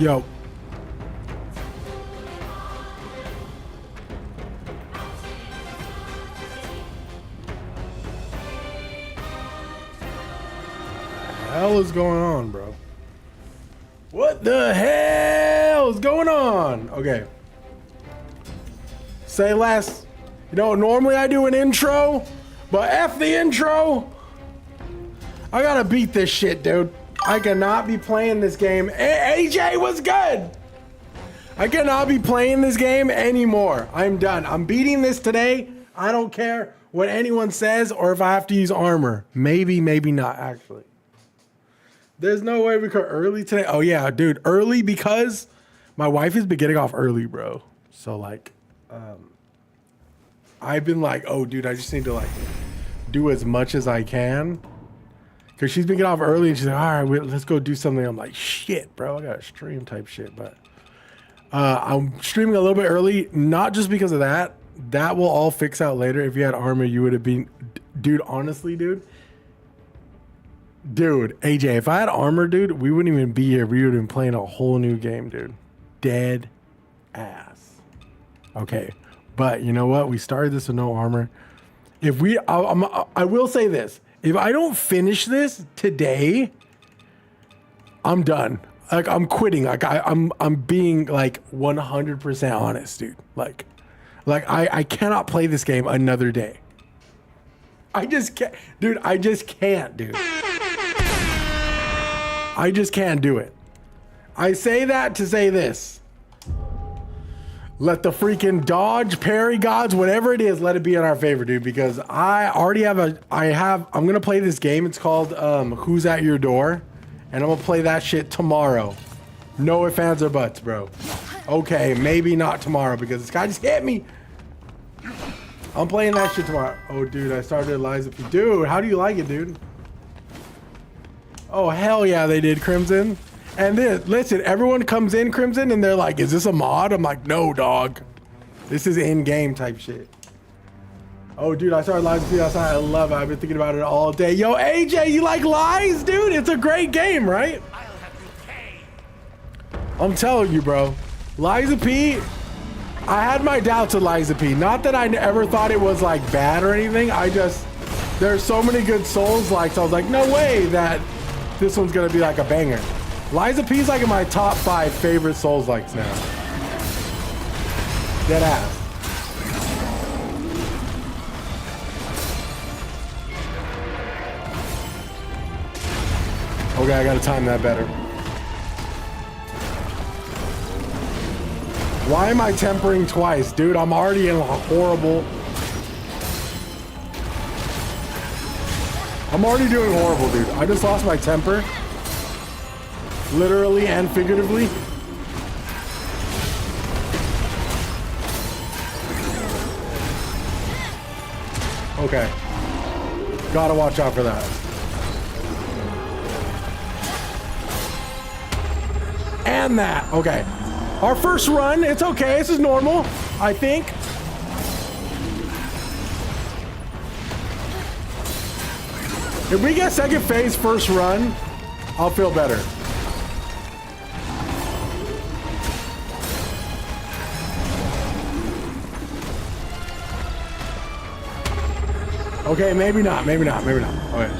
Yo. Hell is going on, bro? What the hell is going on? Okay. Say less. You know, normally I do an intro, but F the intro. I gotta beat this shit, dude. I cannot be playing this game. AJ was good. I cannot be playing this game anymore. I'm done. I'm beating this today. I don't care what anyone says or if I have to use armor. Maybe, maybe not, actually. There's no way we could early today. Oh, yeah, dude. Early because my wife has been getting off early, bro. So, like, I've been like, oh, dude, I just need to, like, do as much as I can. Because she's been getting off early and she's like, all right, let's go do something. I'm like, shit, bro. I got to stream type shit. But I'm streaming a little bit early, not just because of that. That will all fix out later. If you had armor, you would have been... Dude, honestly, dude, AJ, if I had armor, dude, we wouldn't even be here. We would have been playing a whole new game, dude. Dead ass. Okay, but you know what? We started this with no armor. If we... I will say this. If I don't finish this today, I'm done. Like, I'm quitting. Like, I'm being, like, 100% honest, dude. Like I cannot play this game another day. I just can't. Dude, I just can't, dude. I just can't do it. I say that to say this. Let the freaking dodge, parry gods, whatever it is, let it be in our favor, dude. Because I already have I'm going to play this game. It's called Who's at Your Door. And I'm going to play that shit tomorrow. No ifs, ands, or buts, bro. Okay, maybe not tomorrow because this guy just hit me. I'm playing that shit tomorrow. Oh, dude, I started Eliza P. Dude, how do you like it, dude? Oh, hell yeah, they did, Crimson. And then, listen, everyone comes in, Crimson, and they're like, is this a mod? I'm like, no, dog. This is in-game type shit. Oh, dude, I started Lies of P outside. I love it. I've been thinking about it all day. Yo, AJ, you like Lies, dude? It's a great game, right? I'll have you pay. I'm telling you, bro. Lies of P, I had my doubts with Lies of P. Not that I ever thought it was, like, bad or anything. There's so many good Souls-likes. I was like, no way that this one's going to be, like, a banger. Lies of P is like in my top 5 favorite Souls likes now. Dead ass. Okay, I gotta time that better. Why am I tempering twice? Dude, I'm already in a horrible... I'm already doing horrible, dude. I just lost my temper. Literally and figuratively. Okay. Gotta watch out for that. And that. Okay. Our first run, it's okay. This is normal, I think. If we get second phase first run, I'll feel better. Okay, maybe not, maybe not, maybe not. Okay.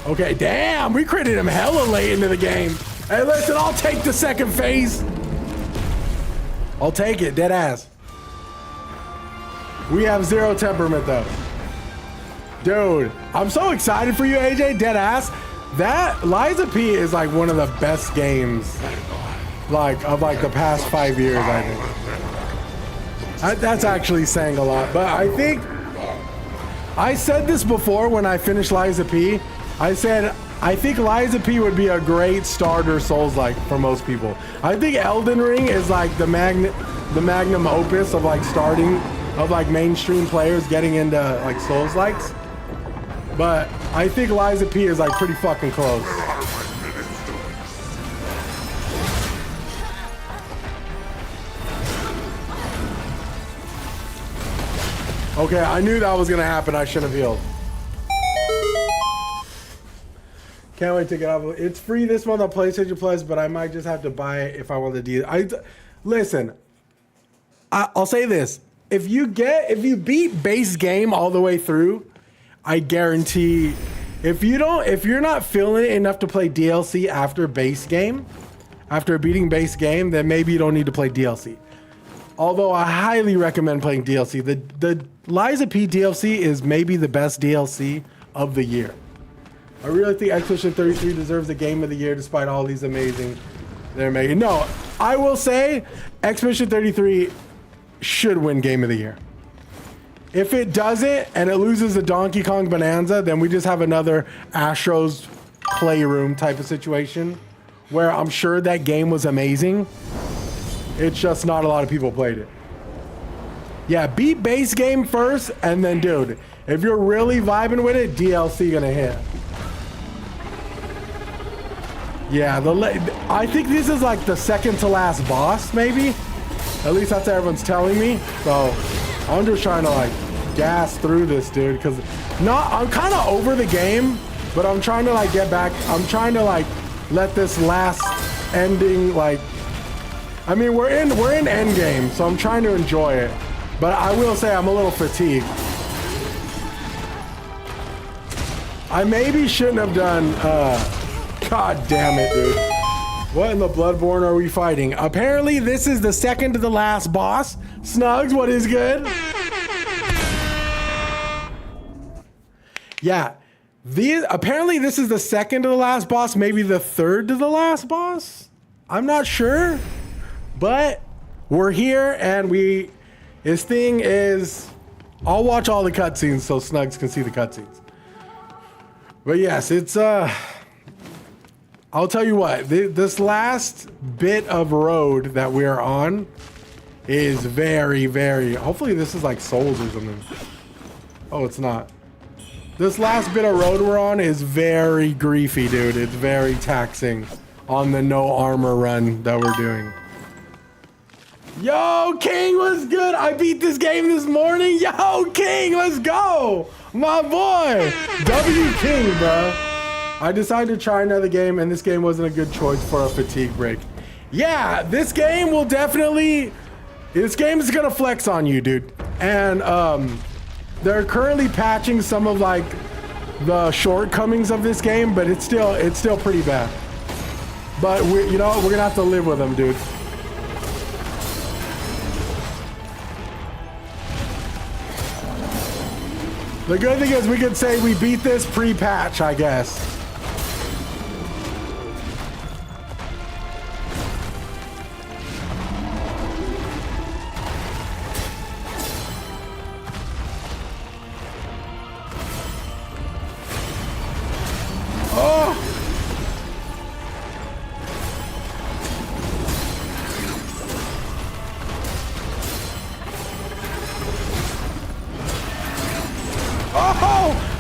Okay, damn, we critted him hella late into the game. Hey, listen, I'll take the second phase. I'll take it, dead ass. We have 0 temperament though. Dude, I'm so excited for you, AJ, dead ass. That Lies of P is like one of the best games of the past 5 years, I think. That's actually saying a lot, but I think I said this before when I finished Lies of P. I said I think Lies of P would be a great starter Souls-like for most people. I think Elden Ring is like the magnum opus of like starting of like mainstream players getting into like Souls-likes. But I think Lies of P is like pretty fucking close. Okay, I knew that was gonna happen. I shouldn't have healed. Can't wait to get off. It's free this month on PlayStation Plus, but I might just have to buy it if I want the deal. Listen, I'll say this: if you beat base game all the way through, I guarantee. If you're not feeling it enough to play DLC after base game, after beating base game, then maybe you don't need to play DLC. Although I highly recommend playing DLC. The Lies of P DLC is maybe the best DLC of the year. I really think Expedition 33 deserves the game of the year despite all these amazing they're making. No, I will say Expedition 33 should win game of the year. If it doesn't and it loses the Donkey Kong Bonanza, then we just have another Astro's Playroom type of situation where I'm sure that game was amazing. It's just not a lot of people played it. Yeah, beat base game first, and then, dude, if you're really vibing with it, DLC gonna hit. Yeah, I think this is like the second to last boss, maybe. At least that's what everyone's telling me. So I'm just trying to like gas through this, dude, because I'm kind of over the game, but I'm trying to like get back. I'm trying to like let this last ending like. I mean, we're in end game, so I'm trying to enjoy it. But I will say I'm a little fatigued. I maybe shouldn't have done. God damn it, dude. What in the Bloodborne are we fighting? Apparently, this is the second to the last boss. Snugs, what is good? Yeah. Apparently, this is the second to the last boss, maybe the third to the last boss? I'm not sure. But we're here, and his thing is, I'll watch all the cutscenes so Snugs can see the cutscenes. But yes, it's, I'll tell you what, this last bit of road that we're on is very, very, hopefully this is like Souls or something. Oh, it's not. This last bit of road we're on is very griefy, dude. It's very taxing on the no armor run that we're doing. Yo, King, what's good? I beat this game this morning. Yo, King, let's go. My boy. W King, bro. I decided to try another game, and this game wasn't a good choice for a fatigue break. Yeah, this game will definitely... This game is going to flex on you, dude. And they're currently patching some of, like, the shortcomings of this game, but it's still pretty bad. But, you know what? We're going to have to live with them, dude. The good thing is we could say we beat this pre-patch, I guess.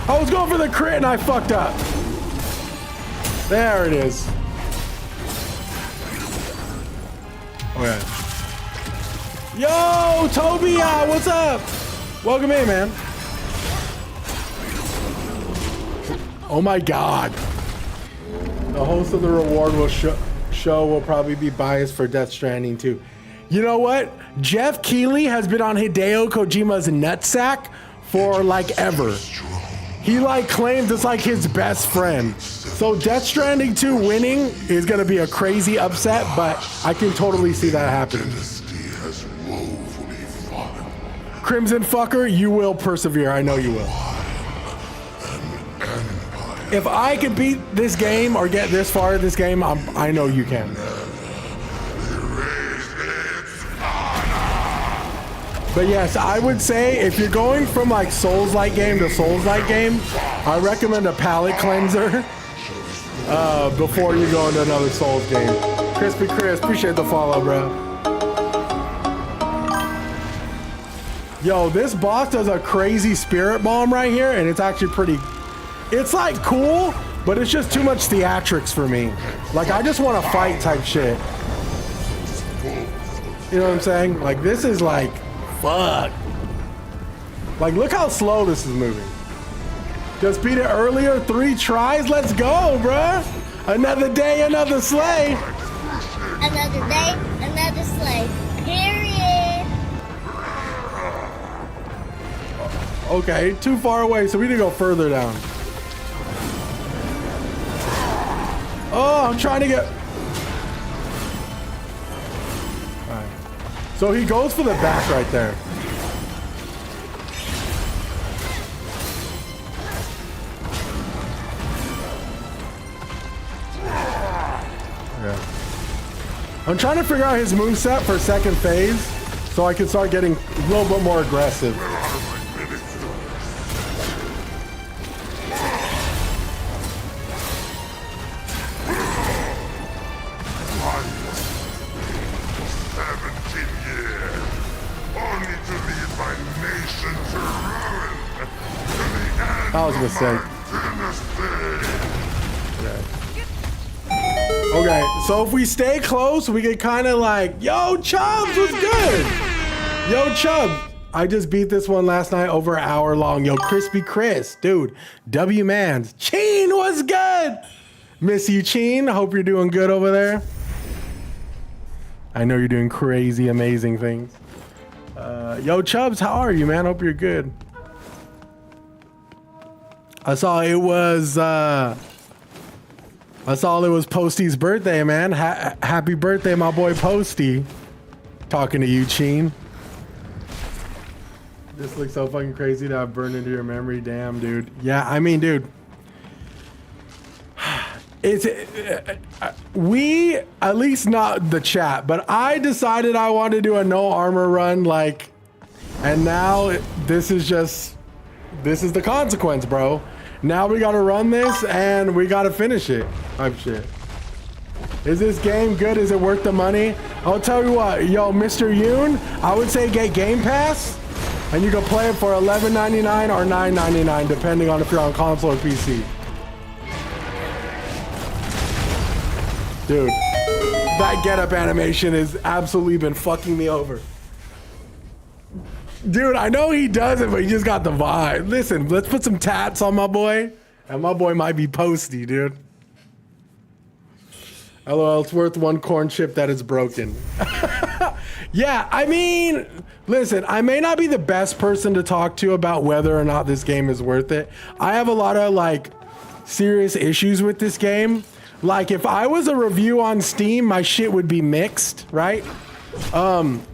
I was going for the crit and I fucked up. There it is. Okay. Yo, Toby, what's up? Welcome in, man. Oh my God. The host of the reward will show will probably be biased for Death Stranding too. You know what? Jeff Keighley has been on Hideo Kojima's nutsack for like ever. He like claims it's like his best friend. So Death Stranding 2 winning is gonna be a crazy upset, but I can totally see that happening. Crimson fucker, you will persevere. I know you will. If I can beat this game or get this far in this game, I know you can. But yes, I would say if you're going from like Souls-like game to Souls-like game, I recommend a palate cleanser before you go into another Souls game. Crispy Chris, appreciate the follow, bro. Yo, this boss does a crazy spirit bomb right here, and it's actually pretty... It's like cool, but it's just too much theatrics for me. Like, I just want to fight type shit. You know what I'm saying? Like, this is like... Fuck. Like, look how slow this is moving. Just beat it earlier, 3 tries. Let's go, bruh. Another day, another slay. Another day, another slay. Period. Okay, too far away, so we need to go further down. Oh, I'm trying to get... All right. So he goes for the back right there. Okay. I'm trying to figure out his moveset for second phase so I can start getting a little bit more aggressive. That was a mistake. Okay, so if we stay close, we can kind of like, yo, Chubbs was good. Yo, Chubbs. I just beat this one last night over an hour long. Yo, Crispy Chris, dude. W Mans. Cheen was good. Miss you, Cheen. I hope you're doing good over there. I know you're doing crazy, amazing things. Yo, Chubbs, how are you, man? Hope you're good. I saw it was Posty's birthday, man. Happy birthday, my boy Posty. Talking to you, Cheen. This looks so fucking crazy to have burned into your memory. Damn, dude. Yeah, I mean, dude. It's we, at least not the chat, but I decided I wanted to do a no armor run, like, and now this is the consequence, bro. Now we gotta run this and we gotta finish it. Type shit. Is this game good? Is it worth the money? I'll tell you what, yo, Mr. Yoon, I would say get Game Pass and you can play it for $11.99 or $9.99, depending on if you're on console or PC. Dude, that getup animation has absolutely been fucking me over. Dude, I know he does it, but he just got the vibe. Listen, let's put some tats on my boy, and my boy might be Posty, dude. LOL, it's worth one corn chip that is broken. Yeah, I mean, listen, I may not be the best person to talk to about whether or not this game is worth it. I have a lot of, like, serious issues with this game. Like, if I was a review on Steam, my shit would be mixed, right?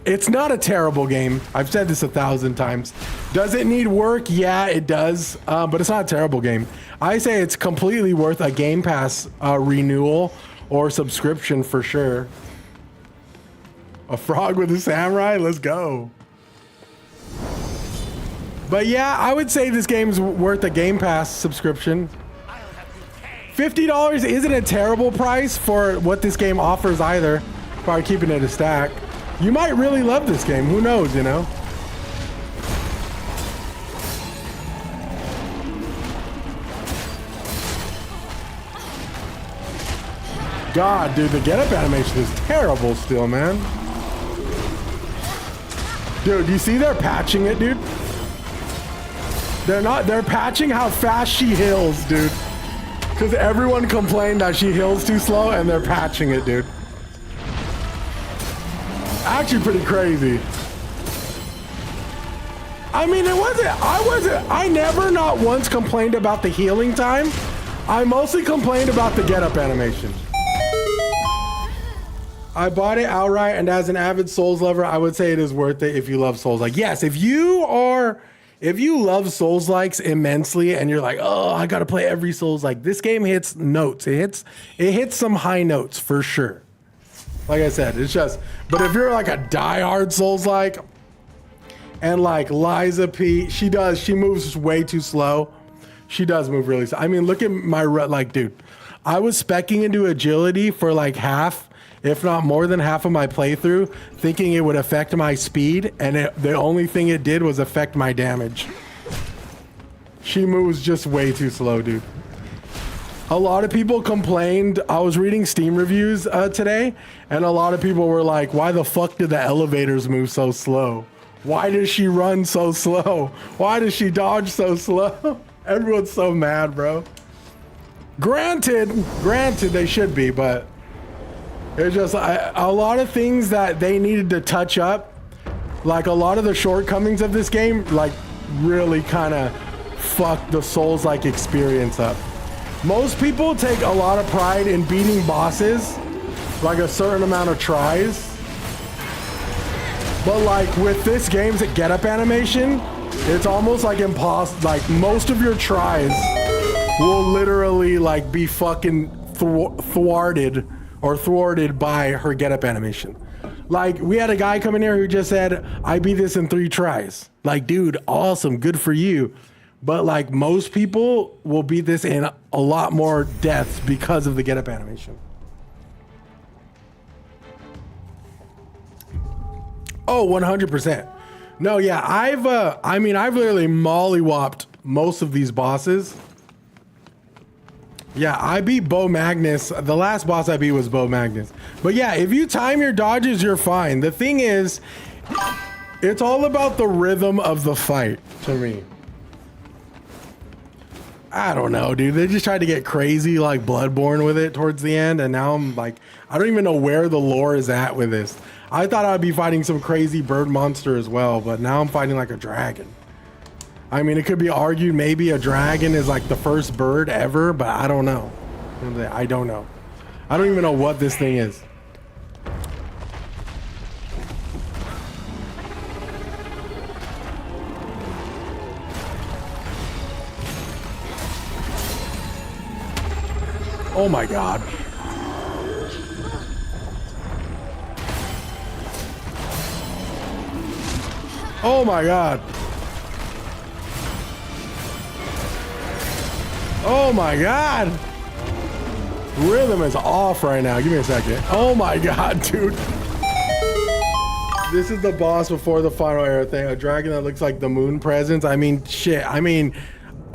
It's not a terrible game. I've said this 1,000 times. Does it need work? Yeah, it does. But it's not a terrible game. I say it's completely worth a Game Pass renewal or subscription for sure. A frog with a samurai? Let's go. But yeah, I would say this game's worth a Game Pass subscription. $50 isn't a terrible price for what this game offers either. Probably keeping it a stack. You might really love this game. Who knows, you know? God, dude, the getup animation is terrible still, man. Dude, you see they're patching it, dude? They're patching how fast she heals, dude. Because everyone complained that she heals too slow, and they're patching it, dude. Actually pretty crazy. I mean, I never not once complained about the healing time. I mostly complained about the getup animation. I bought it outright, and as an avid Souls lover, I would say it is worth it if you love Souls. Like, yes, if you love Souls likes immensely and you're like, oh, I gotta play every Souls like, this game hits notes. It hits some high notes for sure. Like I said, it's just, but if you're like a diehard Souls like, and like Liza P, she moves way too slow. She does move really slow. I mean, look at my, like, dude, I was speccing into agility for like half, if not more than half of my playthrough, thinking it would affect my speed, and the only thing it did was affect my damage. She moves just way too slow, dude. A lot of people complained. I was reading Steam reviews today, and a lot of people were like, why the fuck did the elevators move so slow? Why does she run so slow? Why does she dodge so slow? Everyone's so mad, bro. Granted, they should be, but it's just a lot of things that they needed to touch up. Like a lot of the shortcomings of this game, like really kind of fucked the Souls-like experience up. Most people take a lot of pride in beating bosses, like a certain amount of tries. But like with this game's get-up animation, it's almost like impossible. Like most of your tries will literally like be fucking thwarted by her get-up animation. Like we had a guy come in here who just said, I beat this in 3 tries. Like, dude, awesome, good for you. But like most people will beat this in a lot more deaths because of the get-up animation. Oh, 100%. No, yeah, I've literally mollywopped most of these bosses. Yeah, I beat Bo Magnus. The last boss I beat was Bo Magnus. But yeah, if you time your dodges, you're fine. The thing is, it's all about the rhythm of the fight to me. I don't know, dude. They just tried to get crazy like Bloodborne with it towards the end. And now I'm like, I don't even know where the lore is at with this. I thought I'd be fighting some crazy bird monster as well, but now I'm fighting like a dragon. I mean, it could be argued maybe a dragon is like the first bird ever, but I don't know. I don't know. I don't even know what this thing is. Oh my God. Oh my God. Oh my God. Rhythm is off right now. Give me a second. Oh my God, dude. This is the boss before the final era thing. A dragon that looks like the moon presence. I mean, shit. I mean,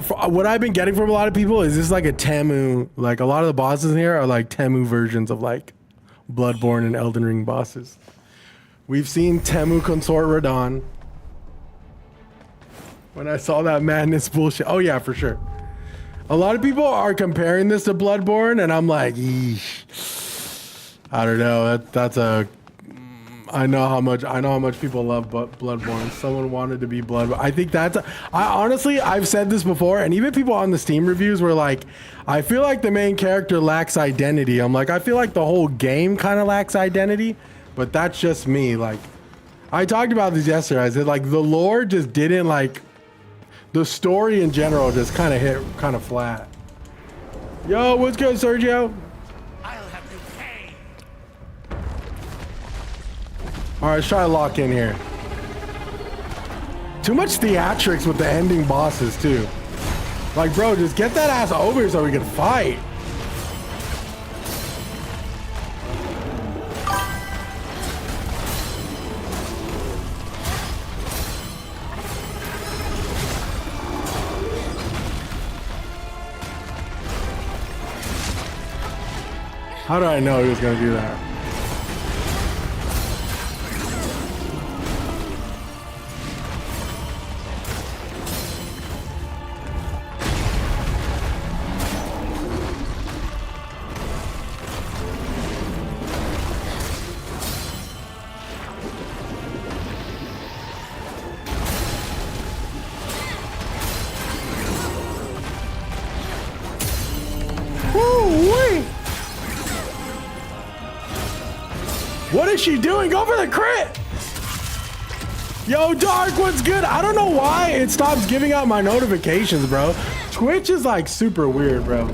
what I've been getting from a lot of people is this is like a Temu. Like a lot of the bosses in here are like Temu versions of like Bloodborne and Elden Ring bosses. We've seen Temu Consort Radahn. When I saw that madness bullshit. Oh yeah, for sure. A lot of people are comparing this to Bloodborne, and I'm like, eesh. I don't know. That's a. I know how much people love Bloodborne. Someone wanted to be Bloodborne. I think that's. Honestly, I've said this before, and even people on the Steam reviews were like, I feel like the main character lacks identity. I'm like, I feel like the whole game kind of lacks identity, but that's just me. Like, I talked about this yesterday. I said like the lore just didn't like. The story in general just kind of hit kind of flat. Yo, what's good, Sergio? I'll have to pay. All right, let's try to lock in here. Too much theatrics with the ending bosses too. Like, bro, just get that ass over here so we can fight. How did I know he was gonna do that? Woo-wee! What is she doing? Go for the crit! Yo, Dark, what's good? I don't know why it stops giving out my notifications, bro. Twitch is like super weird, bro.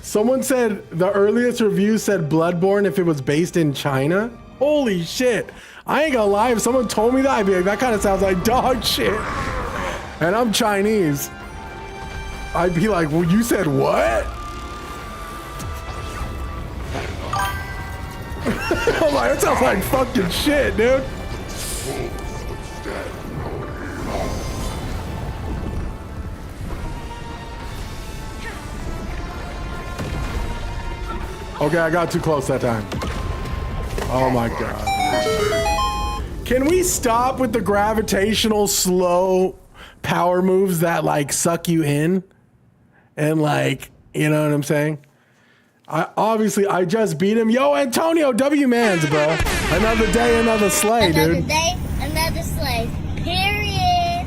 Someone said the earliest review said Bloodborne if it was based in China. Holy shit. I ain't gonna lie, if someone told me that, I'd be like, that kind of sounds like dog shit. And I'm Chinese. I'd be like, well, you said what? I'm like, that sounds like fucking shit, dude. Okay, I got too close that time. Oh my God. Can we stop with the gravitational slow power moves that like suck you in? And like, you know what I'm saying? I just beat him. Yo, Antonio, W Mans, bro. Another day, another slay, dude. Another day, another slay. Period.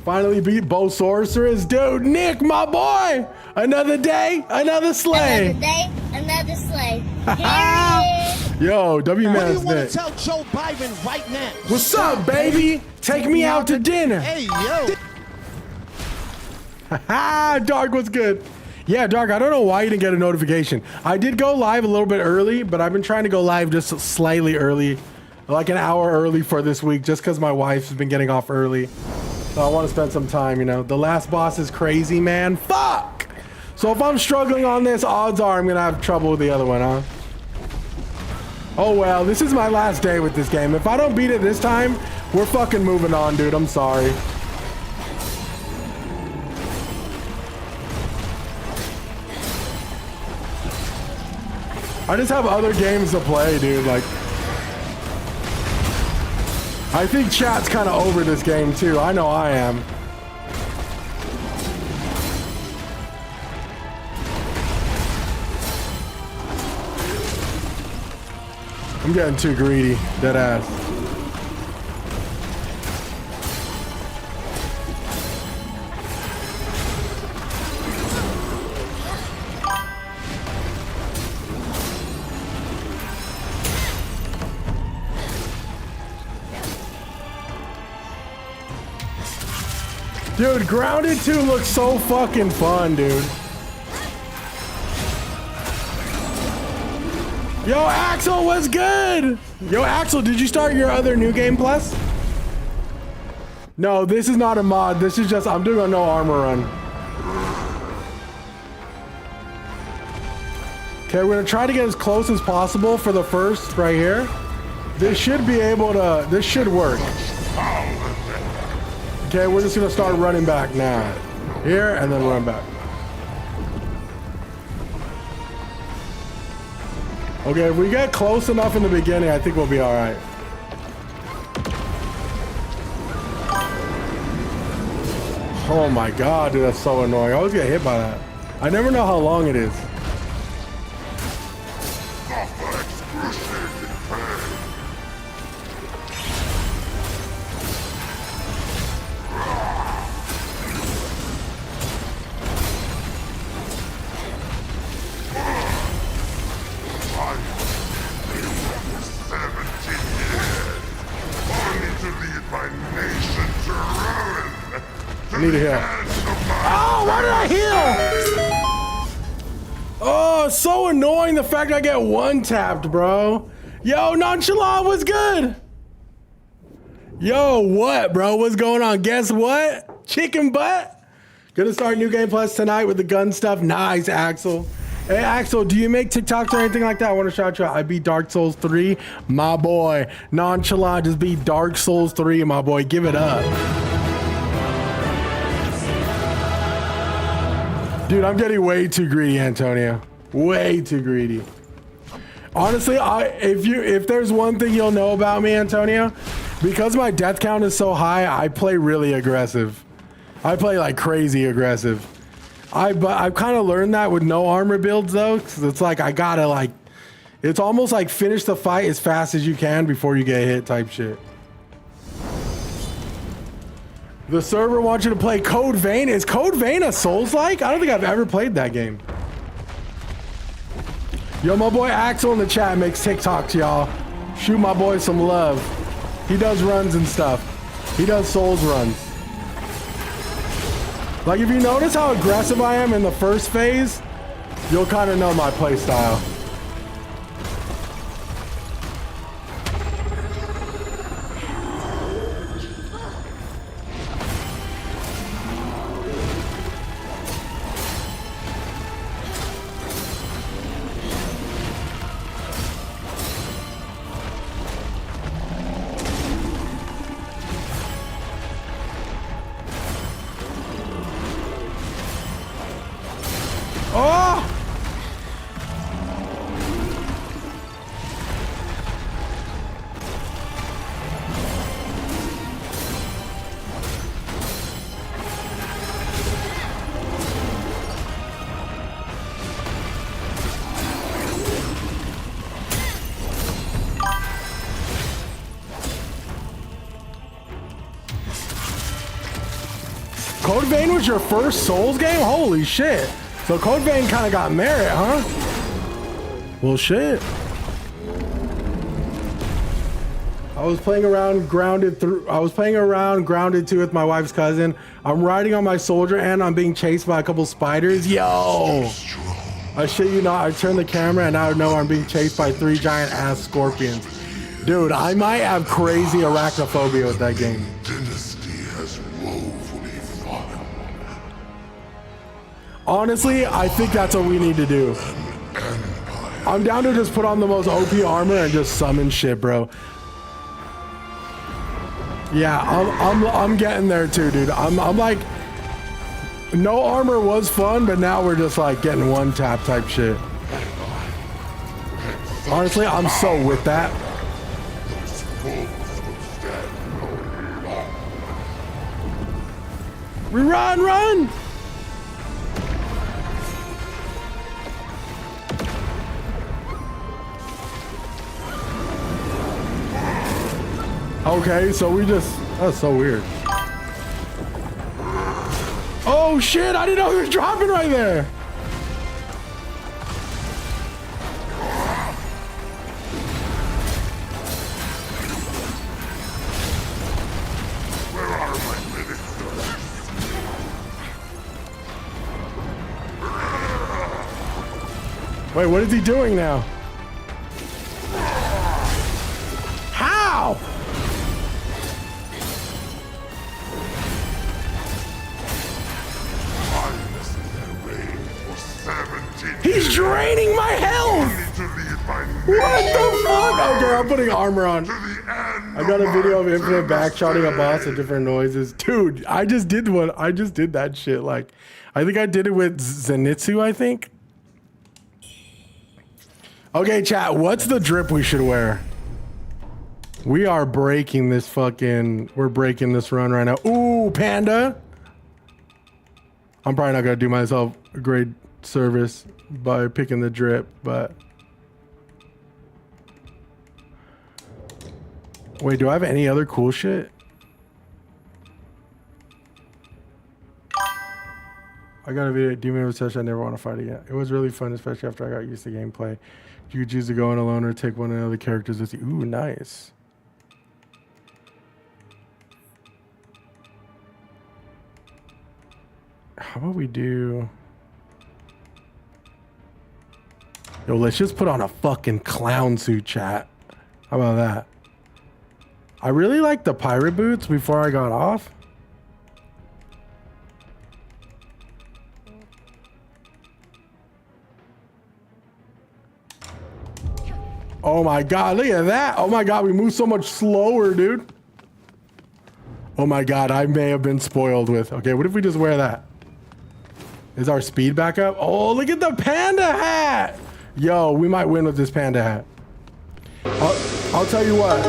Finally beat Bo Sorceress. Dude, Nick, my boy. Another day, another slay. Another day, another slay. Period. Yo, W What do you Mans want Nick. to tell Joe Biden right now? What's up, baby? Take me out to dinner. Hey, yo. Ah, Dark, what's good? Yeah, Dark, I don't know why you didn't get a notification. I did go live a little bit early, but I've been trying to go live just slightly early, like an hour early for this week, just because my wife's been getting off early. So I want to spend some time, you know. The last boss is crazy, man. Fuck! So if I'm struggling on this, odds are I'm going to have trouble with the other one, huh? Oh, well, this is my last day with this game. If I don't beat it this time, we're fucking moving on, dude. I'm sorry. I just have other games to play, dude. Like, I think chat's kind of over this game, too. I know I am. I'm getting too greedy, dead ass. Dude, Grounded 2 looks so fucking fun, dude. Yo, Axel, what's good? Yo, Axel, did you start your other New Game Plus? No, this is not a mod. This is just, I'm doing a no armor run. Okay, we're gonna try to get as close as possible for the first right here. This should be able to, this should work. Okay, we're just gonna start running back now. Here, and then run back. Okay, if we get close enough in the beginning, I think we'll be all right. Oh my God, dude, that's so annoying. I always get hit by that. I never know how long it is. I need to heal. Oh, why did I heal? Oh, it's so annoying the fact I get one tapped, bro. Yo, Nonchalant, what's good? Yo, what, bro? What's going on? Guess what? Chicken butt? Gonna start New Game Plus tonight with the gun stuff. Nice, Axel. Hey, Axel, do you make TikToks or anything like that? I want to shout you out. I beat Dark Souls 3. My boy. Nonchalant just beat Dark Souls 3, my boy. Give it up. Dude, I'm getting way too greedy, Antonio. Way too greedy. Honestly, if there's one thing you'll know about me, Antonio, because my death count is so high, I play really aggressive. I play like crazy aggressive. I've kind of learned that with no armor builds though, because it's like I gotta like, it's almost like finish the fight as fast as you can before you get hit type shit. The server wants you to play Code Vein. Is Code Vein a Souls-like? I don't think I've ever played that game. Yo, my boy Axel in the chat makes TikToks, y'all. Shoot my boy some love. He does runs and stuff. He does Souls runs. Like, if you notice how aggressive I am in the first phase, you'll kind of know my play style. Oh! Vein was your first Souls game? Holy shit. So Code Vein kind of got merit, huh? Well, shit. I was playing around Grounded 2 with my wife's cousin. I'm riding on my soldier and I'm being chased by a couple spiders. Yo! I shit you not, I turned the camera and I know I'm being chased by 3 giant ass scorpions. Dude, I might have crazy arachnophobia with that game. Honestly, I think that's what we need to do. I'm down to just put on the most OP armor and just summon shit, bro. Yeah, I'm getting there too, dude. I'm like, no armor was fun, but now we're just like getting one tap type shit. Honestly, I'm so with that. We run! Okay, so we just, that's so weird. Oh shit, I didn't know he was dropping right there. Wait, what is he doing now? How? He's draining my health! What the fuck? Okay, I'm putting armor on. I got a video of Infinite backshotting a boss at different noises. Dude, I just did that shit. Like, I think I did it with Zenitsu, I think. Okay, chat, what's the drip we should wear? We are breaking this we're breaking this run right now. Ooh, Panda! I'm probably not gonna do myself a great service by picking the drip, but... Wait, do I have any other cool shit? I got a video, Demon of Obsession, I never want to fight again. It was really fun, especially after I got used to gameplay. You could choose to go in alone or take one of the other characters with you. Ooh, nice. How about we do... Yo, let's just put on a fucking clown suit, chat. How about that? I really like the pirate boots before I got off. Oh my god, look at that. Oh my god, we move so much slower, dude. Oh my god, I may have been spoiled with. Okay, what if we just wear that? Is our speed back up? Oh, look at the panda hat. Yo, we might win with this panda hat. I'll tell you what.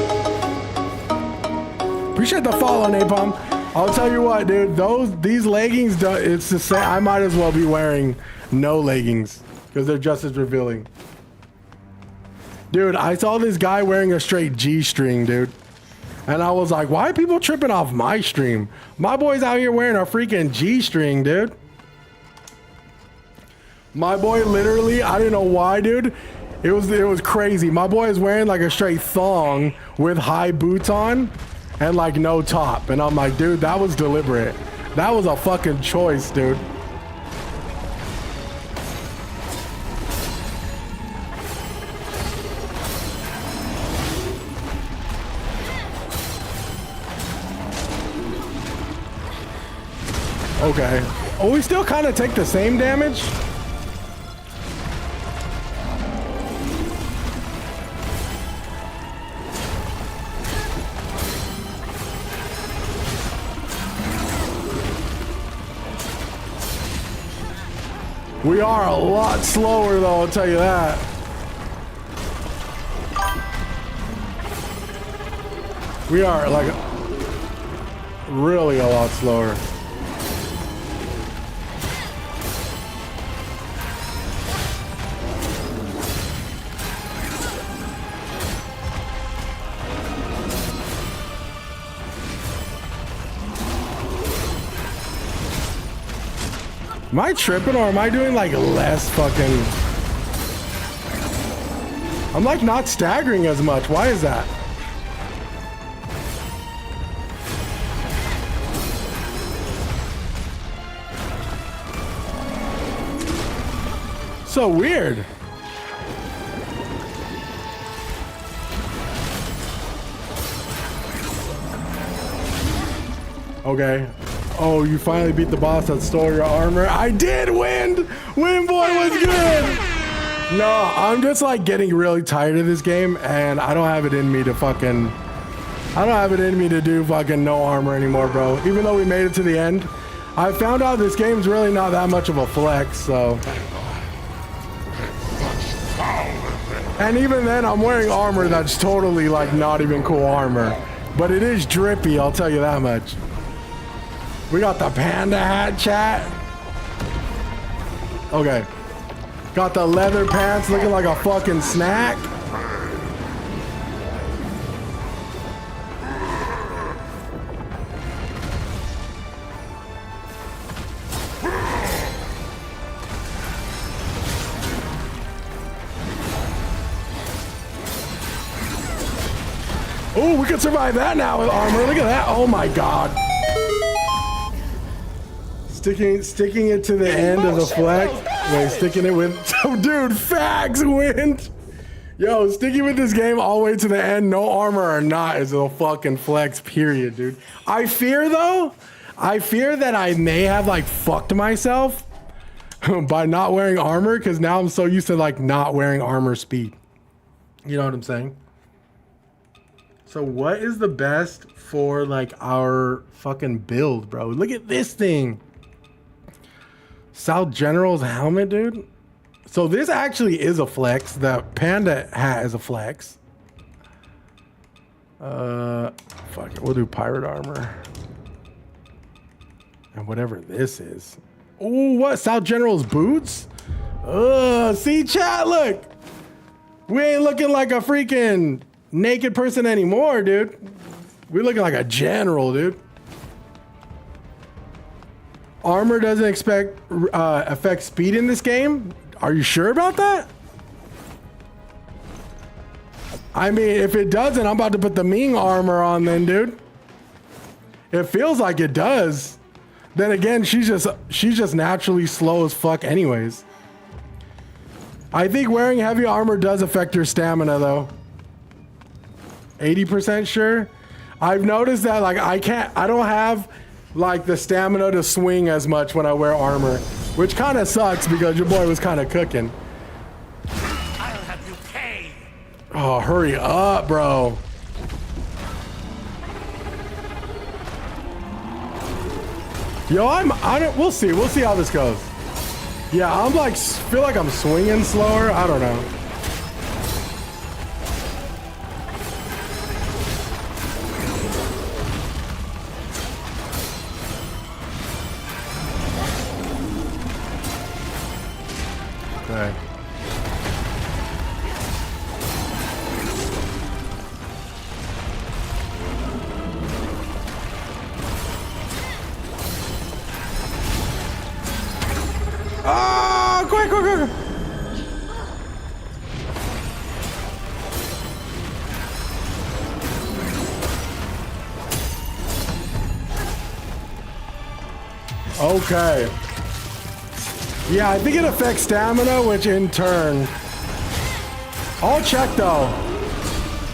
Appreciate the follow, Napalm. I'll tell you what, dude. These leggings, it's the same. I might as well be wearing no leggings because they're just as revealing. Dude, I saw this guy wearing a straight G-string, dude. And I was like, why are people tripping off my stream? My boy's out here wearing a freaking G-string, dude. My boy literally, I didn't know why, dude. It was crazy. My boy is wearing like a straight thong with high boots on and like no top. And I'm like, dude, that was deliberate. That was a fucking choice, dude. Okay. Oh, we still kind of take the same damage? We are a lot slower though, I'll tell you that. We are like really a lot slower. Am I tripping or am I doing like less fucking... I'm like not staggering as much. Why is that? So weird. Okay. Oh, you finally beat the boss that stole your armor. I did win! Win boy was good! No, I'm just like getting really tired of this game and I don't have it in me to fucking... I don't have it in me to do fucking no armor anymore, bro. Even though we made it to the end. I found out this game's really not that much of a flex, so... And even then, I'm wearing armor that's totally like not even cool armor. But it is drippy, I'll tell you that much. We got the panda hat, chat. Okay. Got the leather pants looking like a fucking snack. Oh, we can survive that now with armor. Look at that. Oh my god. Sticking it to the end of the flex. Wait, sticking it with... Oh, dude, Fags wins. Yo, sticking with this game all the way to the end, no armor or not, is a fucking flex, period, dude. I fear, though, that I may have, like, fucked myself by not wearing armor, because now I'm so used to, like, not wearing armor speed. You know what I'm saying? So what is the best for, like, our fucking build, bro? Look at this thing. South General's helmet, dude. So this actually is a flex. The panda hat is a flex. Fuck it. We'll do pirate armor. And whatever this is. Ooh, what? South General's boots? See, chat, look. We ain't looking like a freaking naked person anymore, dude. We're looking like a general, dude. Armor doesn't affect speed in this game? Are you sure about that? I mean, if it doesn't, I'm about to put the Ming armor on then, dude. It feels like it does. Then again, she's just naturally slow as fuck anyways. I think wearing heavy armor does affect your stamina though. 80% sure? I've noticed that like I don't have like the stamina to swing as much when I wear armor, which kind of sucks because your boy was kind of cooking. I'll have you pay. Oh, hurry up, bro. Yo, we'll see how this goes. Yeah, I'm like, feel like I'm swinging slower. I don't know. Okay. Oh, quick. Okay. Yeah, I think it affects stamina, which in turn... I'll check though.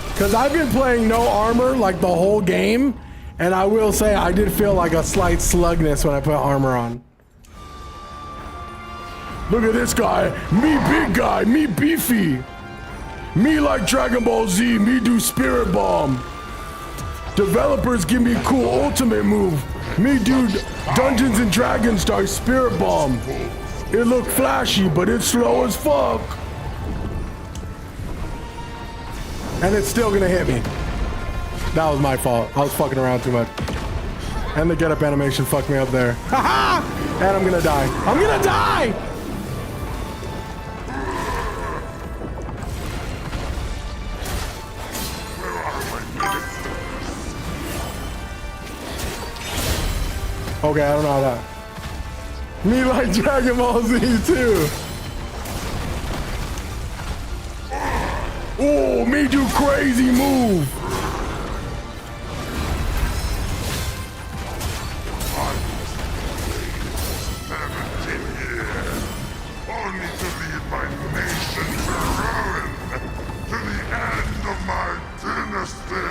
Because I've been playing no armor like the whole game. And I will say I did feel like a slight slugness when I put armor on. Look at this guy. Me big guy. Me beefy. Me like Dragon Ball Z. Me do Spirit Bomb. Developers give me cool ultimate move. Me do Dungeons and Dragons style Spirit Bomb. It look flashy, but it's slow as fuck. And it's still gonna hit me. That was my fault. I was fucking around too much. And the get up animation fucked me up there. Haha! And I'm gonna die. I'm gonna die! Okay, I don't know how that. Me like Dragon Ball Z too. Oh, me do crazy move. Only to lead my nation to ruin, to the end of my dynasty.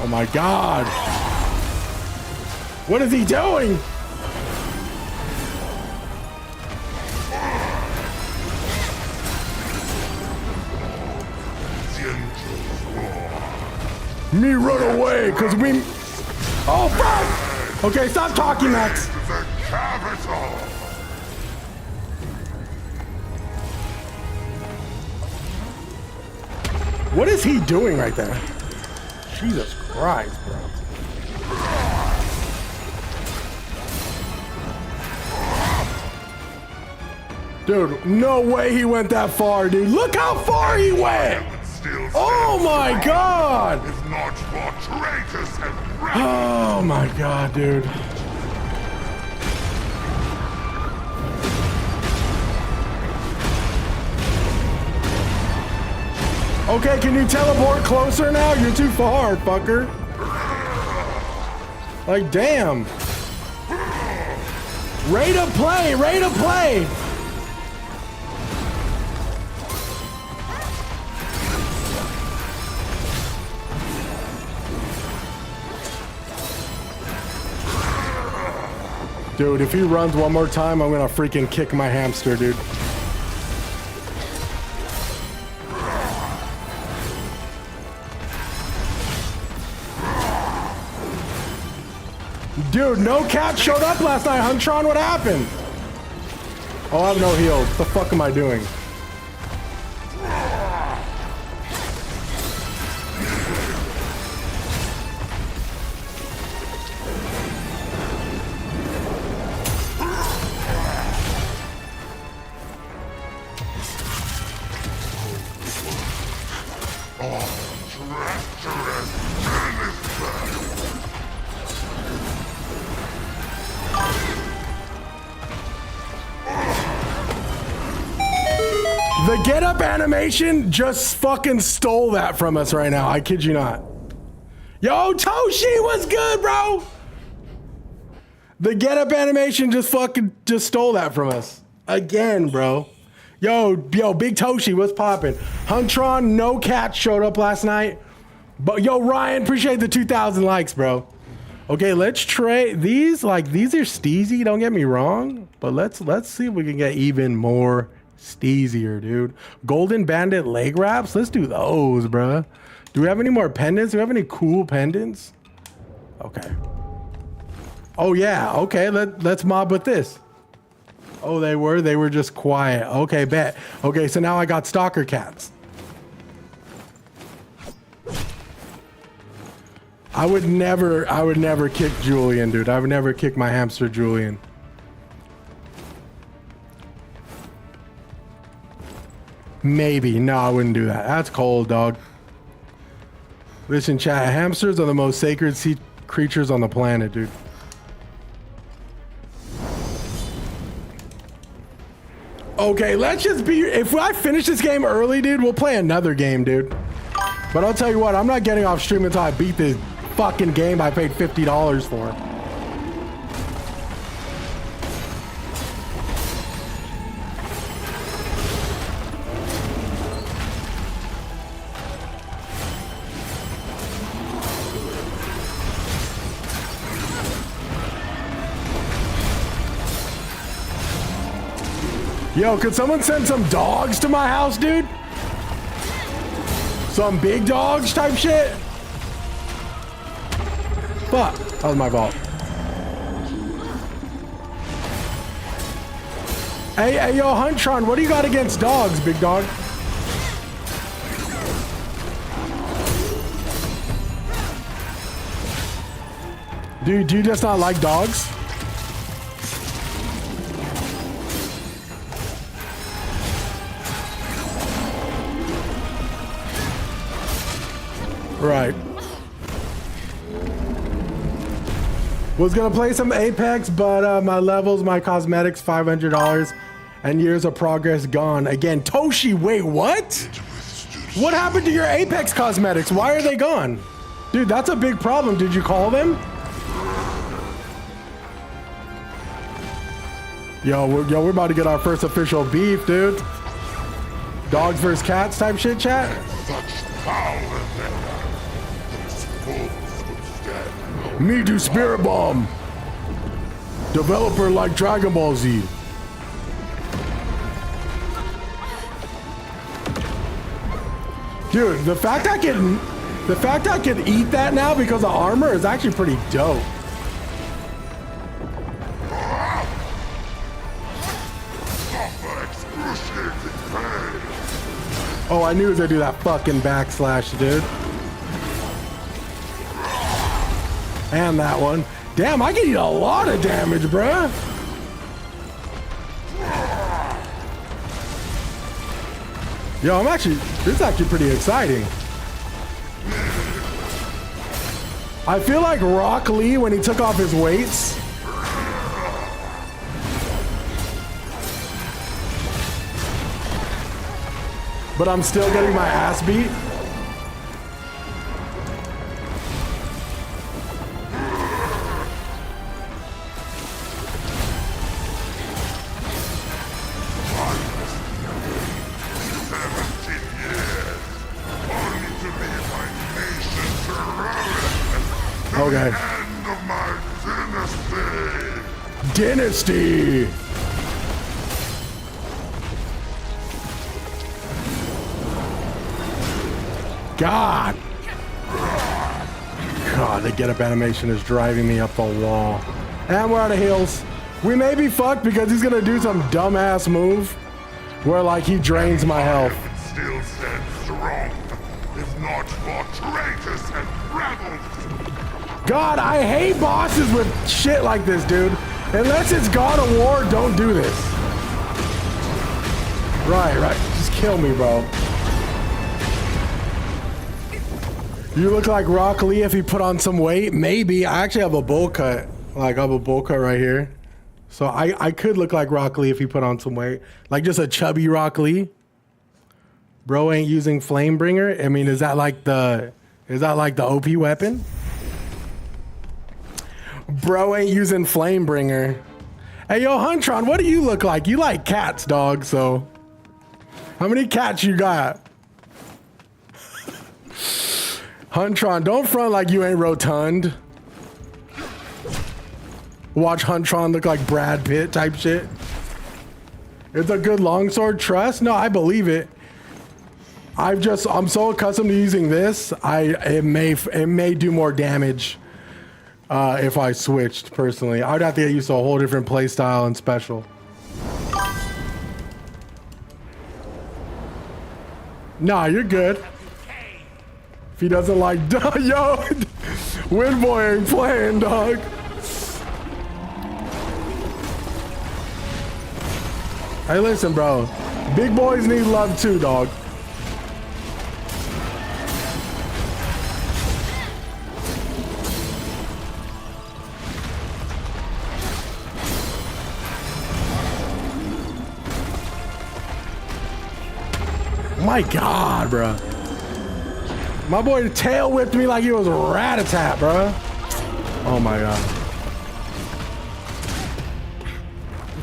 Oh my God. What is he doing? Me run away, cause we... Oh, fuck! Okay, stop talking, Max. The capital. What is he doing right there? Jesus Christ, bro. Dude, no way he went that far, dude. Look how far he went! Oh my God! If not for traitors and Oh my God, dude. Okay, can you teleport closer now? You're too far, fucker. Like, damn. Rate of play, rate of play. Dude, if he runs one more time, I'm gonna freaking kick my hamster, dude. Dude, no cat showed up last night. Huntron, what happened? Oh, I have no heals. What the fuck am I doing? The get up animation just fucking stole that from us right now. I kid you not. Yo, Toshi, what's good, bro? The get up animation just stole that from us. Again, bro. Yo, Big Toshi, what's poppin'? Huntron, no cat showed up last night. But yo, Ryan, appreciate the 2,000 likes, bro. Okay, let's trade these. Like, these are steezy, don't get me wrong. But let's see if we can get even more steezier, dude. Golden Bandit leg wraps. Let's do those, bruh. Do we have any more pendants? Do we have any cool pendants? Okay. Oh yeah. Okay. Let's mob with this. Oh, they were just quiet. Okay, bet. Okay, so now I got stalker cats. I would never kick Julian, dude. I would never kick my hamster Julian. Maybe. No, I wouldn't do that. That's cold, dog. Listen, chat. Hamsters are the most sacred sea creatures on the planet, dude. Okay, let's just be... If I finish this game early, dude, we'll play another game, dude. But I'll tell you what, I'm not getting off stream until I beat this fucking game I paid $50 for. Yo, could someone send some dogs to my house, dude? Some big dogs type shit? Fuck, that was my fault. Hey, yo, Huntron, what do you got against dogs, big dog? Dude, do you just not like dogs? Right. Was gonna play some Apex, but my levels, my cosmetics, $500, and years of progress gone. Again, Toshi, wait, what? What happened to your Apex cosmetics? Why are they gone? Dude, that's a big problem. Did you call them? Yo, we're about to get our first official beef, dude. Dogs versus cats type shit, chat? Such power there. These fools would stand. Me do Spirit Bomb. Developer like Dragon Ball Z. Dude, the fact I can eat that now because of armor is actually pretty dope. Suffer excruciating pain. Oh, I knew they do that fucking backslash, dude. And that one. Damn, I can eat a lot of damage, bruh. Yo, this is actually pretty exciting. I feel like Rock Lee when he took off his weights. But I'm still getting my ass beat. Okay. End of my Dynasty. God. God, the get up animation is driving me up the wall. And we're out of heals. We may be fucked because he's gonna do some dumbass move where like he drains my health. Still stands strong, if not for traitors and rebels. God, I hate bosses with shit like this, dude. Unless it's God of War, don't do this. Right. Just kill me, bro. You look like Rock Lee if he put on some weight. Maybe. I actually have a bowl cut. Like, I have a bowl cut right here. So I could look like Rock Lee if he put on some weight. Like just a chubby Rock Lee. Bro ain't using Flamebringer. I mean, is that like the OP weapon? Bro ain't using Flamebringer. Hey, yo, Huntron, what do you look like? You like cats, dog, so. How many cats you got? Huntron, don't front like you ain't rotund. Watch Huntron look like Brad Pitt type shit. It's a good longsword, trust? No, I believe it. I'm so accustomed to using this. It may do more damage if I switched personally. I'd have to get used to a whole different play style and special. Nah, you're good. If he doesn't like, yo, Windboy ain't playing, dog. Hey, listen, bro. Big boys need love too, dog. My God, bro. My boy tail whipped me like he was a rat-a-tat, bro. Oh my God.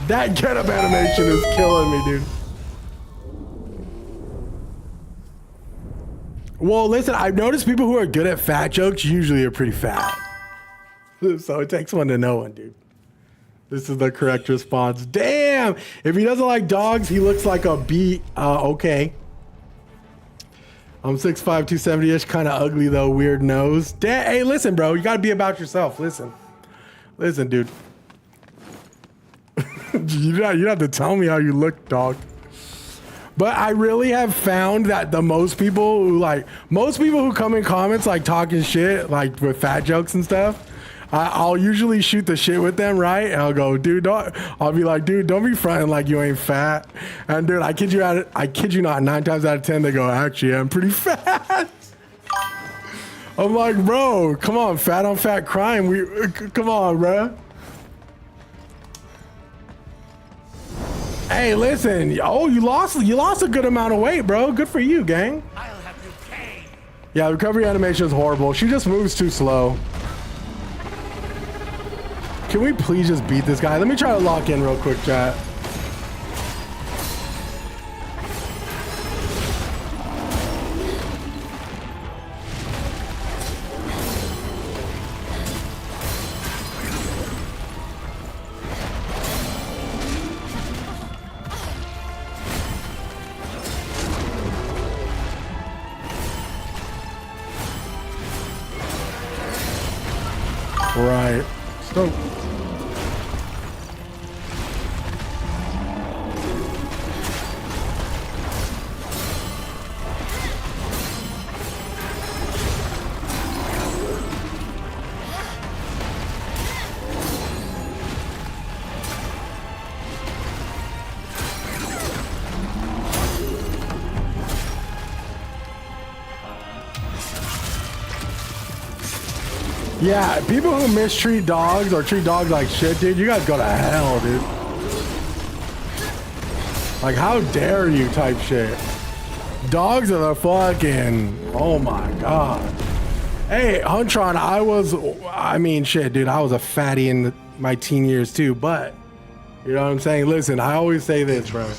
That get-up animation is killing me, dude. Well, listen, I've noticed people who are good at fat jokes usually are pretty fat. So it takes one to know one, dude. This is the correct response. Damn! If he doesn't like dogs, he looks like a bee. Okay. I'm 6'5", 270-ish, kind of ugly though, weird nose. Hey, listen, bro, you gotta be about yourself. Listen, dude. You don't have to tell me how you look, dog. But I really have found that most people who come in comments like talking shit, like with fat jokes and stuff, I'll usually shoot the shit with them, right? And I'll go, dude, I'll be like, dude, don't be fronting like you ain't fat. And dude, I kid you not, 9 times out of 10, they go, actually, I'm pretty fat. I'm like, bro, come on, fat on fat crime. Come on, bro. Hey, listen. Oh, you lost a good amount of weight, bro. Good for you, gang. I'll have you paid. Yeah, recovery animation is horrible. She just moves too slow. Can we please just beat this guy? Let me try to lock in real quick, chat. Right. So. Yeah, people who mistreat dogs or treat dogs like shit, dude, you guys go to hell, dude. Like, how dare you type shit. Dogs are the fucking, oh my God. Hey, Huntron, I mean, shit, dude, I was a fatty in my teen years too, but, you know what I'm saying? Listen, I always say this, bro.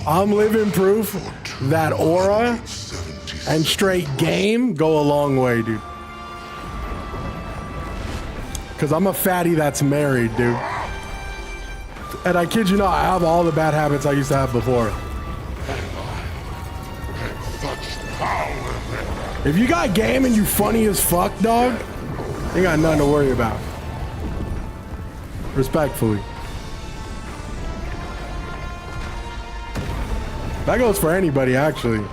I'm living proof that aura and straight game go a long way, dude. Because I'm a fatty that's married, dude. And I kid you not, I have all the bad habits I used to have before. If you got game and you funny as fuck, dog, you got nothing to worry about. Respectfully. That goes for anybody, actually.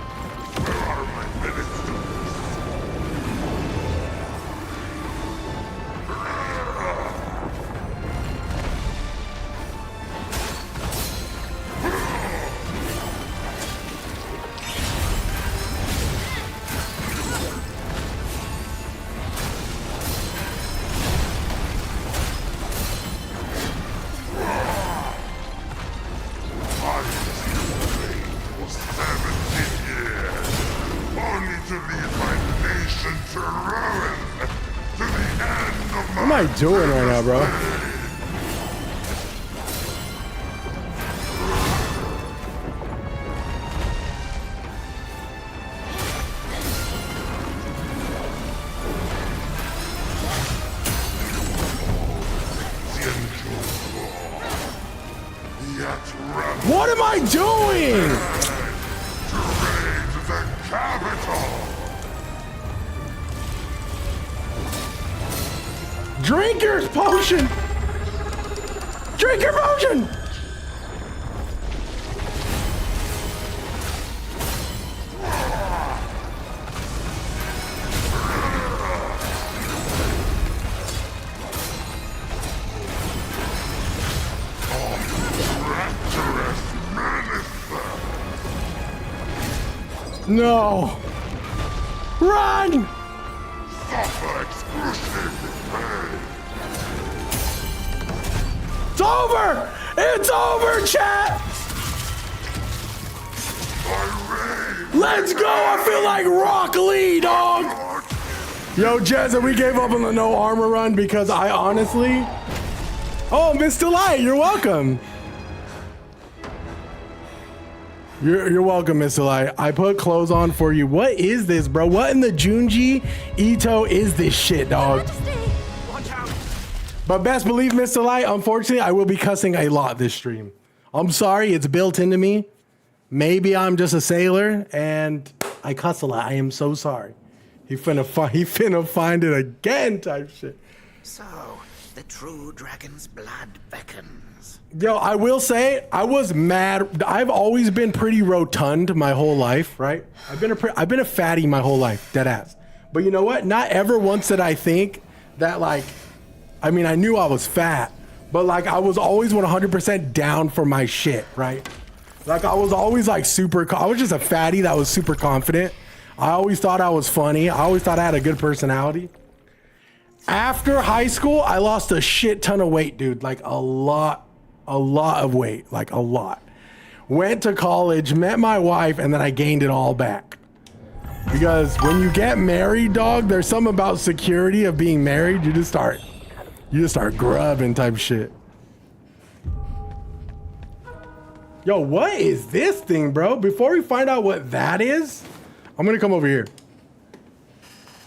What am I doing right now, bro? What am I doing? The capital. Drink your potion! Drink your potion! No! Run! It's over! It's over, chat! Let's go! I feel like Rock Lee, dog! Yo, Jezza, we gave up on the no armor run because I honestly... Oh, Mr. Light, you're welcome. You're welcome, Mr. Light. I put clothes on for you. What is this, bro? What in the Junji Ito is this shit, dog? Watch out. But best believe, Mr. Light, unfortunately, I will be cussing a lot this stream. I'm sorry, it's built into me. Maybe I'm just a sailor and I cuss a lot. I am so sorry. He finna find it again type shit. So, the true dragon's blood beckons. Yo, I will say, I was mad. I've always been pretty rotund my whole life, right? I've been a fatty my whole life, dead ass. But you know what? Not ever once did I think that, like, I mean, I knew I was fat, but like I was always 100% down for my shit, right? Like I was always like I was just a fatty that was super confident. I always thought I was funny. I always thought I had a good personality. After high school, I lost a shit ton of weight, dude. Like a lot of weight, like a lot. Went to college, met my wife, and then I gained it all back. Because when you get married, dog, there's something about security of being married. You just start grubbing type shit. Yo, what is this thing, bro? Before we find out what that is, I'm gonna come over here.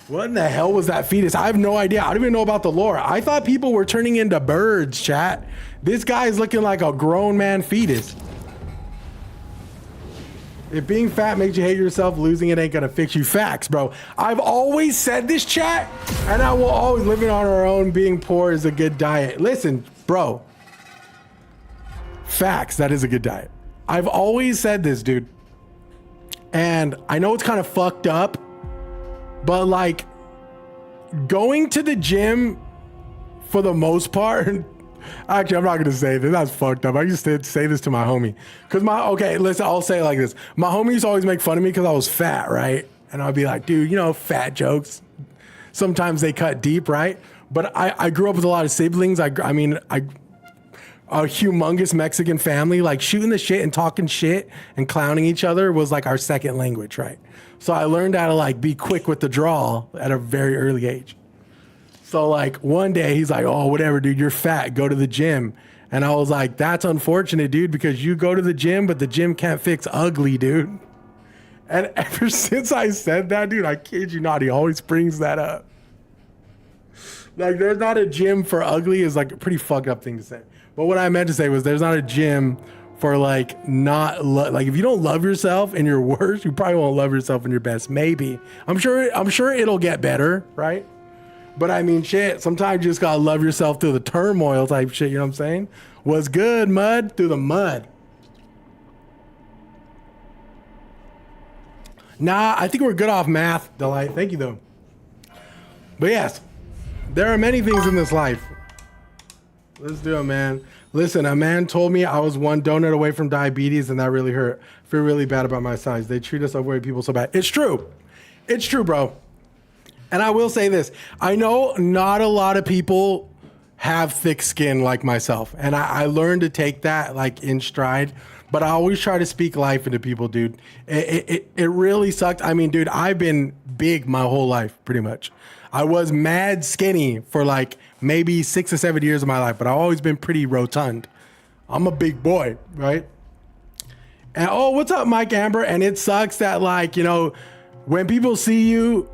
What in the hell was that fetus? I have no idea. I don't even know about the lore. I thought people were turning into birds, chat. This guy is looking like a grown man fetus. If being fat makes you hate yourself, losing it ain't gonna fix you. Facts, bro. I've always said this, chat, and I will always living on our own, being poor is a good diet. Listen, bro. Facts, that is a good diet. I've always said this, dude. And I know it's kind of fucked up, but like going to the gym for the most part, actually, I'm not gonna say this. That's fucked up. I used to say this to my homie. Cause listen, I'll say it like this. My homies used to always make fun of me because I was fat, right? And I'd be like, dude, you know, fat jokes. Sometimes they cut deep, right? But I grew up with a lot of siblings. I a humongous Mexican family, like shooting the shit and talking shit and clowning each other was like our second language, right? So I learned how to like be quick with the draw at a very early age. So like one day he's like, oh, whatever, dude, you're fat, go to the gym. And I was like, that's unfortunate, dude, because you go to the gym, but the gym can't fix ugly, dude. And ever since I said that, dude, I kid you not, he always brings that up. Like there's not a gym for ugly is like a pretty fucked up thing to say. But what I meant to say was there's not a gym for like like if you don't love yourself in your worst, you probably won't love yourself in your best. Maybe. I'm sure it'll get better, right? But I mean, shit, sometimes you just gotta love yourself through the turmoil type shit, you know what I'm saying? What's good, mud? Through the mud. Nah, I think we're good off math, Delight. Thank you, though. But yes, there are many things in this life. Let's do it, man. Listen, a man told me I was one donut away from diabetes, and that really hurt. I feel really bad about my size. They treat us overweight people so bad. It's true. It's true, bro. And I will say this. I know not a lot of people have thick skin like myself. And I learned to take that like in stride. But I always try to speak life into people, dude. It really sucked. I mean, dude, I've been big my whole life, pretty much. I was mad skinny for like maybe 6 or 7 years of my life, but I've always been pretty rotund. I'm a big boy, right? And oh, what's up, Mike Amber? And it sucks that like, you know, when people see you,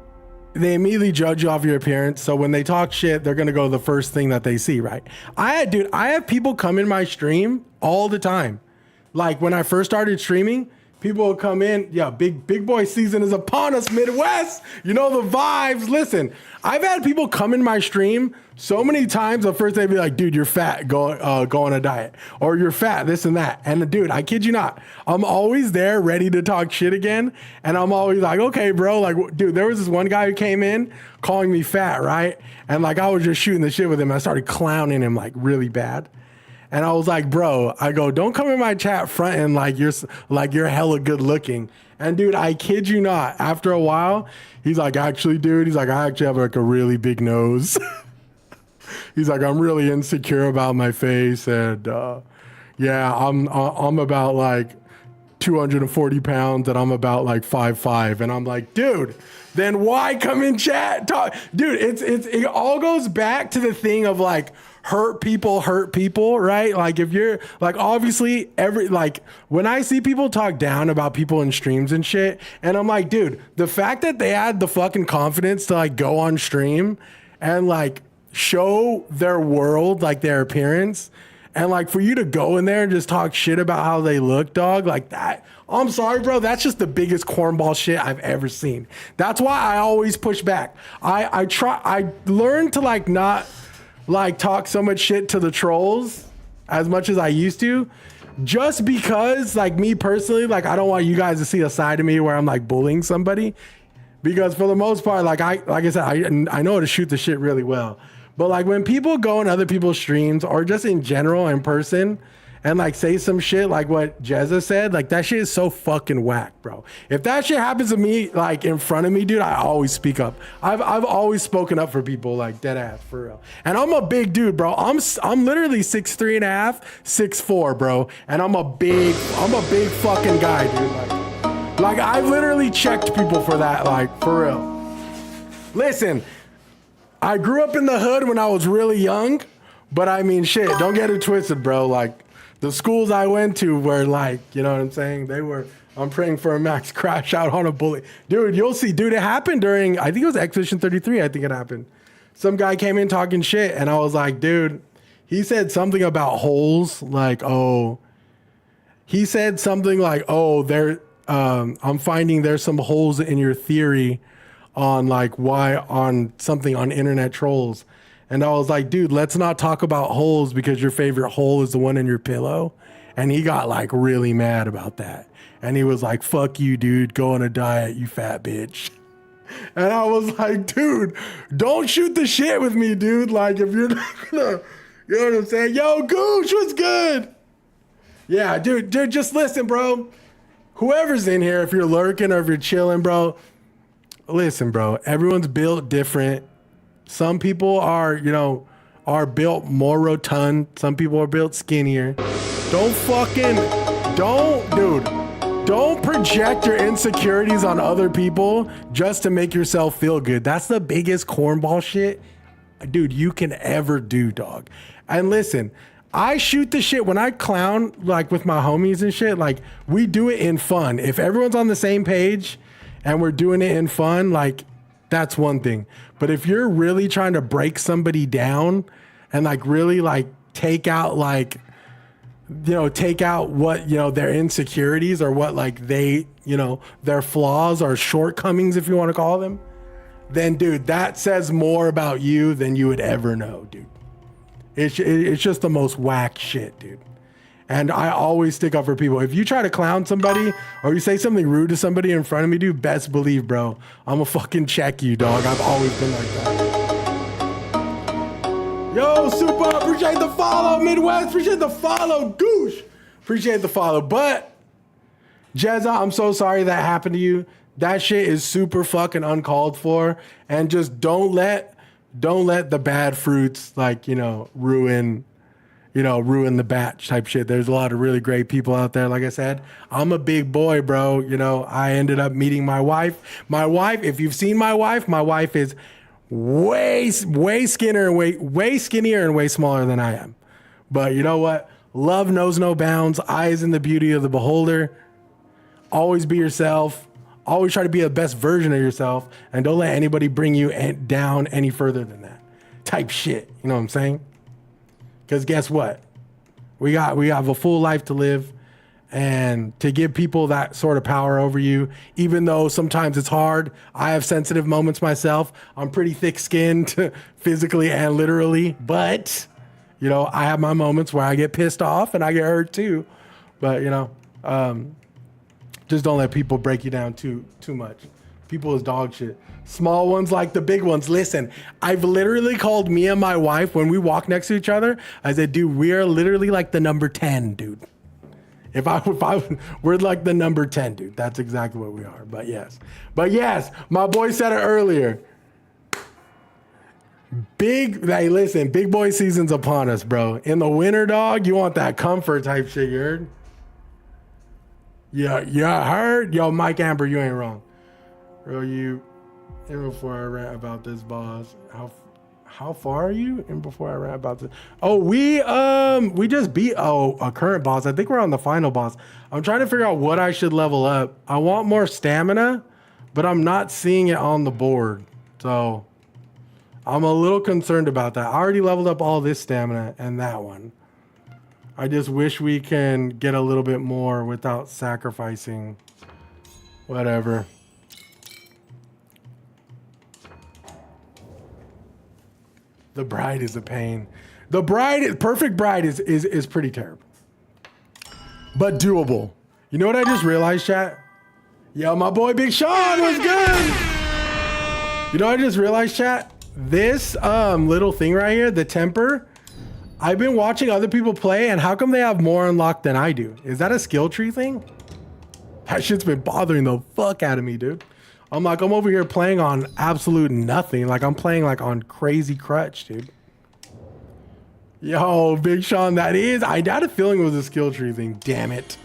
they immediately judge you off your appearance. So when they talk shit, they're gonna go to the first thing that they see, right? I have people come in my stream all the time. Like when I first started streaming, people will come in, yeah, big boy season is upon us, Midwest. You know the vibes. Listen, I've had people come in my stream so many times. The first they'd be like, dude, you're fat, go on a diet. Or you're fat, this and that. And dude, I kid you not, I'm always there ready to talk shit again. And I'm always like, okay, bro, like, dude, there was this one guy who came in calling me fat, right? And like, I was just shooting the shit with him. I started clowning him like really bad. And I was like, bro, I go, don't come in my chat fronting like you're hella good looking. And dude, I kid you not, after a while, he's like, actually, dude, he's like, I actually have like a really big nose. He's like, I'm really insecure about my face. And yeah, I'm about like 240 pounds and I'm about like 5'5". And I'm like, dude, then why come in chat? Talk? Dude, it all goes back to the thing of like, hurt people, right? Like if you're like, obviously when I see people talk down about people in streams and shit, and I'm like, dude, the fact that they had the fucking confidence to like go on stream and like show their world, like their appearance, and like for you to go in there and just talk shit about how they look, dog, like that. I'm sorry, bro. That's just the biggest cornball shit I've ever seen. That's why I always push back. I learned to like not like talk so much shit to the trolls as much as I used to, just because like me personally, like I don't want you guys to see a side of me where I'm like bullying somebody, because for the most part, like I said, I know how to shoot the shit really well. But like when people go on other people's streams or just in general in person and like say some shit like what Jezza said, like that shit is so fucking whack, bro. If that shit happens to me, like in front of me, dude, I always speak up. I've always spoken up for people, like dead ass, for real. And I'm a big dude, bro. I'm literally 6'3" and a half, 6'4", bro. And I'm a big fucking guy, dude. Like I've literally checked people for that, like for real. Listen, I grew up in the hood when I was really young, but I mean, shit, don't get it twisted, bro. Like, the schools I went to were like, you know what I'm saying? I'm praying for a max crash out on a bullet. Dude, you'll see. Dude, it happened during, I think it was Expedition 33, I think it happened. Some guy came in talking shit, and I was like, dude, he said something about holes, like, oh, he said something like, oh, I'm finding there's some holes in your theory on like why on something on internet trolls. And I was like, dude, let's not talk about holes because your favorite hole is the one in your pillow. And he got like really mad about that. And he was like, fuck you, dude, go on a diet, you fat bitch. And I was like, dude, don't shoot the shit with me, dude. Like if you're not gonna, you know what I'm saying? Yo, Gooch, what's good? Yeah, dude, just listen, bro. Whoever's in here, if you're lurking or if you're chilling, bro, listen, bro, everyone's built different. Some people are built more rotund. Some people are built skinnier. Don't project your insecurities on other people just to make yourself feel good. That's the biggest cornball shit, dude, you can ever do, dog. And listen, I shoot the shit when I clown, like with my homies and shit, like we do it in fun. If everyone's on the same page and we're doing it in fun, like that's one thing. But if you're really trying to break somebody down and like really like take out what, their insecurities or what like they, their flaws or shortcomings, if you want to call them, then dude, that says more about you than you would ever know, dude. It's just the most whack shit, dude. And I always stick up for people. If you try to clown somebody or you say something rude to somebody in front of me, dude, best believe, bro, I'm gonna fucking check you, dog. I've always been like that. Yo, Super, appreciate the follow. Midwest, appreciate the follow. Goosh, appreciate the follow. But, Jezza, I'm so sorry that happened to you. That shit is super fucking uncalled for. And just don't let the bad fruits, like, ruin the batch type shit. There's a lot of really great people out there. Like I said, I'm a big boy, bro. I ended up meeting my wife. My wife, if you've seen my wife is way skinnier and way smaller than I am. But you know what? Love knows no bounds. Eyes in the beauty of the beholder. Always be yourself. Always try to be the best version of yourself. And don't let anybody bring you down any further than that type shit. You know what I'm saying? Because guess what? We have a full life to live, and to give people that sort of power over you, even though sometimes it's hard. I have sensitive moments myself. I'm pretty thick-skinned physically and literally, but I have my moments where I get pissed off and I get hurt too. But just don't let people break you down too much. People is dog shit. Small ones like the big ones. Listen, I've literally called me and my wife when we walk next to each other. I said, dude, we are literally like the number 10, dude. We're like the number 10, dude. That's exactly what we are. But yes, my boy said it earlier. Big boy season's upon us, bro. In the winter, dog, you want that comfort type shit, you heard? Yeah, I heard. Yo, Mike Amber, you ain't wrong. Bro, even before I rant about this boss, how far are you? And before I rant about this, we just beat a current boss. I think we're on the final boss. I'm trying to figure out what I should level up. I want more stamina, but I'm not seeing it on the board, so I'm a little concerned about that. I already leveled up all this stamina and that one. I just wish we can get a little bit more without sacrificing whatever. The bride is a pain. Perfect bride is pretty terrible, but doable. You know what I just realized, chat? Yo, my boy Big Sean was good. You know what I just realized, chat? This little thing right here, the temper, I've been watching other people play, and how come they have more unlocked than I do? Is that a skill tree thing? That shit's been bothering the fuck out of me, dude. I'm over here playing on absolute nothing. Like, I'm playing like on crazy crutch, dude. Yo, Big Sean, I had a feeling it was a skill tree thing. Damn it.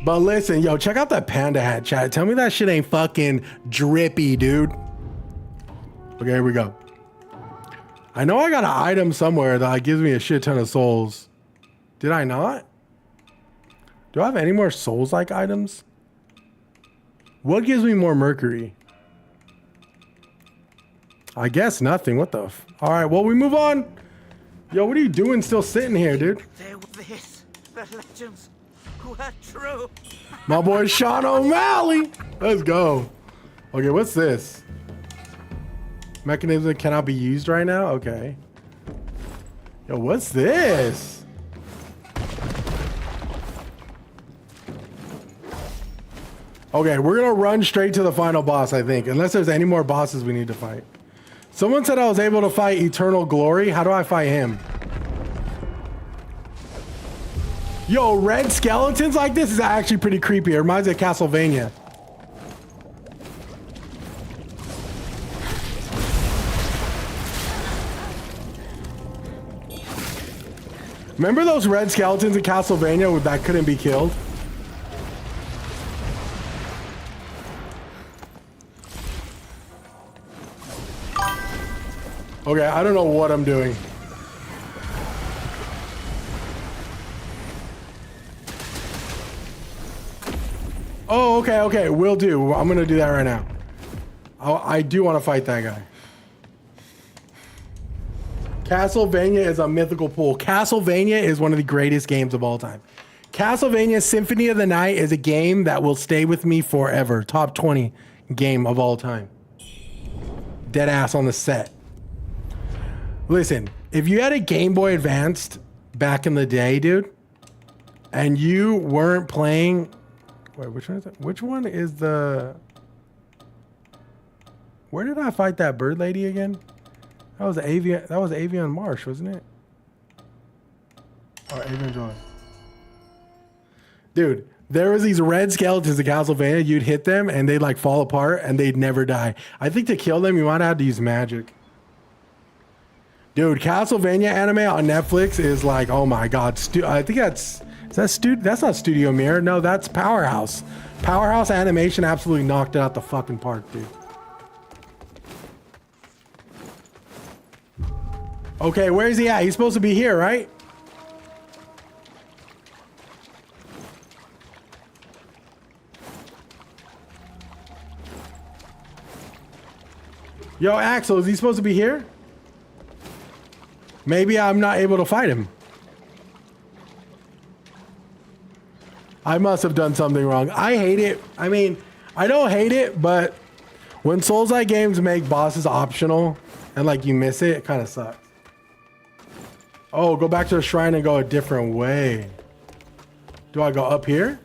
But listen, yo, check out that panda hat, chat. Tell me that shit ain't fucking drippy, dude. Okay, here we go. I know I got an item somewhere that gives me a shit ton of souls. Did I not? Do I have any more souls-like items? What gives me more mercury? I guess nothing. What the f... All right, well, we move on. Yo, what are you doing still sitting here, dude? They were this. The legends were true. My boy Sean O'Malley. Let's go. Okay, what's this? Mechanism that cannot be used right now? Okay. Yo, what's this? Okay, we're gonna run straight to the final boss, I think. Unless there's any more bosses we need to fight. Someone said I was able to fight Eternal Glory. How do I fight him? Yo, red skeletons like this is actually pretty creepy. It reminds me of Castlevania. Remember those red skeletons in Castlevania that couldn't be killed? Okay, I don't know what I'm doing. Oh, okay, will do. I'm gonna do that right now. I do want to fight that guy. Castlevania is a mythical pool. Castlevania is one of the greatest games of all time. Castlevania Symphony of the Night is a game that will stay with me forever. Top 20 game of all time. Dead ass on the set. Listen, if you had a Game Boy Advanced back in the day, dude, and you weren't playing... Wait, which one is it? Which one is the... Where did I fight that bird lady again? That was Avian Marsh, wasn't it? Or Avian Joy. Dude, there was these red skeletons in Castlevania. You'd hit them and they'd like fall apart and they'd never die. I think to kill them, you might have to use magic. Dude, Castlevania anime on Netflix is like, oh my God. I think that's not Studio Mirror. No, that's Powerhouse. Powerhouse Animation absolutely knocked it out the fucking park, dude. Okay, where is he at? He's supposed to be here, right? Yo, Axel, is he supposed to be here? Maybe I'm not able to fight him. I must have done something wrong. I hate it. I mean, I don't hate it, but when Souls-like games make bosses optional and like you miss it, it kind of sucks. Oh, go back to the shrine and go a different way. Do I go up here?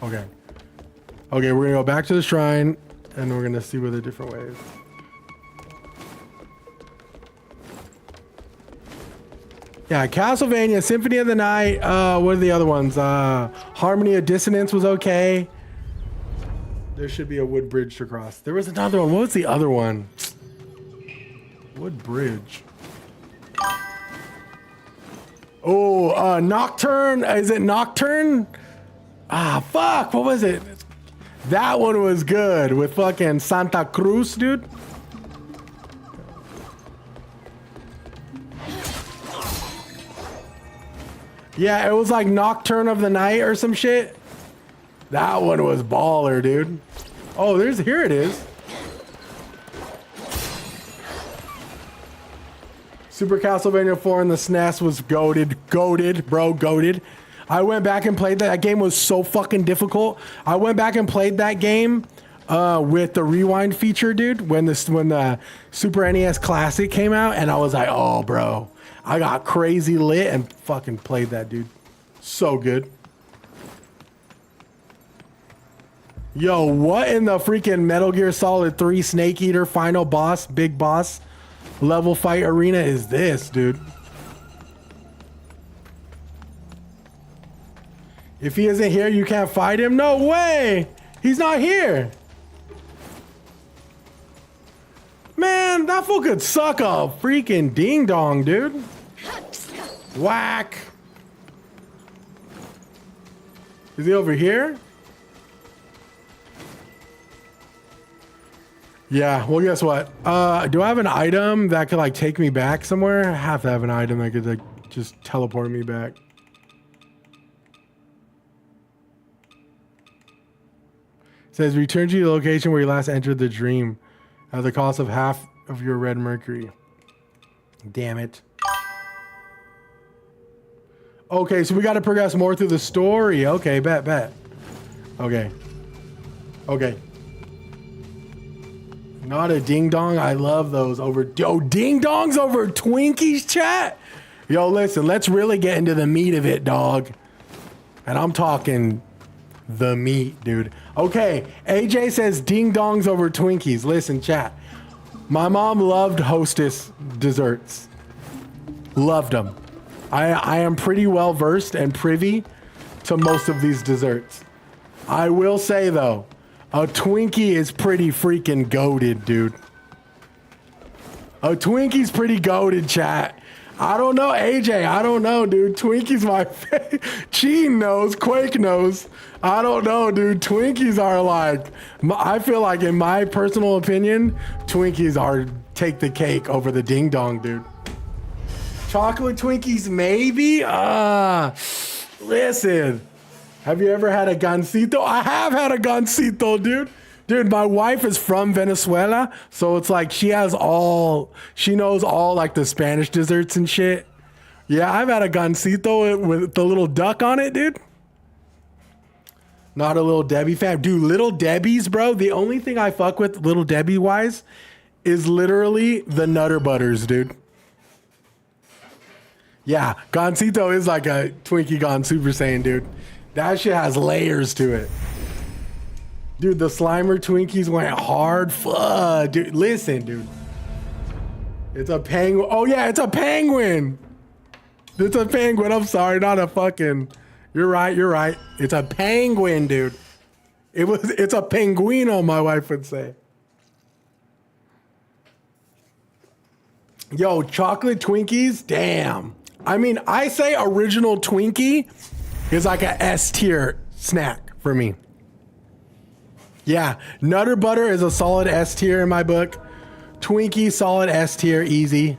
Okay. Okay, we're gonna go back to the shrine and we're gonna see where the different ways. Yeah, Castlevania, Symphony of the Night. What are the other ones? Harmony of Dissonance was okay. There should be a wood bridge to cross. There was another one. What was the other one? Wood bridge. Oh, Nocturne. Is it Nocturne? Ah, fuck. What was it? That one was good with fucking Santa Cruz, dude. Yeah, it was like Nocturne of the Night or some shit. That one was baller, dude. Oh, here it is. Super Castlevania 4 in the SNES was goated, bro. I went back and played that. That game was so fucking difficult. I went back and played that game with the rewind feature, dude, when the Super NES Classic came out, and I was like, oh, bro. I got crazy lit and fucking played that, dude. So good. Yo, what in the freaking Metal Gear Solid 3 Snake Eater final boss, big boss? level fight arena is this, dude? If he isn't here, you can't fight him? No way! He's not here! Man, that fool could suck a freaking ding dong, dude. Whack. Is he over here? Yeah, well, guess what? Do I have an item that could, like, take me back somewhere? I have to have an item that could, like, just teleport me back. It says, return to the location where you last entered the dream at the cost of half of your red mercury. Damn it. Okay, so we got to progress more through the story. Okay, bet. Okay. Not a ding dong. I love those over. Yo, ding dongs over Twinkies, chat. Yo, listen, let's really get into the meat of it, dog. And I'm talking the meat, dude. Okay, AJ says ding dongs over Twinkies. Listen, chat. My mom loved Hostess desserts. Loved them. I am pretty well versed and privy to most of these desserts. I will say though, a Twinkie is pretty freaking goated, dude. A Twinkie's pretty goated, chat. I don't know, AJ. I don't know, dude. Twinkie's my favorite. Gene knows. Quake knows. I don't know, dude. Twinkies are like, I feel like in my personal opinion, Twinkies are take the cake over the ding dong, dude. Chocolate Twinkies, maybe? Listen. Have you ever had a gansito? I have had a gansito, dude. Dude, my wife is from Venezuela, so it's like she knows all like the Spanish desserts and shit. Yeah, I've had a gansito with the little duck on it, dude. Not a Little Debbie fan. Dude, Little Debbie's, bro, the only thing I fuck with Little Debbie wise is literally the Nutter Butters, dude. Yeah, gansito is like a Twinkie gone Super Saiyan, dude. That shit has layers to it. Dude, the Slimer Twinkies went hard. Fuck, dude. Listen, dude. It's a penguin. Oh, yeah, it's a penguin. It's a penguin. I'm sorry, not a fucking... You're right. It's a penguin, dude. It's a penguino, my wife would say. Yo, chocolate Twinkies? Damn. I mean, I say original Twinkie is like a S tier snack for me. Yeah, Nutter Butter is a solid S tier in my book. Twinkie, solid S tier, easy.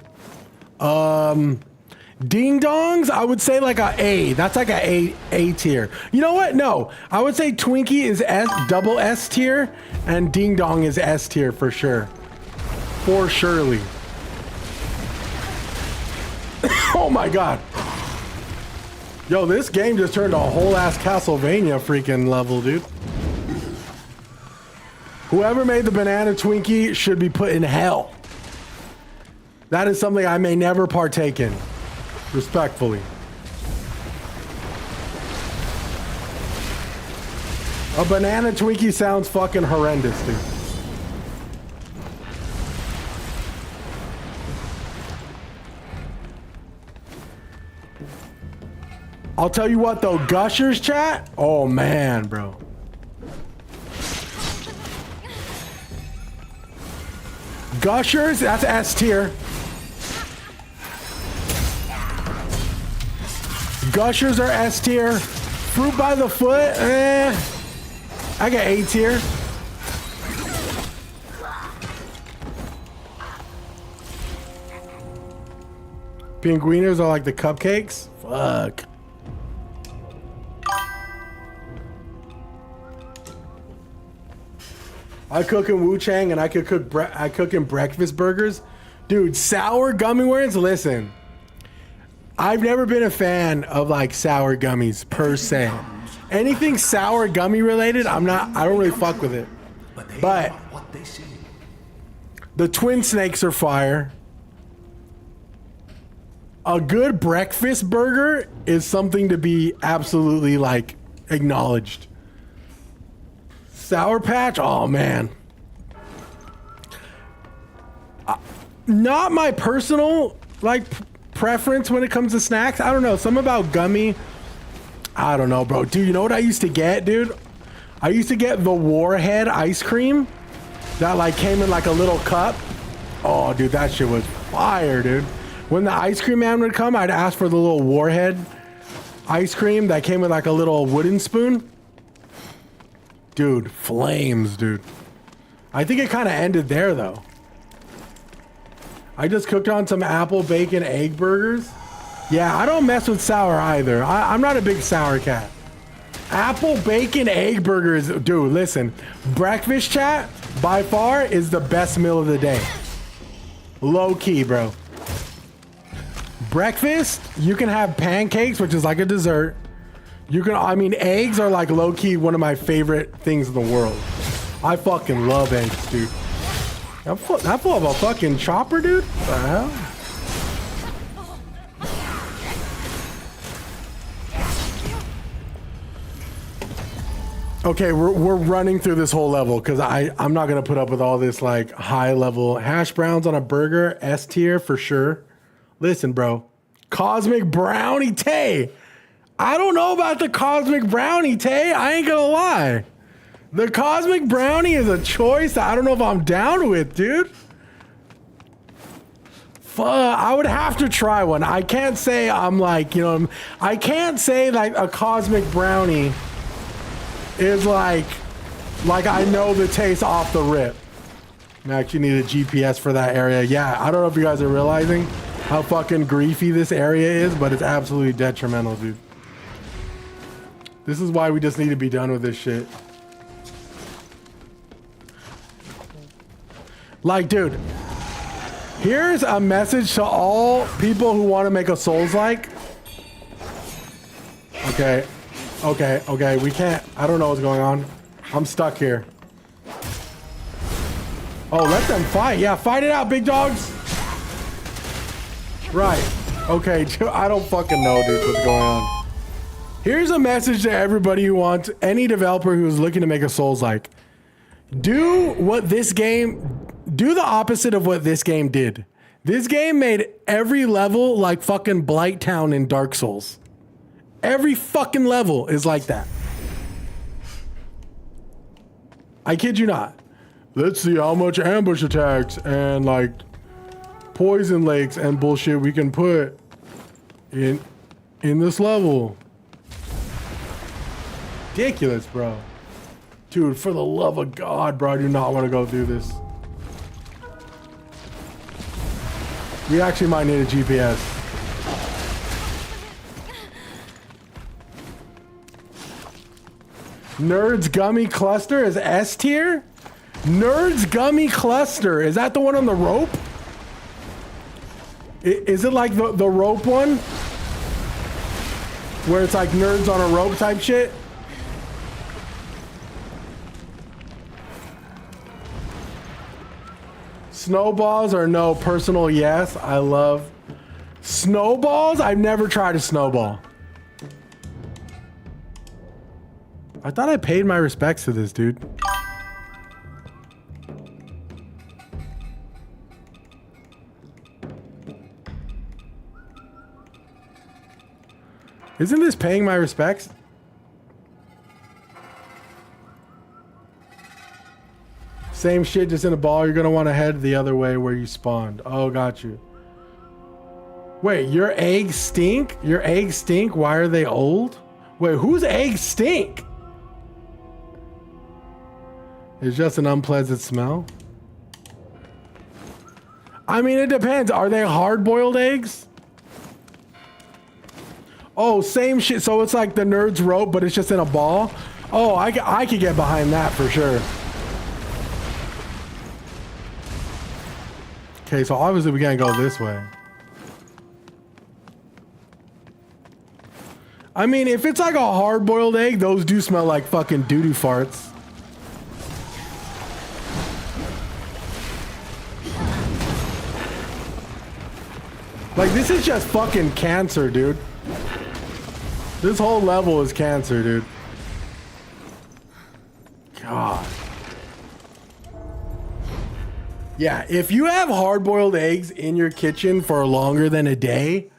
Ding Dongs, I would say like a A. That's like a tier. You know what? No, I would say Twinkie is double S tier, and Ding Dong is S tier for sure. For surely. Oh my God. Yo, this game just turned a whole ass Castlevania freaking level, dude. Whoever made the banana Twinkie should be put in hell. That is something I may never partake in. Respectfully. A banana Twinkie sounds fucking horrendous, dude. I'll tell you what though, Gushers chat? Oh man, bro. Gushers, that's S tier. Gushers are S tier. Fruit by the foot, I got A tier. Pinguinos are like the cupcakes? Fuck. I cook in Wu Chang and I cook in breakfast burgers. Dude, sour gummy worms, listen. I've never been a fan of like sour gummies per se. Anything sour gummy related, I don't really fuck with it. But the twin snakes are fire. A good breakfast burger is something to be absolutely like acknowledged. Sour Patch, oh man. not my personal like preference when it comes to snacks. I don't know, something about gummy. I don't know, bro. Dude, you know what I used to get, dude? I used to get the Warhead ice cream that like came in like a little cup. Oh, dude, that shit was fire, dude. When the ice cream man would come, I'd ask for the little Warhead ice cream that came with like a little wooden spoon. Dude, flames, dude. I think it kind of ended there though. I just cooked on some apple bacon egg burgers. Yeah, I don't mess with sour either. I'm not a big sour cat. Apple bacon egg burgers, dude, listen. Breakfast chat, by far, is the best meal of the day. Low key, bro. Breakfast, you can have pancakes, which is like a dessert. You can, I mean, eggs are like low key one of my favorite things in the world. I fucking love eggs, dude. I'm full of a fucking chopper, dude. What the hell? Okay, we're running through this whole level because I'm not gonna put up with all this like high level hash browns on a burger. S tier for sure. Listen, bro, Cosmic Brownie Tay. I don't know about the Cosmic Brownie Tay. I ain't gonna lie. The Cosmic Brownie is a choice that I don't know if I'm down with, dude. Fuck, I would have to try one. I can't say I'm like, you know, I can't say like a Cosmic Brownie is like I know the taste off the rip. I actually need a GPS for that area. Yeah, I don't know if you guys are realizing how fucking griefy this area is, but it's absolutely detrimental, dude. This is why we just need to be done with this shit. Like, dude, here's a message to all people who want to make a Souls-like. Okay, we can't. I don't know what's going on. I'm stuck here. Oh, let them fight. Yeah, fight it out, big dogs. Right. Okay, I don't fucking know, dude, what's going on. Here's a message to everybody who wants, any developer who's looking to make a Souls-like. Do the opposite of what this game did. This game made every level like fucking Blight Town in Dark Souls. Every fucking level is like that. I kid you not. Let's see how much ambush attacks and like poison lakes and bullshit we can put in this level. Ridiculous, bro. Dude, for the love of God, bro, I do not want to go through this. We actually might need a GPS. Nerds Gummy Cluster is S tier? Nerds Gummy Cluster. Is that the one on the rope? Is it like the rope one? Where it's like nerds on a rope type shit? Snowballs or no? Personal yes. I love snowballs. I've never tried a snowball. I thought I paid my respects to this dude. Isn't this paying my respects? Same shit, just in a ball. You're gonna want to head the other way where you spawned. Oh, got you. Wait, your eggs stink? Your eggs stink? Why are they old? Wait, whose eggs stink? It's just an unpleasant smell. I mean, it depends. Are they hard-boiled eggs? Oh, same shit. So it's like the nerd's rope, but it's just in a ball? Oh, I could get behind that for sure. Okay, so obviously we can't go this way. I mean, if it's like a hard-boiled egg, those do smell like fucking doo-doo farts. Like, this is just fucking cancer, dude. This whole level is cancer, dude. God. Yeah, if you have hard-boiled eggs in your kitchen for longer than a day,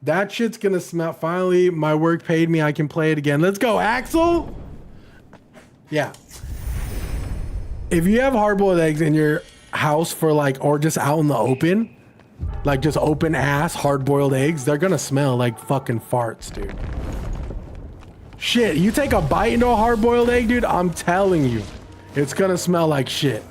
that shit's gonna smell. Finally, my work paid me. I can play it again. Let's go, Axel. Yeah. If you have hard-boiled eggs in your house for like, or just out in the open, like just open ass hard-boiled eggs, they're gonna smell like fucking farts, dude. Shit, you take a bite into a hard-boiled egg, dude, I'm telling you, it's gonna smell like shit.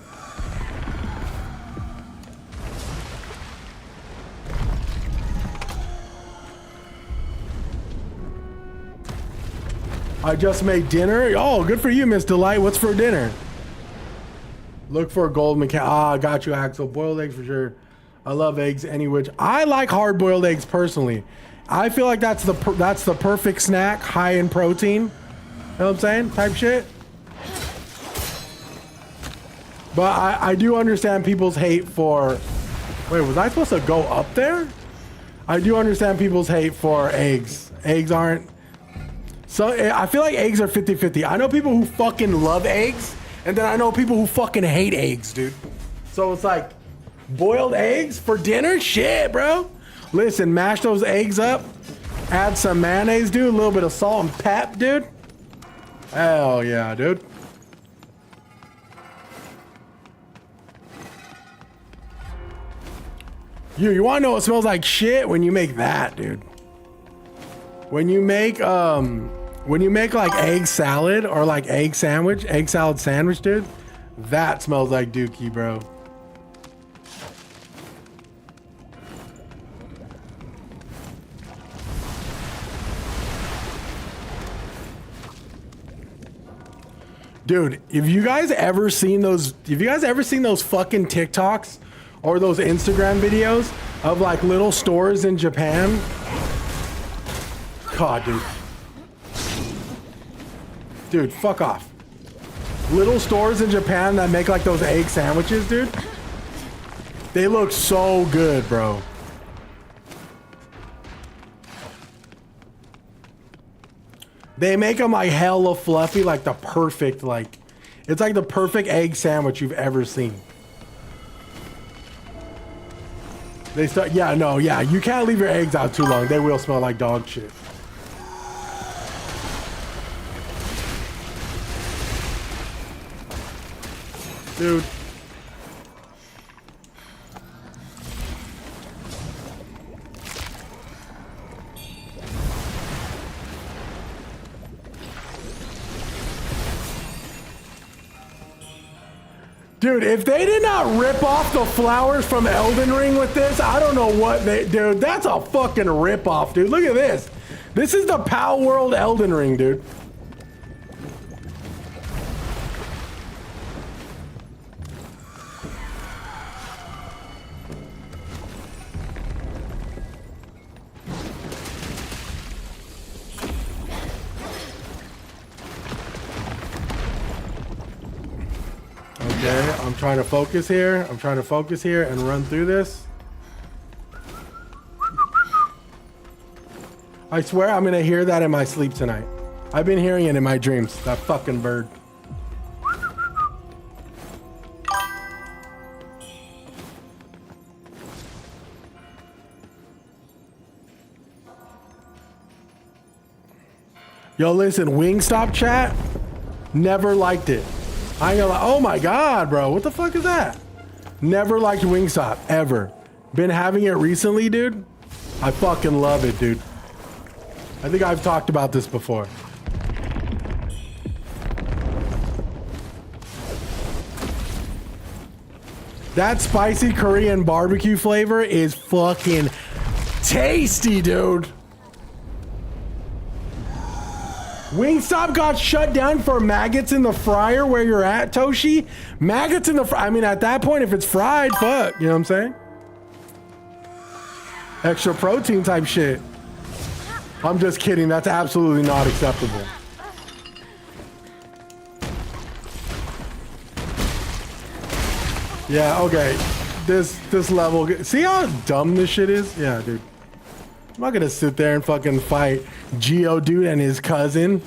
I just made dinner. Oh, good for you, Miss Delight. What's for dinner? Look for a gold mechanic. Ah, got you, Axel. Boiled eggs for sure. I love eggs any which. I like hard-boiled eggs personally. I feel like that's the perfect snack, high in protein. You know what I'm saying? Type shit. But I do understand people's hate for. Wait, was I supposed to go up there? I do understand people's hate for eggs. Eggs aren't. So I feel like eggs are 50-50. I know people who fucking love eggs, and then I know people who fucking hate eggs, dude. So it's like, boiled eggs for dinner? Shit, bro. Listen, mash those eggs up, add some mayonnaise, dude, a little bit of salt and pep, dude. Hell yeah, dude. You wanna know what smells like shit? When you make that, dude. When you make like egg salad or like egg salad sandwich, dude, that smells like dookie, bro. Dude, have you guys ever seen those fucking TikToks or those Instagram videos of like little stores in Japan? God, dude. Dude, fuck off. Little stores in Japan that make like those egg sandwiches, dude. They look so good, bro. They make them like hella fluffy, like the perfect, like, it's like the perfect egg sandwich you've ever seen. They start, yeah, no, yeah, you can't leave your eggs out too long. They will smell like dog shit. Dude. Dude, if they did not rip off the flowers from Elden Ring with this, I don't know what they... Dude, that's a fucking rip-off, dude. Look at this. This is the Pal World Elden Ring, dude. Okay, I'm trying to focus here. I'm trying to focus here and run through this. I swear I'm gonna hear that in my sleep tonight. I've been hearing it in my dreams. That fucking bird. Yo, listen, Wingstop chat, never liked it. I ain't gonna lie. Oh my God, bro. What the fuck is that? Never liked Wingstop, ever. Been having it recently, dude. I fucking love it, dude. I think I've talked about this before. That spicy Korean barbecue flavor is fucking tasty, dude. Wingstop got shut down for maggots in the fryer where you're at, Toshi. Maggots in the I mean, at that point, if it's fried, fuck. You know what I'm saying? Extra protein type shit. I'm just kidding. That's absolutely not acceptable. Yeah, okay. This level. See how dumb this shit is? Yeah, dude. I'm not gonna sit there and fucking fight Geodude and his cousin.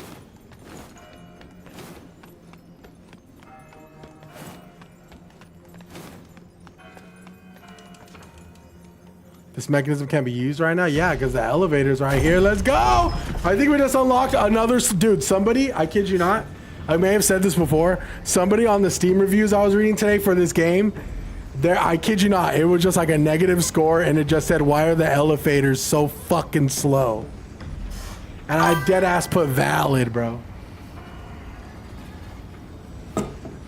This mechanism can't be used right now? Yeah, because the elevator's right here. Let's go! I think we just unlocked another... Dude, somebody, I kid you not, I may have said this before, somebody on the Steam reviews I was reading today for this game, I kid you not, it was just like a negative score, and it just said, why are the elevators so fucking slow? And I dead ass put valid, bro.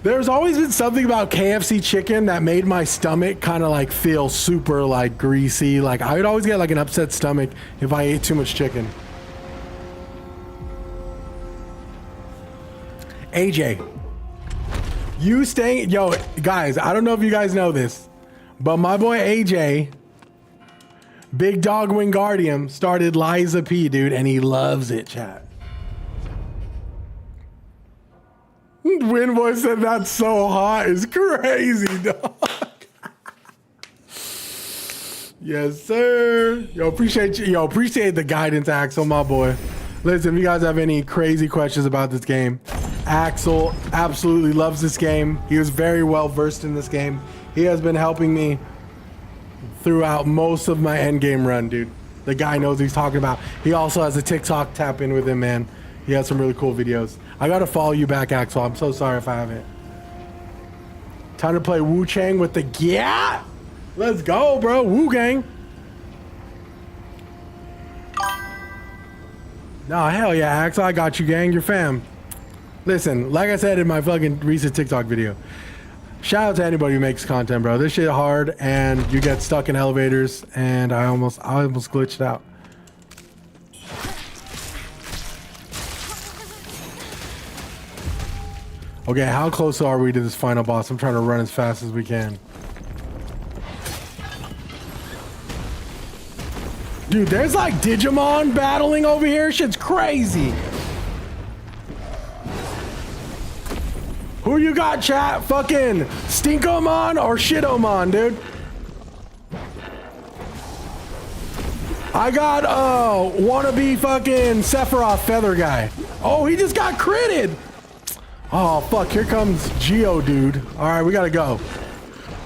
There's always been something about KFC chicken that made my stomach kind of like feel super like greasy. Like I would always get like an upset stomach if I ate too much chicken. AJ, you staying, yo, guys, I don't know if you guys know this, but my boy AJ, Big Dog Wingardium, started Liza P, dude, and he loves it, chat. Winboy said that's so hot. It's crazy, dog. Yes, sir. Yo, appreciate you. Yo, appreciate the guidance, Axel, my boy. Listen, if you guys have any crazy questions about this game, Axel absolutely loves this game. He was very well versed in this game. He has been helping me throughout most of my end game run, dude. The guy knows what he's talking about. He also has a TikTok tap in with him, man. He has some really cool videos. I gotta follow you back, Axel. I'm so sorry if I haven't. Time to play Wu Chang with the GYAT. Let's go, bro. Wu Gang. No, hell yeah, Axel. I got you, gang. You're fam. Listen, like I said in my fucking recent TikTok video, shout out to anybody who makes content, bro. This shit hard, and you get stuck in elevators, and I almost glitched out. Okay, how close are we to this final boss? I'm trying to run as fast as we can. Dude, there's like Digimon battling over here. Shit's crazy. Who you got, chat? Fucking Stinkomon or Shitomon, dude? I got wannabe fucking Sephiroth Feather guy. Oh, he just got critted. Oh, fuck, here comes Geo, dude. All right, we gotta go.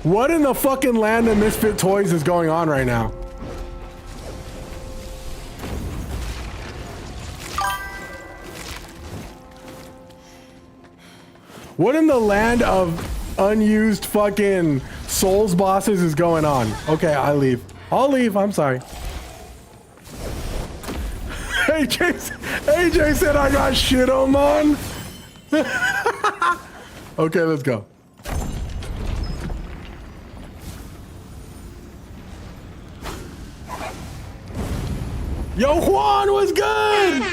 What in the fucking land of Misfit Toys is going on right now? What in the land of unused fucking Souls bosses is going on? Okay, I leave. I'll leave, I'm sorry. AJ said I got shit on, man. Okay, let's go. Yo, Juan, what's good?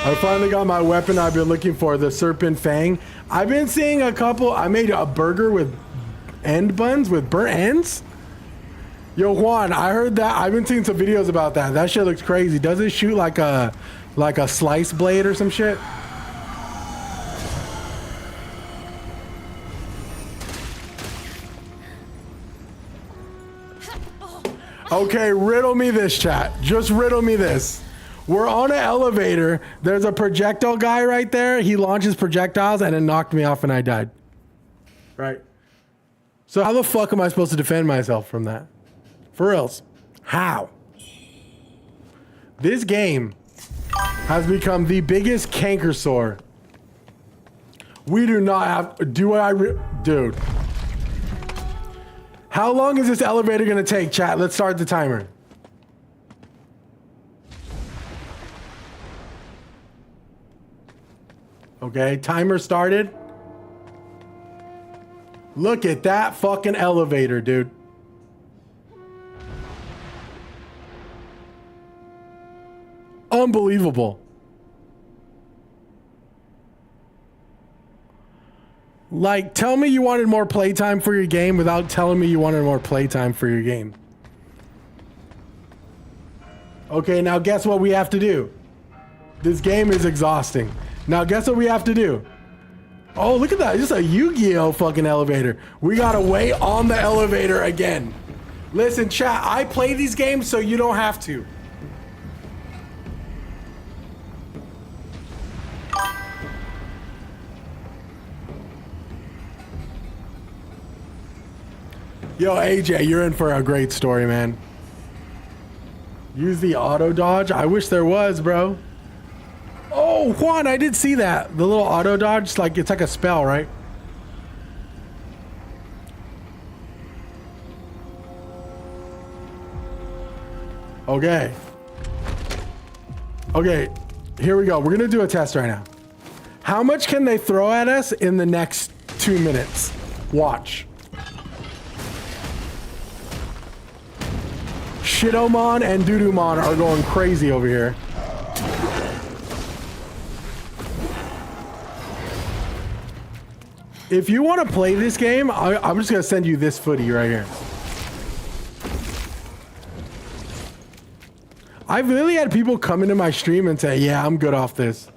I finally got my weapon I've been looking for, the Serpent Fang. I've been seeing a couple. I made a burger with end buns with burnt ends. Yo, Juan, I heard that. I've been seeing some videos about that. That shit looks crazy. Does it shoot like a slice blade or some shit? Okay, riddle me this, chat. Just riddle me this. We're on an elevator. There's a projectile guy right there. He launches projectiles and it knocked me off and I died. Right. So how the fuck am I supposed to defend myself from that? For reals. How? This game has become the biggest canker sore. We do not have... Dude. How long is this elevator gonna take, chat? Let's start the timer. Okay, timer started. Look at that fucking elevator, dude. Unbelievable. Like, tell me you wanted more playtime for your game without telling me you wanted more playtime for your game. Okay, now guess what we have to do? This game is exhausting. Now guess what we have to do? Oh, look at that. It's just a Yu-Gi-Oh fucking elevator. We gotta wait on the elevator again. Listen, chat, I play these games so you don't have to. Yo, AJ, you're in for a great story, man. Use the auto dodge. I wish there was, bro. Oh, Juan, I did see that. The little auto dodge, like it's like a spell, right? Okay. Okay, here we go. We're gonna do a test right now. How much can they throw at us in the next 2 minutes? Watch. Shidomon and Dudumon are going crazy over here. If you want to play this game, I'm just gonna send you this footy right here. I've really had people come into my stream and say, yeah, I'm good off this.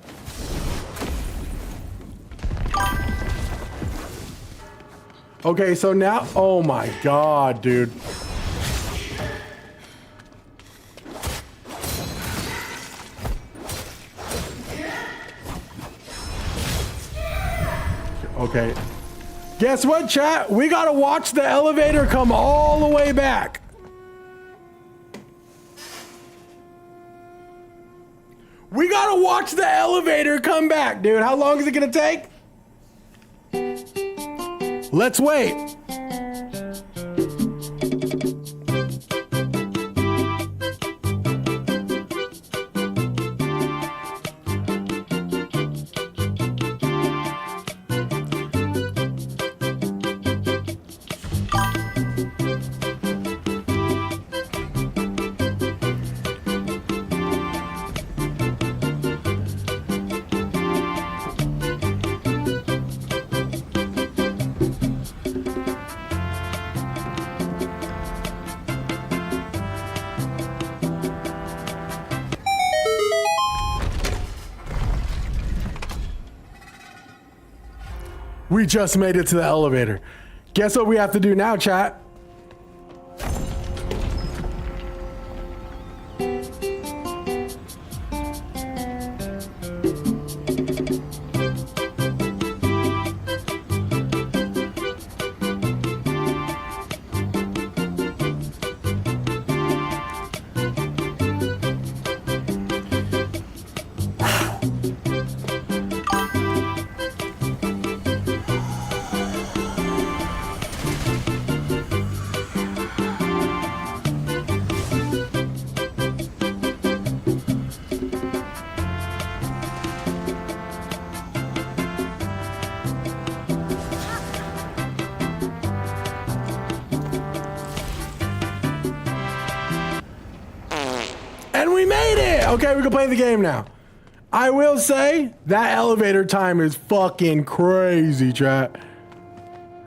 Okay, so now, oh my God, dude. Okay. Guess what, chat? We gotta watch the elevator come all the way back. We gotta watch the elevator come back, dude. How long is it gonna take? Let's wait. We just made it to the elevator. Guess what we have to do now, chat? And we made it! Okay, we can play the game now. I will say, that elevator time is fucking crazy, chat.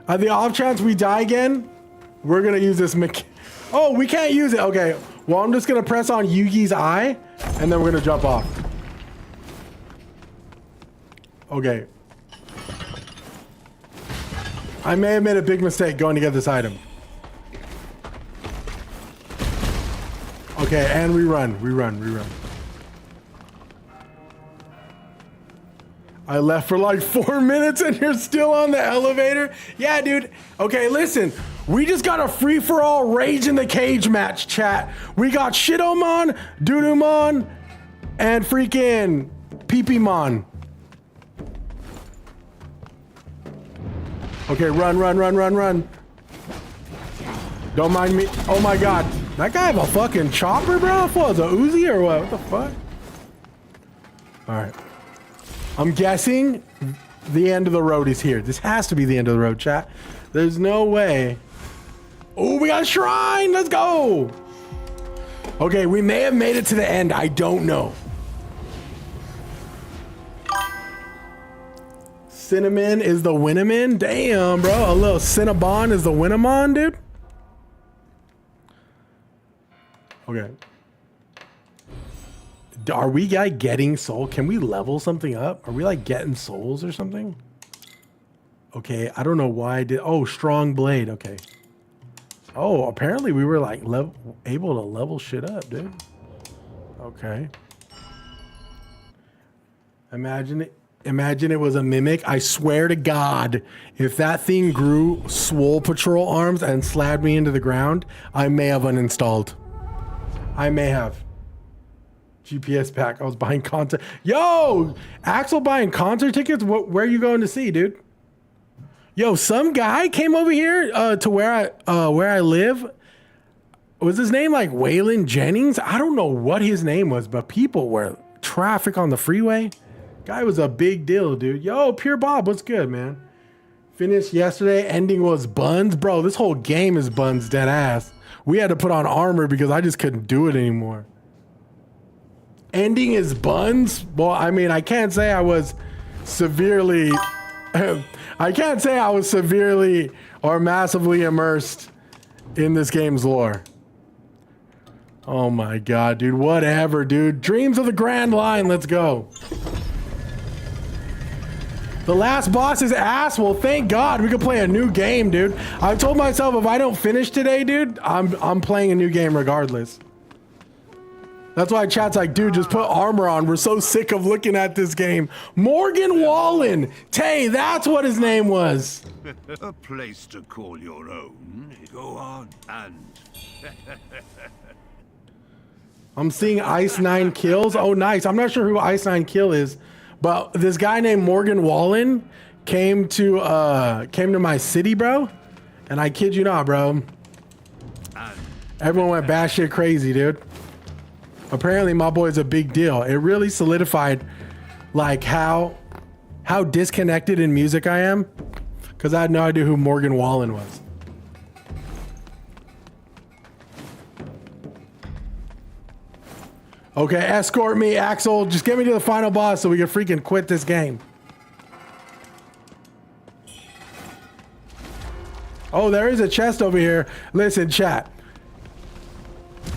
At the off chance we die again, we're gonna use this Oh, we can't use it. Okay, well, I'm just gonna press on Yugi's eye, and then we're gonna jump off. Okay. I may have made a big mistake going to get this item. Okay, and we run. I left for like 4 minutes and you're still on the elevator? Yeah, dude. Okay, listen. We just got a free-for-all Rage in the Cage match, chat. We got Shidomon, Dudumon, and freaking Peepimon. Okay, run. Don't mind me. Oh my God. That guy have a fucking chopper, bro? What, a Uzi or what? What the fuck? All right. I'm guessing the end of the road is here. This has to be the end of the road, chat. There's no way. Oh, we got a shrine. Let's go. Okay, we may have made it to the end. I don't know. Cinnamon is the Winnamin? Damn, bro. A little Cinnabon is the Winnamon, dude. Okay. Are we like getting soul? Can we level something up? Are we like getting souls or something? Okay, I don't know why I did. Oh, strong blade. Okay. Oh, apparently we were like able to level shit up, dude. Okay. Imagine it. Imagine it was a mimic. I swear to God, if that thing grew Swole Patrol arms and slammed me into the ground, I may have uninstalled. I may have. GPS pack. I was buying concert. Yo, Axel buying concert tickets. Where are you going to see, dude? Yo, some guy came over here to where I live. Was his name like Waylon Jennings? I don't know what his name was, but people were traffic on the freeway. Guy was a big deal, dude. Yo, Pure Bob, what's good, man? Finished yesterday. Ending was buns. Bro, this whole game is buns, dead ass. We had to put on armor because I just couldn't do it anymore. Ending is buns? Well, I mean, I can't say I was severely... I can't say I was severely or massively immersed in this game's lore. Oh my God, dude. Whatever, dude. Dreams of the Grand Line. Let's go. The last boss is ass. Well, thank God we could play a new game, dude. I told myself if I don't finish today, dude, I'm playing a new game regardless. That's why chat's like, dude, just put armor on. We're so sick of looking at this game. Morgan Wallen. Tay, that's what his name was. A place to call your own. Go on and... I'm seeing Ice 9 Kills. Oh, nice. I'm not sure who Ice 9 Kill is, but this guy named Morgan Wallen came to my city, bro. And I kid you not, bro. Everyone went batshit crazy, dude. Apparently my boy's a big deal. It really solidified like how disconnected in music I am, because I had no idea who Morgan Wallen was. Okay, escort me, Axel. Just get me to the final boss so we can freaking quit this game. Oh, there is a chest over here. Listen, chat.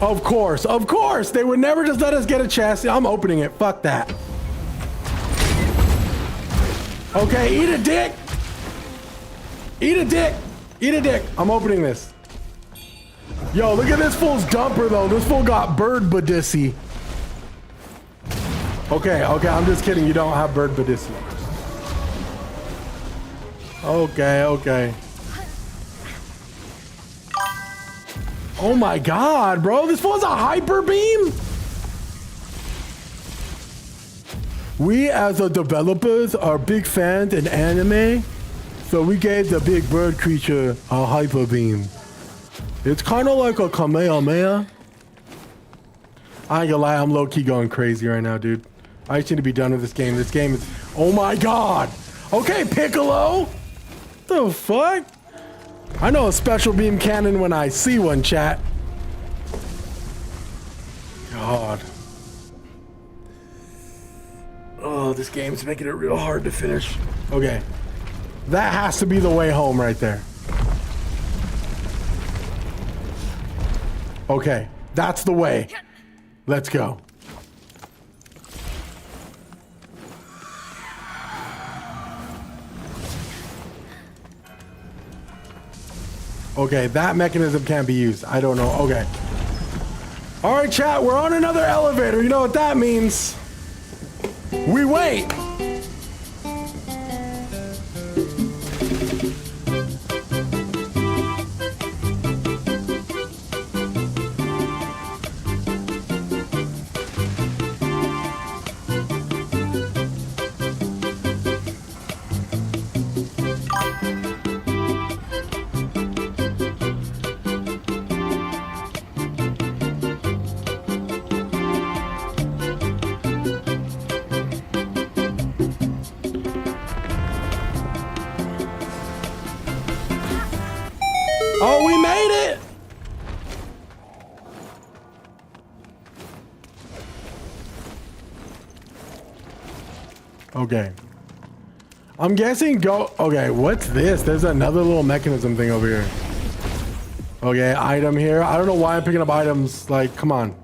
Of course, they would never just let us get a chest. I'm opening it. Fuck that. Okay, eat a dick. Eat a dick. Eat a dick. I'm opening this. Yo, look at this fool's dumper though. This fool got bird badissi. Okay, I'm just kidding. You don't have bird badissi. Okay. Oh my God, bro. This fool's a hyper beam? We as the developers are big fans in anime, so we gave the big bird creature a hyper beam. It's kind of like a Kamehameha. I ain't gonna lie, I'm low-key going crazy right now, dude. I just need to be done with this game. This game is... Oh my God. Okay, Piccolo. The fuck? I know a special beam cannon when I see one, chat. God. Oh, this game's making it real hard to finish. Okay. That has to be the way home right there. Okay. That's the way. Let's go. Okay, that mechanism can't be used. I don't know. Okay. All right, chat, we're on another elevator. You know what that means? We wait. Oh, we made it! Okay. I'm guessing go... Okay, what's this? There's another little mechanism thing over here. Okay, item here. I don't know why I'm picking up items. Like, come on.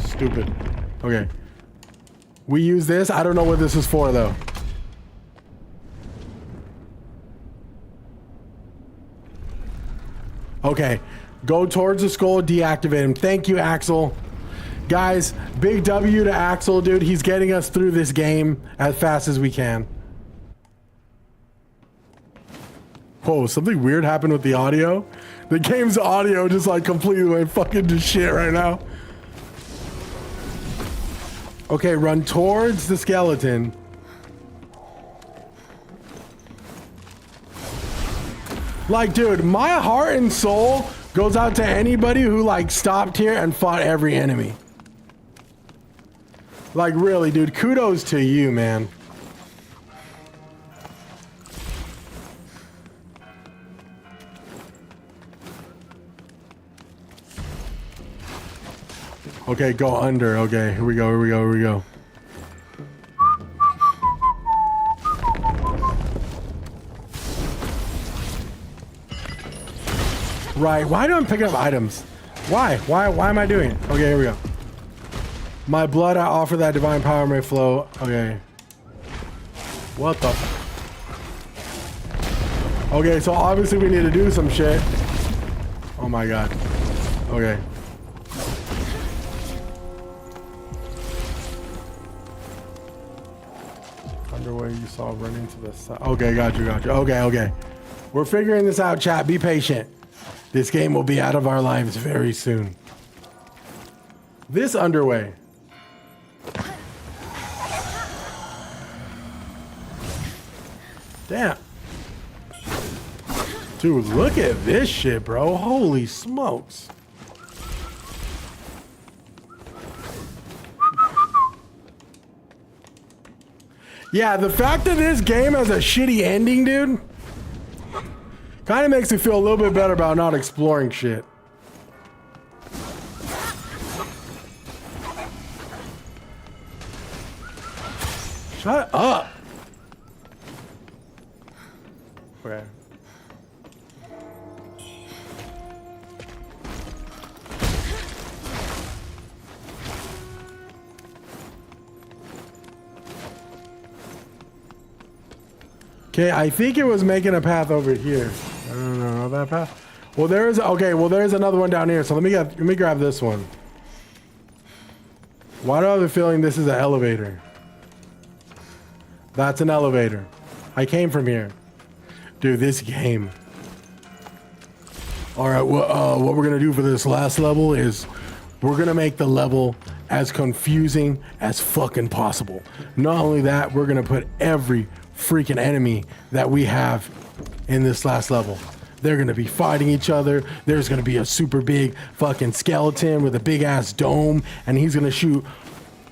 Stupid. Okay. We use this. I don't know what this is for, though. Okay. Go towards the skull, deactivate him. Thank you, Axel. Guys, big W to Axel, dude. He's getting us through this game as fast as we can. Whoa, something weird happened with the audio. The game's audio just like completely went fucking to shit right now. Okay, run towards the skeleton. Like, dude, my heart and soul goes out to anybody who like stopped here and fought every enemy. Like, really, dude, kudos to you, man. Okay, go under. Okay, here we go, here we go, here we go. Right, why do I pick up items? Why am I doing it? Okay, here we go. My blood, I offer that divine power may flow. Okay. What the? Okay, so obviously we need to do some shit. Oh my god. Okay. Underway you saw run into the side. Okay, got you. Okay. We're figuring this out, chat. Be patient. This game will be out of our lives very soon. This underway. Damn. Dude, look at this shit, bro. Holy smokes. Yeah, the fact that this game has a shitty ending, dude, kind of makes me feel a little bit better about not exploring shit. Shut up. Okay. Okay, I think it was making a path over here. I don't know that path. Well, there's there's another one down here. So let me grab this one. Why do I have a feeling this is an elevator? That's an elevator. I came from here. Dude, this game. All right, what we're gonna do for this last level is we're gonna make the level as confusing as fucking possible. Not only that, we're gonna put every freaking enemy that we have in this last level. They're gonna be fighting each other. There's gonna be a super big fucking skeleton with a big ass dome, and he's gonna shoot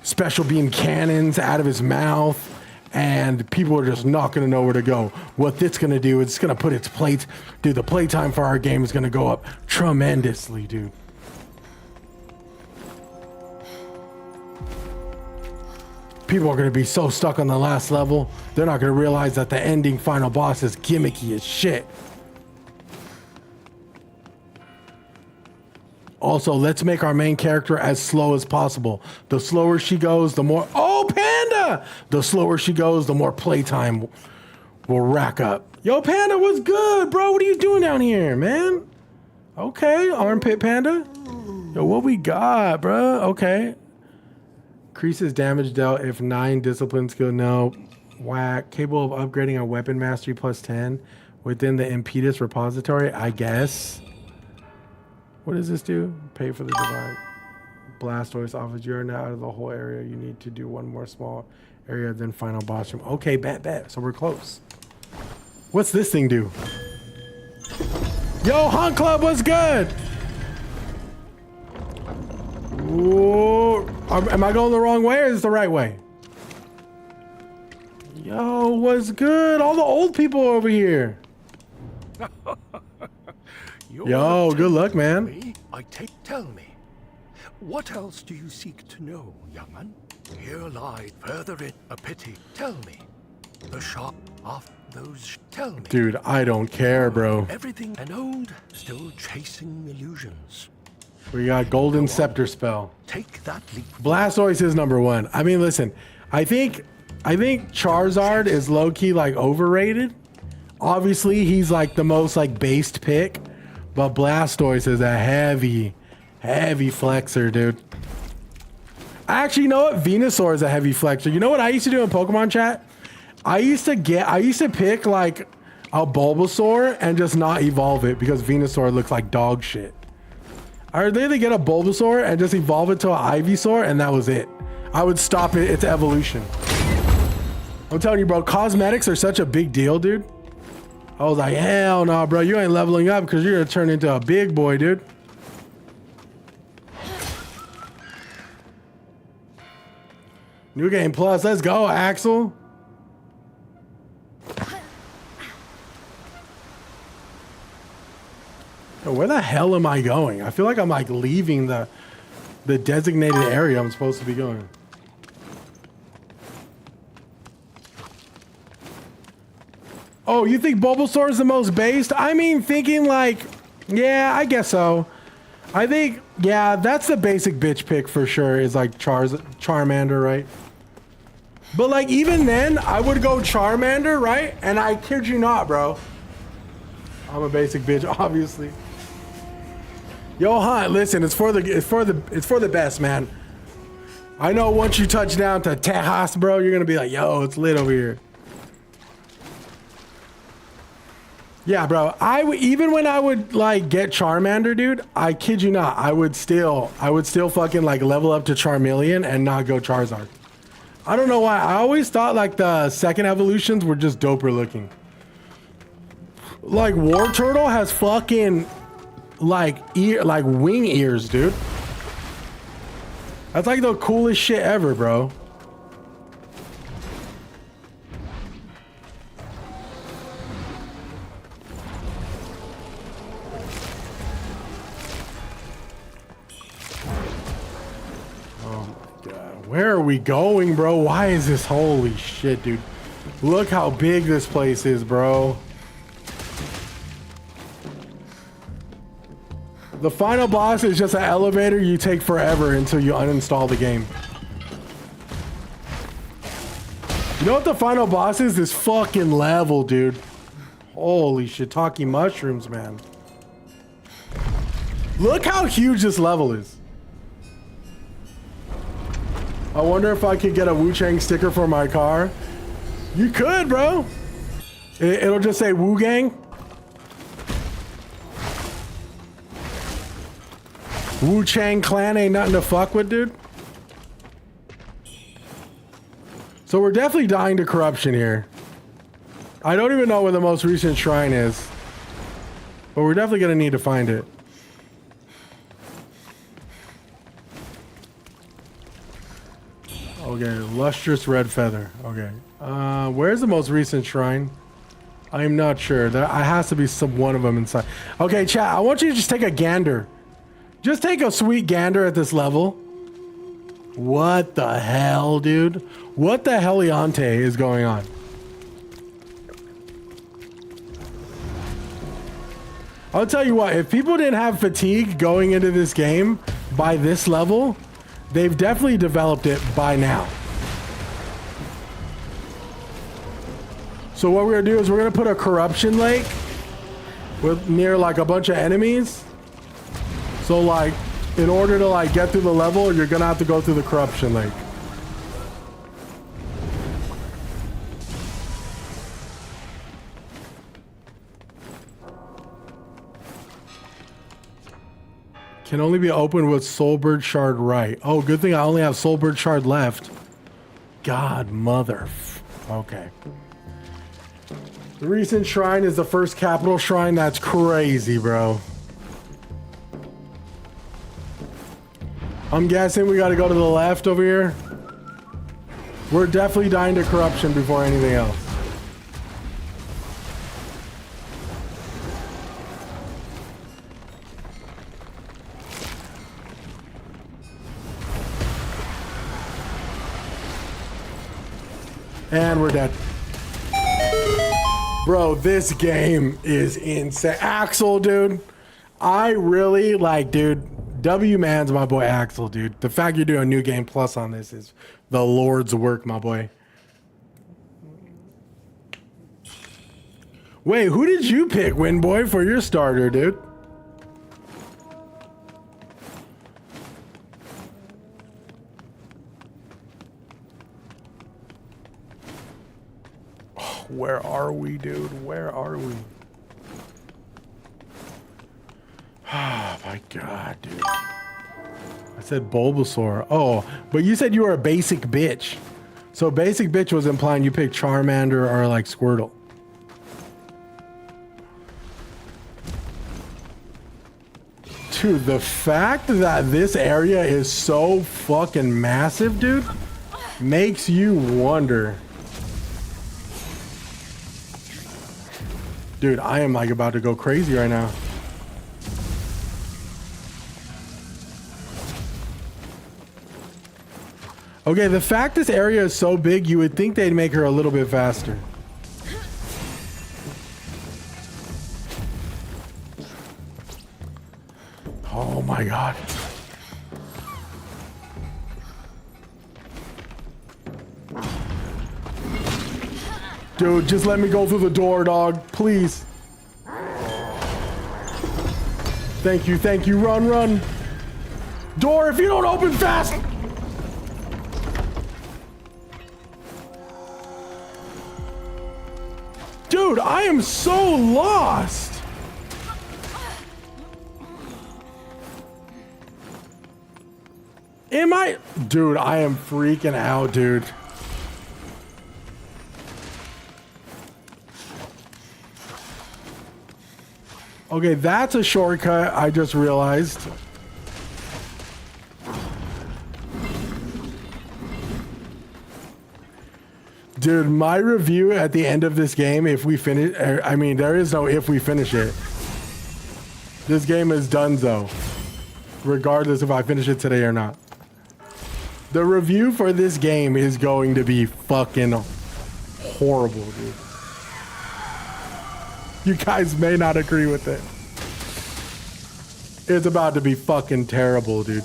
special beam cannons out of his mouth, and people are just not gonna know where to go. What it's gonna do is it's gonna put its plate, dude, the playtime for our game is gonna go up tremendously, dude. People are gonna be so stuck on the last level, they're not gonna realize that the ending final boss is gimmicky as shit. Also, let's make our main character as slow as possible. The slower she goes, the more... Oh, Panda! The slower she goes, the more playtime will rack up. Yo, Panda, what's good, bro? What are you doing down here, man? Okay, Armpit Panda. Yo, what we got, bro? Okay. Increases damage dealt if 9 discipline skill. No. Whack. Capable of upgrading a weapon mastery plus 10 within the Impetus repository, I guess. What does this do? Pay for the divine. Blastoise offers you're now out of the whole area. You need to do one more small area, then final boss room. Okay, bet. So we're close. What's this thing do? Yo, Hunt Club, what's good? Ooh. Am I going the wrong way or is it the right way? Yo, what's good? All the old people over here. Yo, good luck, man. Tell me, what else do you seek to know, young man? Here lies further in a pity. Tell me, the shop of those. Tell me, dude. I don't care, bro. Everything and old, still chasing illusions. We got Golden Scepter spell. Take that leap. Blastoise is number 1. I mean, listen, I think Charizard is low-key like overrated. Obviously, he's like the most like based pick, but Blastoise is a heavy flexer, dude. Actually, you know what? Venusaur is a heavy flexor. You know what I used to do in Pokemon chat? I used to pick like a Bulbasaur and just not evolve it because Venusaur looks like dog shit. I would literally get a Bulbasaur and just evolve it to an Ivysaur, and that was it. I would stop its evolution. I'm telling you, bro, cosmetics are such a big deal, dude. I was like, hell no, bro. You ain't leveling up because you're going to turn into a big boy, dude. New Game Plus. Let's go, Axel. Yo, where the hell am I going? I feel like I'm like leaving the designated area I'm supposed to be going. Oh, you think Bulbasaur is the most based? I mean, thinking like, yeah, I guess so. I think, yeah, that's the basic bitch pick for sure, is like Charmander, right? But like, even then, I would go Charmander, right? And I kid you not, bro. I'm a basic bitch, obviously. Yo, Hunt, listen, it's for the best, man. I know once you touch down to Tejas, bro, you're gonna be like, yo, it's lit over here. Yeah, bro. Even when I would like get Charmander, dude, I kid you not, I would still fucking like level up to Charmeleon and not go Charizard. I don't know why. I always thought like the second evolutions were just doper looking. Like Wartortle has fucking like wing ears, dude. That's like the coolest shit ever, bro. Where are we going, bro? Why is this? Holy shit, dude. Look how big this place is, bro. The final boss is just an elevator you take forever until you uninstall the game. You know what the final boss is? This fucking level, dude. Holy shiitake mushrooms, man. Look how huge this level is. I wonder if I could get a Wu Chang sticker for my car. You could, bro. It'll just say Wu Gang. Wu Chang Clan ain't nothing to fuck with, dude. So we're definitely dying to corruption here. I don't even know where the most recent shrine is, but we're definitely gonna need to find it. Okay, lustrous red feather. Okay, where's the most recent shrine? I'm not sure. There has to be one of them inside. Okay, chat, I want you to just take a gander. Just take a sweet gander at this level. What the hell, dude? What the heliante is going on? I'll tell you what, if people didn't have fatigue going into this game by this level, they've definitely developed it by now. So what we're gonna do is we're gonna put a corruption lake near like a bunch of enemies. So like, in order to like get through the level, you're gonna have to go through the corruption lake. Can only be opened with Soulbird Shard right. Oh, good thing I only have Soulbird Shard left. God, mother. Okay. The recent shrine is the first capital shrine. That's crazy, bro. I'm guessing we gotta go to the left over here. We're definitely dying to corruption before anything else. And we're dead. Bro, this game is insane. Axel, dude. I really like, dude. W Man's my boy Axel, dude. The fact you're doing New Game Plus on this is the Lord's work, my boy. Wait, who did you pick, Winboy, for your starter, dude? Where are we, dude? Where are we? Oh my god, dude. I said Bulbasaur. Oh, but you said you were a basic bitch. So basic bitch was implying you picked Charmander or like Squirtle. Dude, the fact that this area is so fucking massive, dude, makes you wonder. Dude, I am like about to go crazy right now. Okay, the fact this area is so big, you would think they'd make her a little bit faster. Oh my god. Dude, just let me go through the door, dog. Please. Thank you, thank you. Run, run. Door, if you don't open fast. Dude, I am so lost. Am I? Dude, I am freaking out, dude. Okay, that's a shortcut, I just realized. Dude, my review at the end of this game, if we finish, I mean, there is no if we finish it. This game is donezo, regardless if I finish it today or not. The review for this game is going to be fucking horrible, dude. You guys may not agree with it. It's about to be fucking terrible, dude.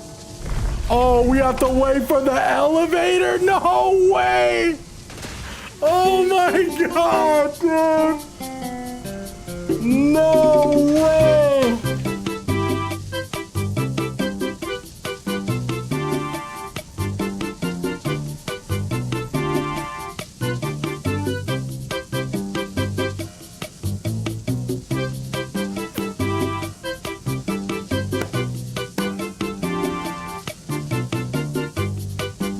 Oh, we have to wait for the elevator? No way! Oh my god, dude! No way!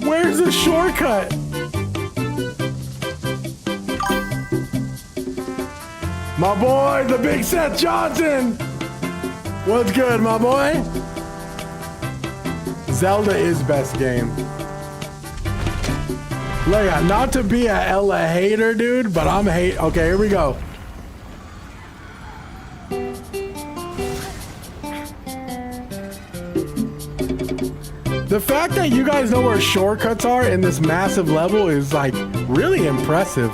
Where's the shortcut? My boy, the big Seth Johnson. What's good, my boy? Zelda is best game. Look, not to be a Ella hater, dude, but I'm hate. Okay, here we go. The fact that you guys know where shortcuts are in this massive level is like really impressive.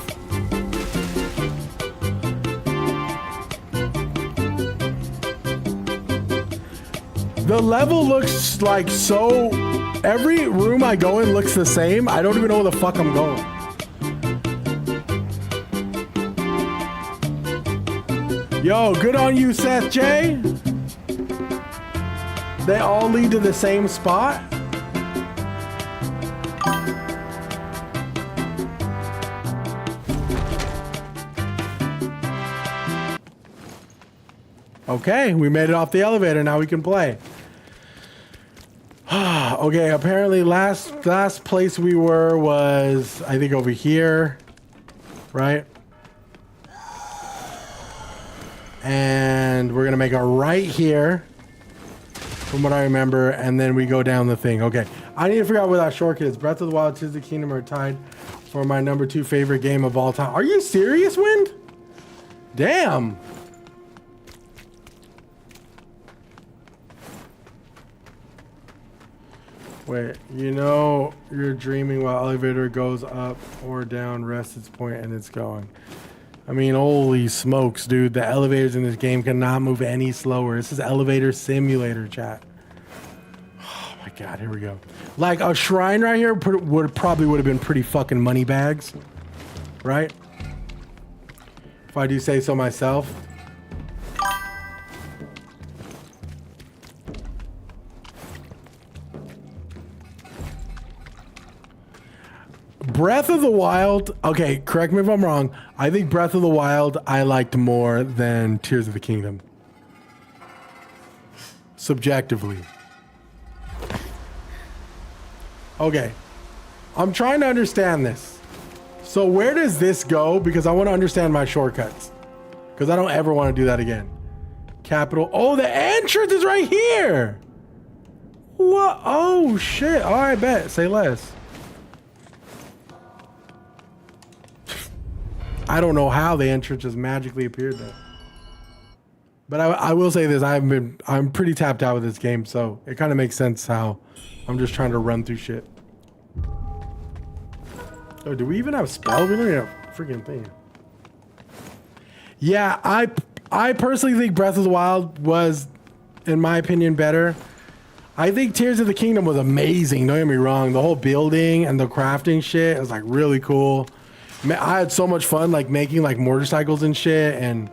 The level looks like so... Every room I go in looks the same. I don't even know where the fuck I'm going. Yo, good on you, Seth J. They all lead to the same spot. Okay, we made it off the elevator. Now we can play. Okay, apparently last place we were was, I think, over here, right? And we're gonna make a right here, from what I remember, and then we go down the thing. Okay, I need to figure out where that shortcut is. Breath of the Wild, Tears of the Kingdom are tied for my #2 favorite game of all time. Are you serious, Wind? Damn. Wait, you know you're dreaming while elevator goes up or down, rest its point, and it's going. I mean, holy smokes, dude. The elevators in this game cannot move any slower. This is Elevator Simulator, chat. Oh my god, here we go. Like, a shrine right here probably would have been pretty fucking money bags. Right? If I do say so myself. Breath of the Wild. Okay, correct me if I'm wrong. I think Breath of the Wild I liked more than Tears of the Kingdom. Subjectively. Okay. I'm trying to understand this. So where does this go? Because I want to understand my shortcuts. Because I don't ever want to do that again. Capital. Oh, the entrance is right here. What? Oh, shit. All right, bet. Say less. I don't know how the entrance just magically appeared there. But I will say this. I'm pretty tapped out with this game, so it kind of makes sense how I'm just trying to run through shit. Oh, do we even have spells? We don't even have a freaking thing. Yeah, I personally think Breath of the Wild was, in my opinion, better. I think Tears of the Kingdom was amazing. Don't get me wrong. The whole building and the crafting shit was like really cool. I had so much fun like making like motorcycles and shit, and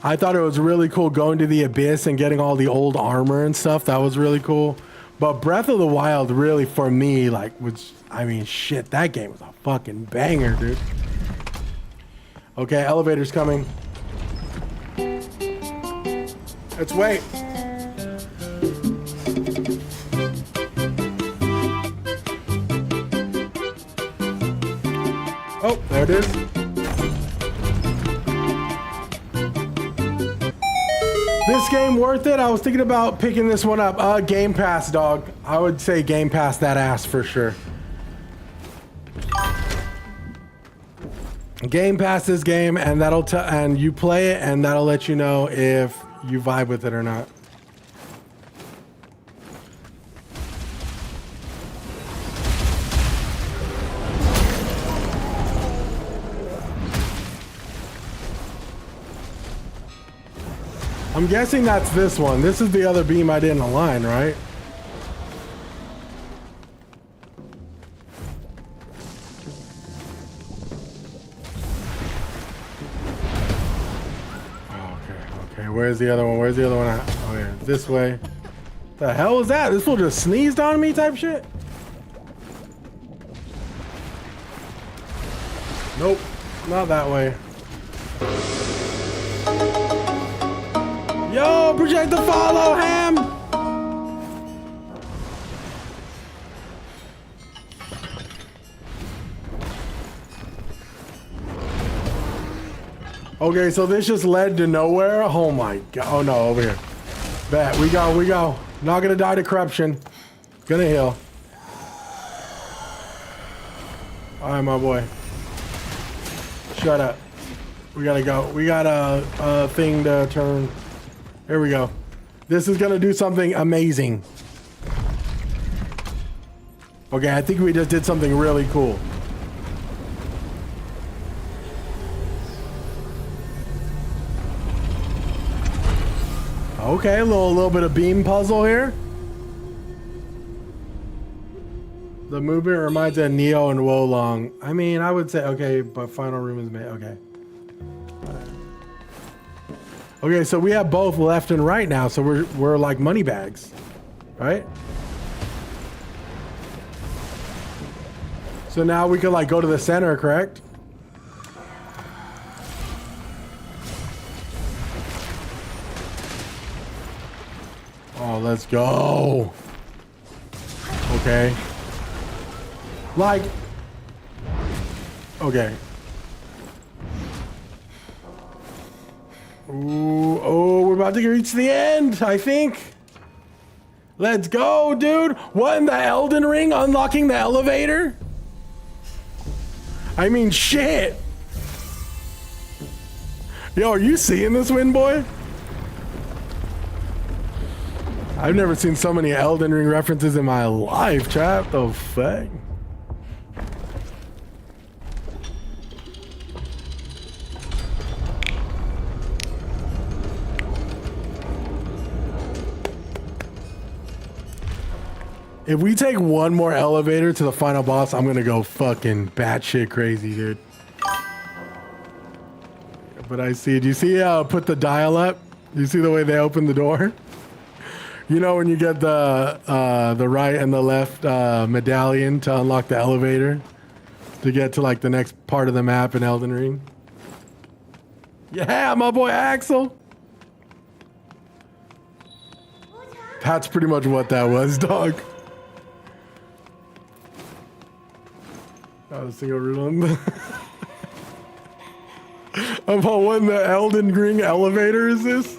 I thought it was really cool going to the abyss and getting all the old armor and stuff. That was really cool. But Breath of the Wild really, for me, like, was, I mean, shit, that game was a fucking banger, dude. Okay, elevator's coming. Let's wait. Oh, there it is. This game worth it? I was thinking about picking this one up. Game Pass, dog. I would say Game Pass that ass for sure. Game Pass this game, and that'll and you play it, and that'll let you know if you vibe with it or not. I'm guessing that's this one. This is the other beam I didn't align, right? Okay, where's the other one? Where's the other one at? Oh yeah, this way. The hell is that? This fool just sneezed on me type shit? Nope, not that way. Yo, project the follow, Ham! Okay, so this just led to nowhere? Oh my god. Oh no, over here. Bet, we go. Not gonna die to corruption. Gonna heal. Alright, my boy. Shut up. We gotta go. We got a thing to turn. Here we go. This is gonna do something amazing. Okay, I think we just did something really cool. Okay, a little bit of beam puzzle here. The movement reminds me of Neo and Wolong. I mean, I would say okay, but final room is made. Okay. Okay, so we have both left and right now, so we're like money bags, right? So now we can like go to the center, correct? Oh, let's go. Okay. Like, okay. Ooh, oh, we're about to reach the end, I think. Let's go, dude. What in the Elden Ring? Unlocking the elevator? I mean, shit. Yo, are you seeing this, Wind Boy? I've never seen so many Elden Ring references in my life, chat. The fuck? If we take one more elevator to the final boss, I'm gonna go fucking batshit crazy, dude. But I see, do you see put the dial up? Do you see the way they open the door? You know when you get the right and the left medallion to unlock the elevator? to get to like the next part of the map in Elden Ring. Yeah, my boy Axel. That's pretty much what that was, dog. Oh, single room. About when the Elden Ring elevator is this?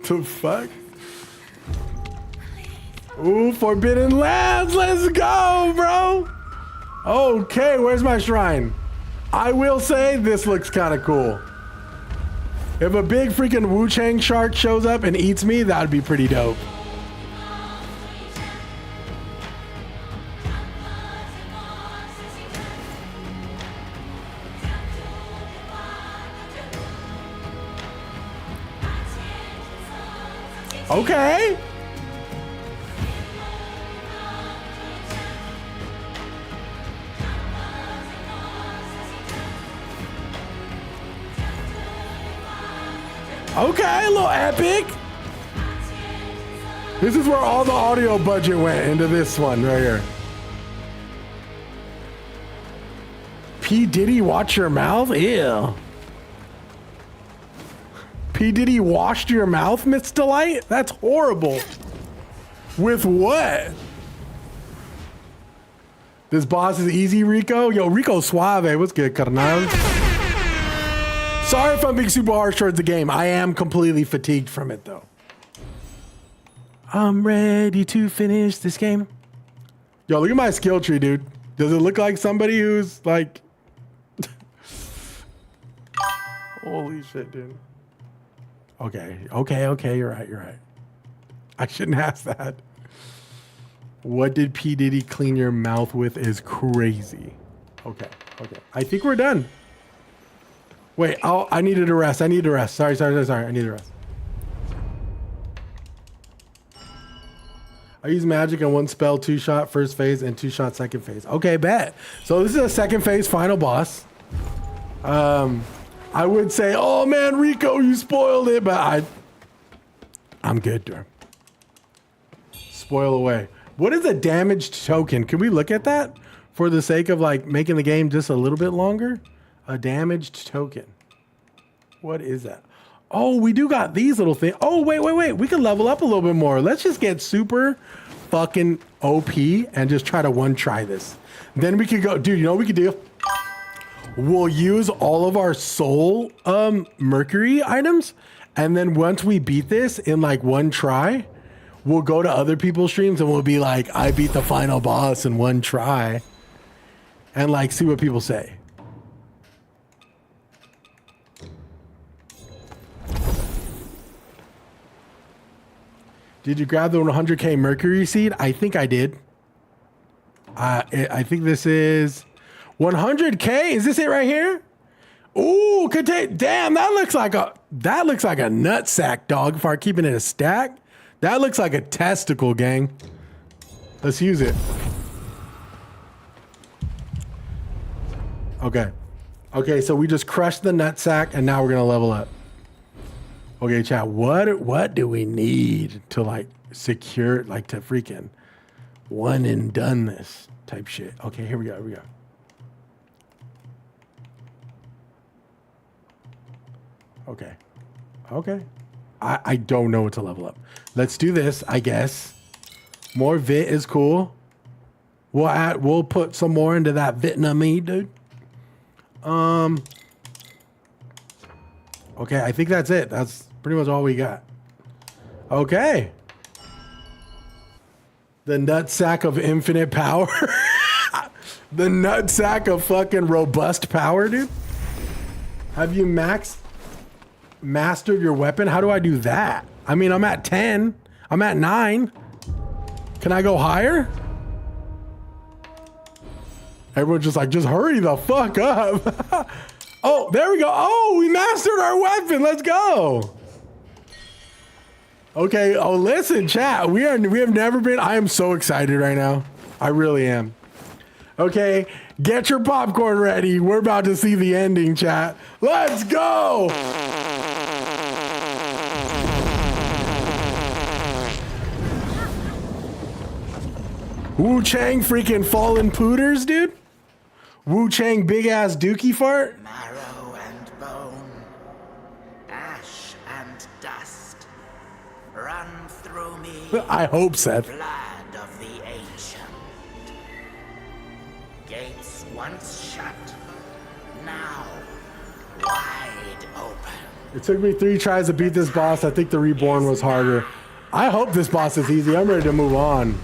The fuck? Ooh, Forbidden Lands, let's go, bro. Okay, where's my shrine? I will say this looks kind of cool. If a big freaking Wu-Chang shark shows up and eats me, that would be pretty dope. Okay. Okay, a little epic. This is where all the audio budget went into this one right here. P. Diddy, watch your mouth? Ew. P. Diddy washed your mouth, Miss Delight? That's horrible. With what? This boss is easy, Rico? Yo, Rico Suave. What's good, carnal? Sorry if I'm being super harsh towards the game. I am completely fatigued from it, though. I'm ready to finish this game. Yo, look at my skill tree, dude. Does it look like somebody who's like... Holy shit, dude. Okay, you're right. I shouldn't ask that. What did P. Diddy clean your mouth with is crazy. Okay. I think we're done. Wait, I needed a rest. Sorry. I need a rest. I use magic in one spell, 2-shot first phase and 2-shot second phase. Okay, bet. So this is a second phase final boss. I would say, oh man, Rico, you spoiled it, but I'm good, dude. Spoil away. What is a damaged token? Can we look at that for the sake of like making the game just a little bit longer? A damaged token. What is that? Oh, we do got these little things. Oh, wait. We can level up a little bit more. Let's just get super fucking OP and just try to one try this. Then we could go, dude, you know what we could do? We'll use all of our soul Mercury items. And then once we beat this in like one try, we'll go to other people's streams and we'll be like, I beat the final boss in one try. And like, see what people say. Did you grab the 100K Mercury seed? I think I did. I think this is 100K. Is this it right here? Ooh, damn, that looks like a nut sack, dog. If I'm keeping it a stack, that looks like a testicle, gang. Let's use it. Okay, so we just crushed the nut sack and now we're gonna level up. Okay, chat, what do we need to like secure, like to freaking one and done this type shit? Okay, here we go. Okay. I don't know what to level up. Let's do this, I guess. More Vit is cool. We'll put some more into that Vietnamese, dude. Okay, I think that's it. That's pretty much all we got. Okay. The nut sack of infinite power. The nut sack of fucking robust power, dude. Have you mastered your weapon? How do I do that? I mean, I'm at 10. I'm at 9. Can I go higher? Everyone's just like, just hurry the fuck up. Oh, there we go. Oh, we mastered our weapon. Let's go. Okay. Oh, listen, chat. We have never been. I am so excited right now. I really am. Okay. Get your popcorn ready. We're about to see the ending, chat. Let's go. Wu Chang freaking fallen pooters, dude. Wu Chang big ass dookie fart. Marrow and bone, ash and dust, run through me. I hope, Seth. Blood of the ancient. Gates once shut, now wide open. It took me 3 tries to beat this boss. I think the Reborn was harder. I hope this boss is easy. I'm ready to move on.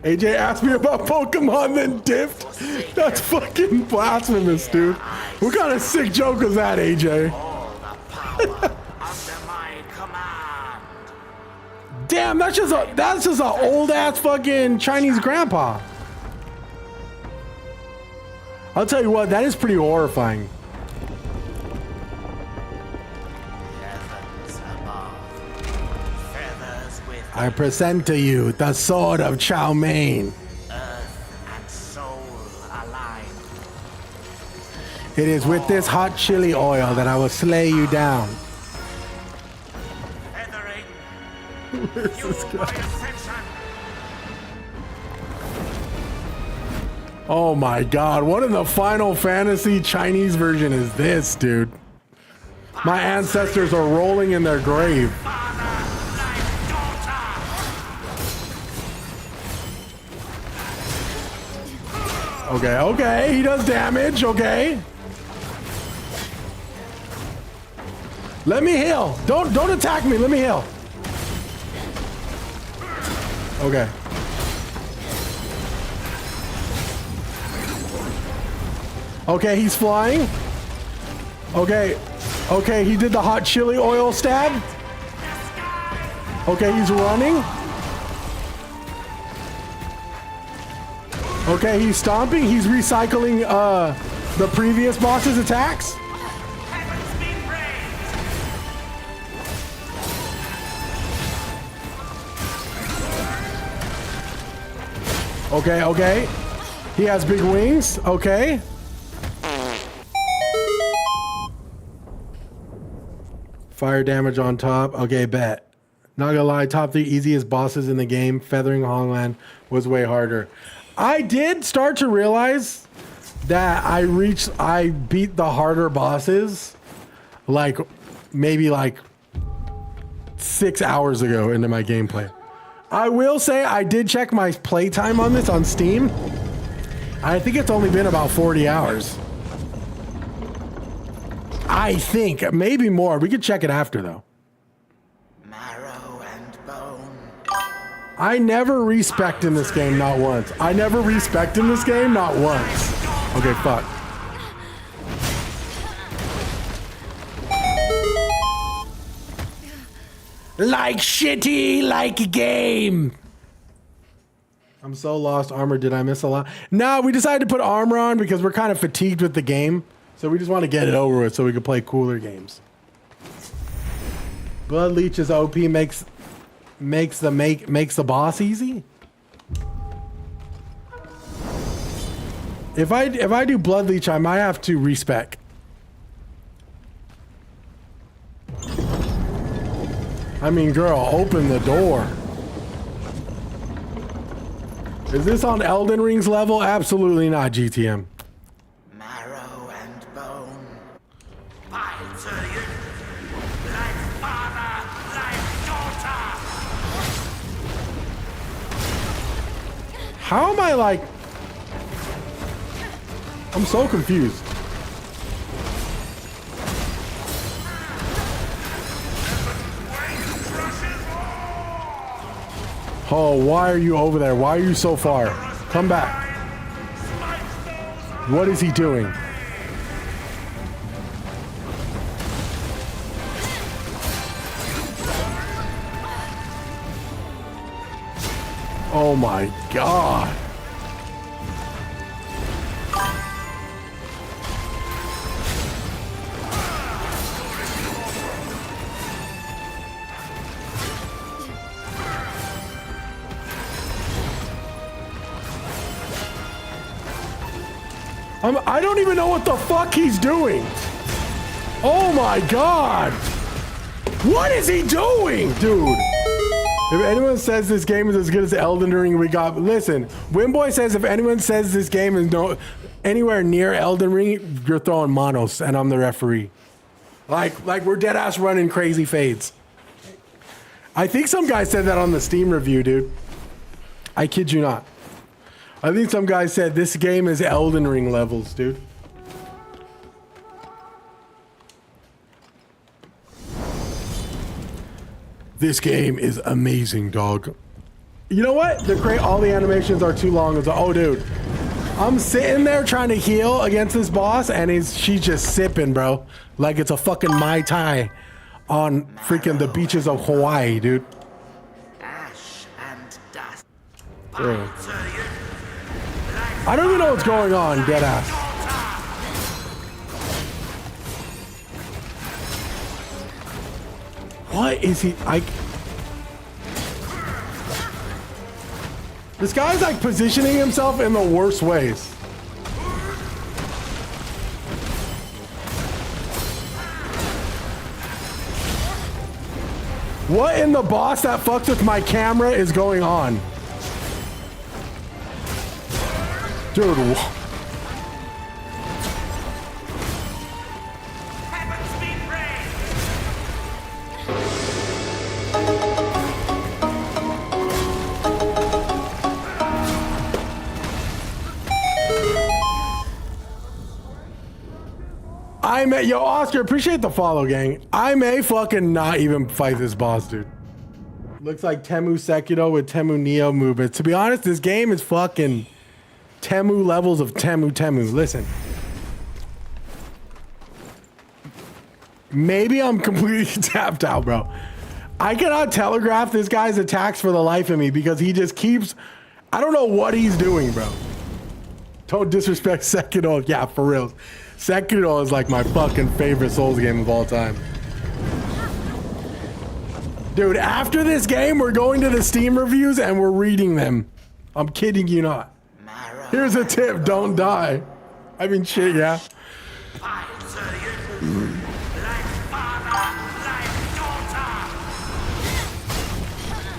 AJ asked me about Pokemon, then dipped. That's fucking blasphemous, dude. What kind of sick joke was that, AJ? All the power under my command. Damn, that's just an old ass fucking Chinese grandpa. I'll tell you what, that is pretty horrifying. Heavens above, feathers with I present to you the sword of Chow Mein. earth and soul aligned. It is with this hot chili oil that I will slay you down. Feathering. Where's this Fuel my guy? ascension. Oh my god, what in the Final Fantasy Chinese version is this, dude? My ancestors are rolling in their grave. Father, like daughter. Okay, okay, he does damage, okay. Let me heal. Don't attack me, let me heal. Okay. Okay, he's flying. Okay. Okay, he did the hot chili oil stab. Okay, he's running. Okay, he's stomping. He's recycling the previous boss's attacks. Heavens be praised. Okay, okay. He has big wings. Okay. Fire damage on top. Okay, bet. Not gonna lie, top 3 easiest bosses in the game. Feathering Hongland was way harder. I did start to realize that I beat the harder bosses like maybe like 6 hours ago into my gameplay. I will say I did check my playtime on this on Steam. I think it's only been about 40 hours. I think, maybe more. We could check it after though. Marrow and bone, I never respect in this game, not once. I never respect in this game, not once. Okay, fuck. Like shitty, like game. I'm so lost. Armor, did I miss a lot? No, we decided to put armor on because we're kind of fatigued with the game. So we just want to get it over with so we can play cooler games. Blood Leech's OP makes the boss easy. If I do Blood Leech, I might have to respec. I mean, girl, open the door. Is this on Elden Ring's level? Absolutely not, GTM. marrow and bone, I tell you, like father, like daughter. How am I like... I'm so confused. Oh, why are you over there? Why are you so far? Come back. What is he doing? Oh my God. I don't even know what the fuck he's doing. Oh my God. What is he doing, dude? If anyone says this game is as good as Elden Ring, we got. Listen, Wimboy says if anyone says this game is anywhere near Elden Ring, you're throwing monos, and I'm the referee. Like we're dead ass running crazy fades. I think some guy said that on the Steam review, dude. I kid you not. I think some guy said this game is Elden Ring levels, dude. This game is amazing, dog. You know what? All the animations are too long. It's like, oh, dude. I'm sitting there trying to heal against this boss, and she's just sipping, bro. Like it's a fucking Mai Tai on freaking the beaches of Hawaii, dude. Ash and dust. Yeah. I don't even know what's going on, deadass. What is he? This guy's like positioning himself in the worst ways. What in the boss that fucks with my camera is going on? Dude. Heavens be praised! Yo, Oscar, appreciate the follow, gang. I may fucking not even fight this boss, dude. Looks like Temu Sekiro with Temu Neo movement. To be honest, this game is fucking Temu levels of Temu. Listen. Maybe I'm completely tapped out, bro. I cannot telegraph this guy's attacks for the life of me because he just keeps... I don't know what he's doing, bro. Don't disrespect Sekiro. Yeah, for real. Sekiro is like my fucking favorite Souls game of all time. Dude, after this game, we're going to the Steam reviews and we're reading them. I'm kidding you not. Here's a tip, don't die. I mean, shit, yeah.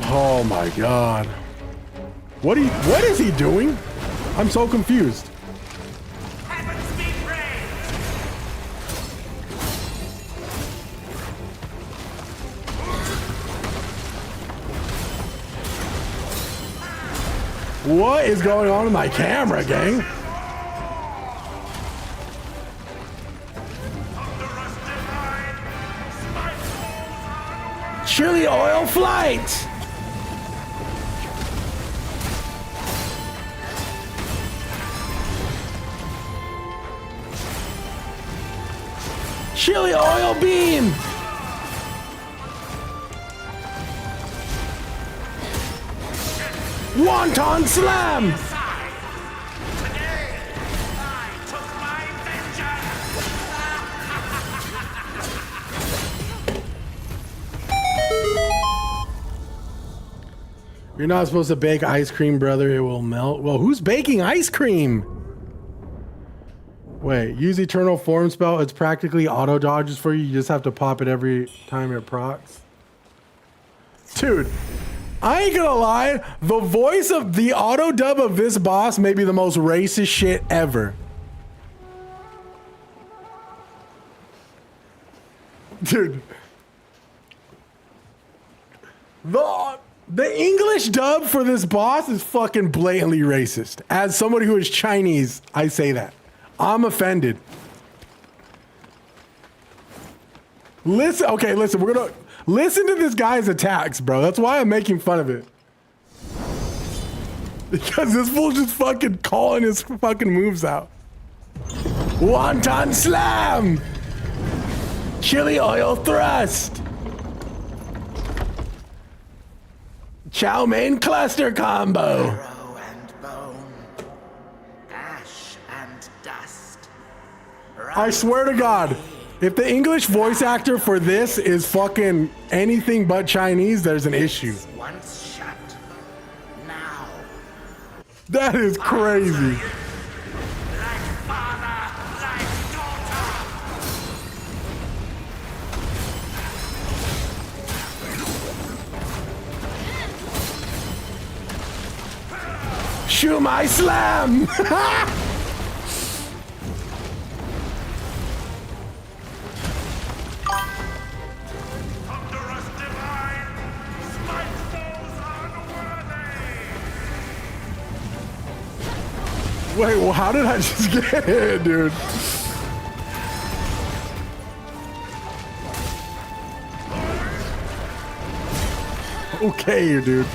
Oh my God. What is he doing? I'm so confused. Heavens be praised! What is going on with my camera, gang? Chili oil flight! Chili oil beam! Wonton slam! Today, I took my vengeance! You're not supposed to bake ice cream, brother. It will melt. Well, who's baking ice cream? Wait, use Eternal Form spell. It's practically auto dodges for you. You just have to pop it every time it procs. Dude, I ain't gonna lie. The voice of the auto dub of this boss may be the most racist shit ever. Dude. The English dub for this boss is fucking blatantly racist. As somebody who is Chinese, I say that. I'm offended. Listen, okay, listen, we're gonna listen to this guy's attacks, bro. That's why I'm making fun of it. Because this fool just fucking calling his fucking moves out. Wonton slam! Chili oil thrust! Chow mein cluster combo! Marrow and bone. Ash and dust. I swear to God, if the English voice actor for this is fucking anything but Chinese, there's an issue. Once shut. Now. That is crazy. Like father, like daughter! Shoot my slam! Under us divine, smite foes unworthy. Wait, well, how did I just get hit, dude? Okay, dude.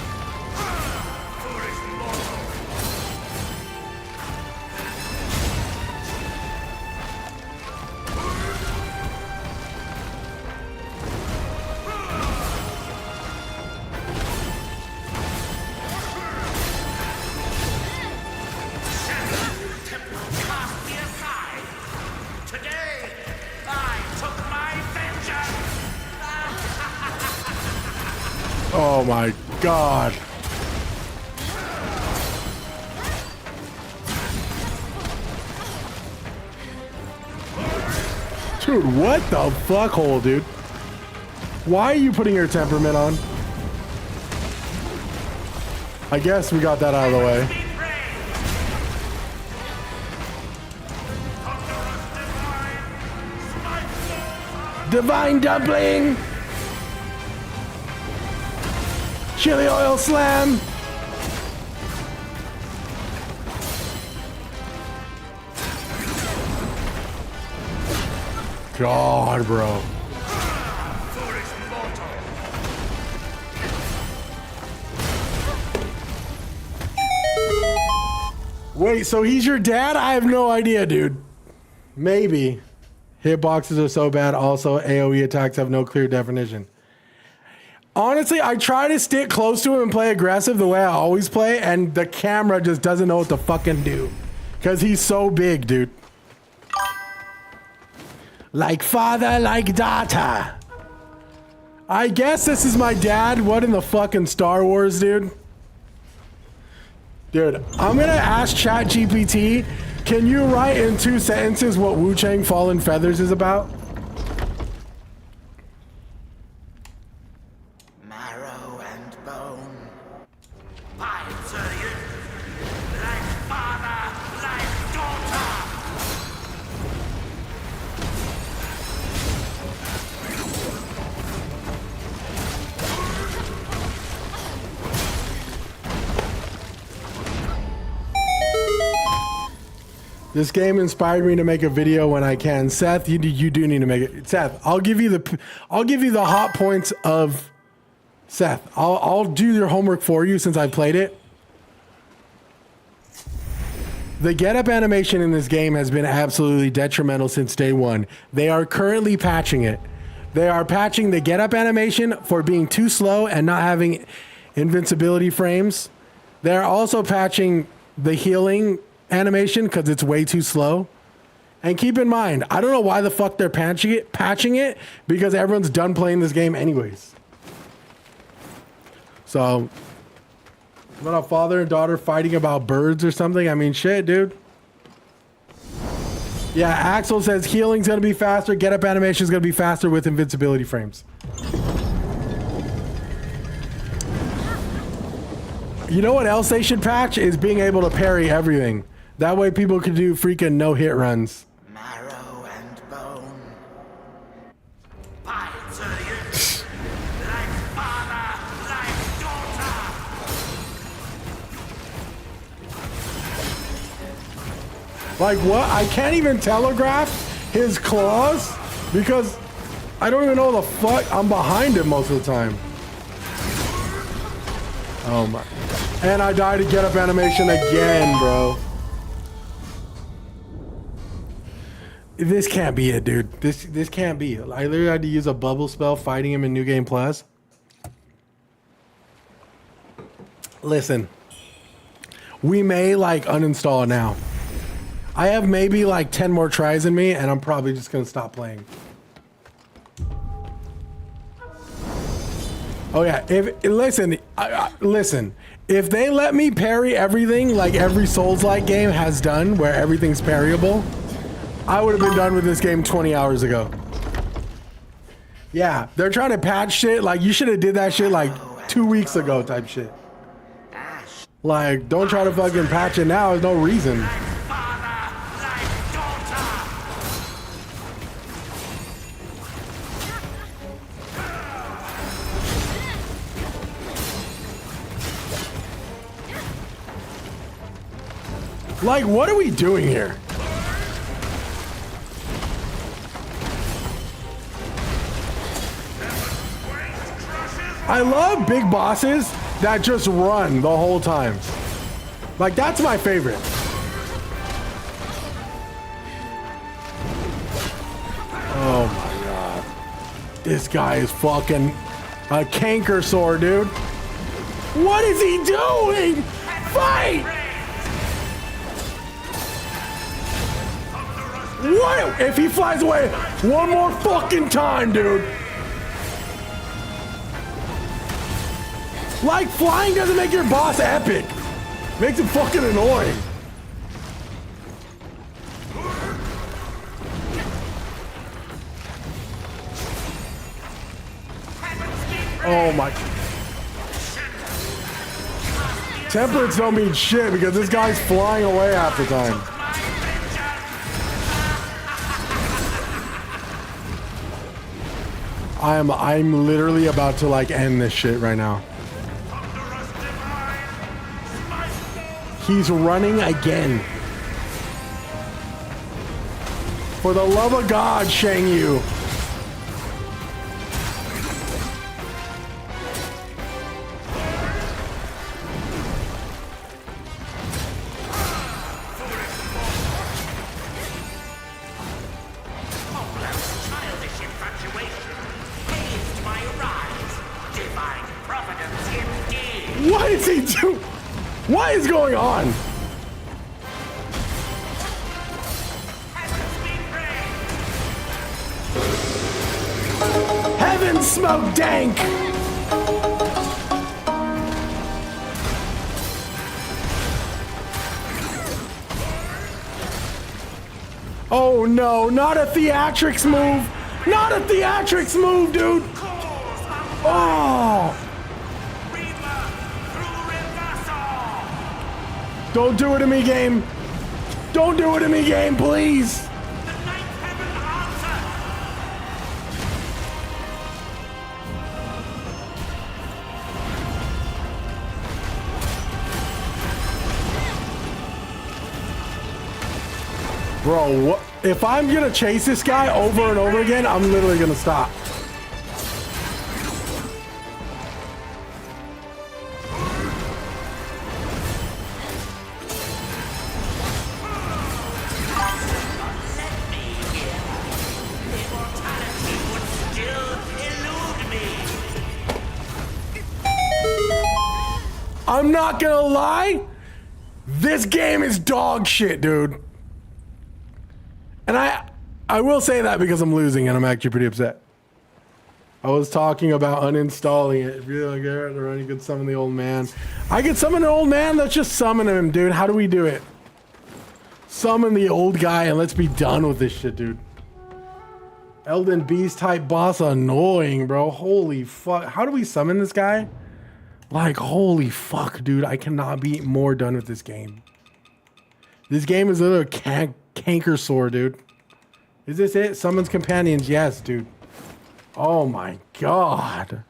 Cast me aside. Today, I took my vengeance. Oh my god. Dude, what the fuck hole, dude? Why are you putting your temperament on? I guess we got that out of the way. Be brave. Under us divine, smite foes Divine dumpling! Chili oil slam! God, bro. foolish mortal. Wait, so he's your dad? I have no idea, dude. Maybe. Hitboxes are so bad. Also, AoE attacks have no clear definition. Honestly, I try to stick close to him and play aggressive the way I always play, and the camera just doesn't know what to fucking do. Because he's so big, dude. Like father, like daughter. I guess this is my dad. What in the fucking Star Wars, dude? Dude, I'm gonna ask ChatGPT, can you write in 2 sentences what Wu Chang Fallen Feathers is about? Marrow and bone. I answer you. Like father, like daughter. This game inspired me to make a video when I can. Seth, you do need to make it. Seth, I'll give you the hot points of Seth. I'll do your homework for you since I played it. The get up animation in this game has been absolutely detrimental since day one. They are currently patching it. They are patching the get up animation for being too slow and not having invincibility frames. They're also patching the healing animation because it's way too slow. And keep in mind, I don't know why the fuck they're patching it because everyone's done playing this game anyways. So, what a father and daughter fighting about birds or something? I mean, shit, dude. Yeah, Axel says healing's gonna be faster, get up animation's gonna be faster with invincibility frames. You know what else they should patch is being able to parry everything. That way people can do freaking no hit runs. Marrow and bone. I answer you. Like father, like daughter. Like what? I can't even telegraph his claws because I don't even know the fuck. I'm behind him most of the time. Oh my. And I died to get up animation again, bro. This can't be it, dude. This can't be it. I literally had to use a bubble spell fighting him in New Game Plus. Listen. We may like uninstall it now. I have maybe like 10 more tries in me and I'm probably just gonna stop playing. Oh yeah, listen, if they let me parry everything like every Souls-like game has done where everything's parryable, I would have been done with this game 20 hours ago. Yeah, they're trying to patch shit like you should have did that shit like 2 weeks ago type shit. Ash. Like, don't try to fucking patch it now. There's no reason. Father, like daughter. Like, what are we doing here? I love big bosses that just run the whole time. Like, that's my favorite. Oh my god. This guy is fucking a canker sore, dude. What is he doing? Fight! What if he flies away one more fucking time, dude? Like, flying doesn't make your boss epic. Makes him fucking annoying. Oh my. Templates don't mean shit because this guy's flying away half the time. I'm literally about to like end this shit right now. He's running again. For the love of God, Shang Yu. Childish infatuation paved my rise. Divine providence indeed. What is he doing? What is going on? Heavens be praised. Heaven smoke dank. Oh no, not a theatrics move. Not a theatrics move, dude. Oh. Don't do it to me, game. Don't do it to me, game, please. Bro, what? If I'm gonna chase this guy over and over again, I'm literally gonna stop. I'm not gonna lie, this game is dog shit, dude. And I will say that because I'm losing and I'm actually pretty upset. I was talking about uninstalling it. If you're like, Garrett, or any could summon the old man. I could summon an old man, let's just summon him, dude. How do we do it? Summon the old guy and let's be done with this shit, dude. Elden Beast type boss annoying, bro. Holy fuck. How do we summon this guy? Like, holy fuck, dude. I cannot be more done with this game. This game is a little canker sore, dude. Is this it? Summons companions. Yes, dude. Oh my god.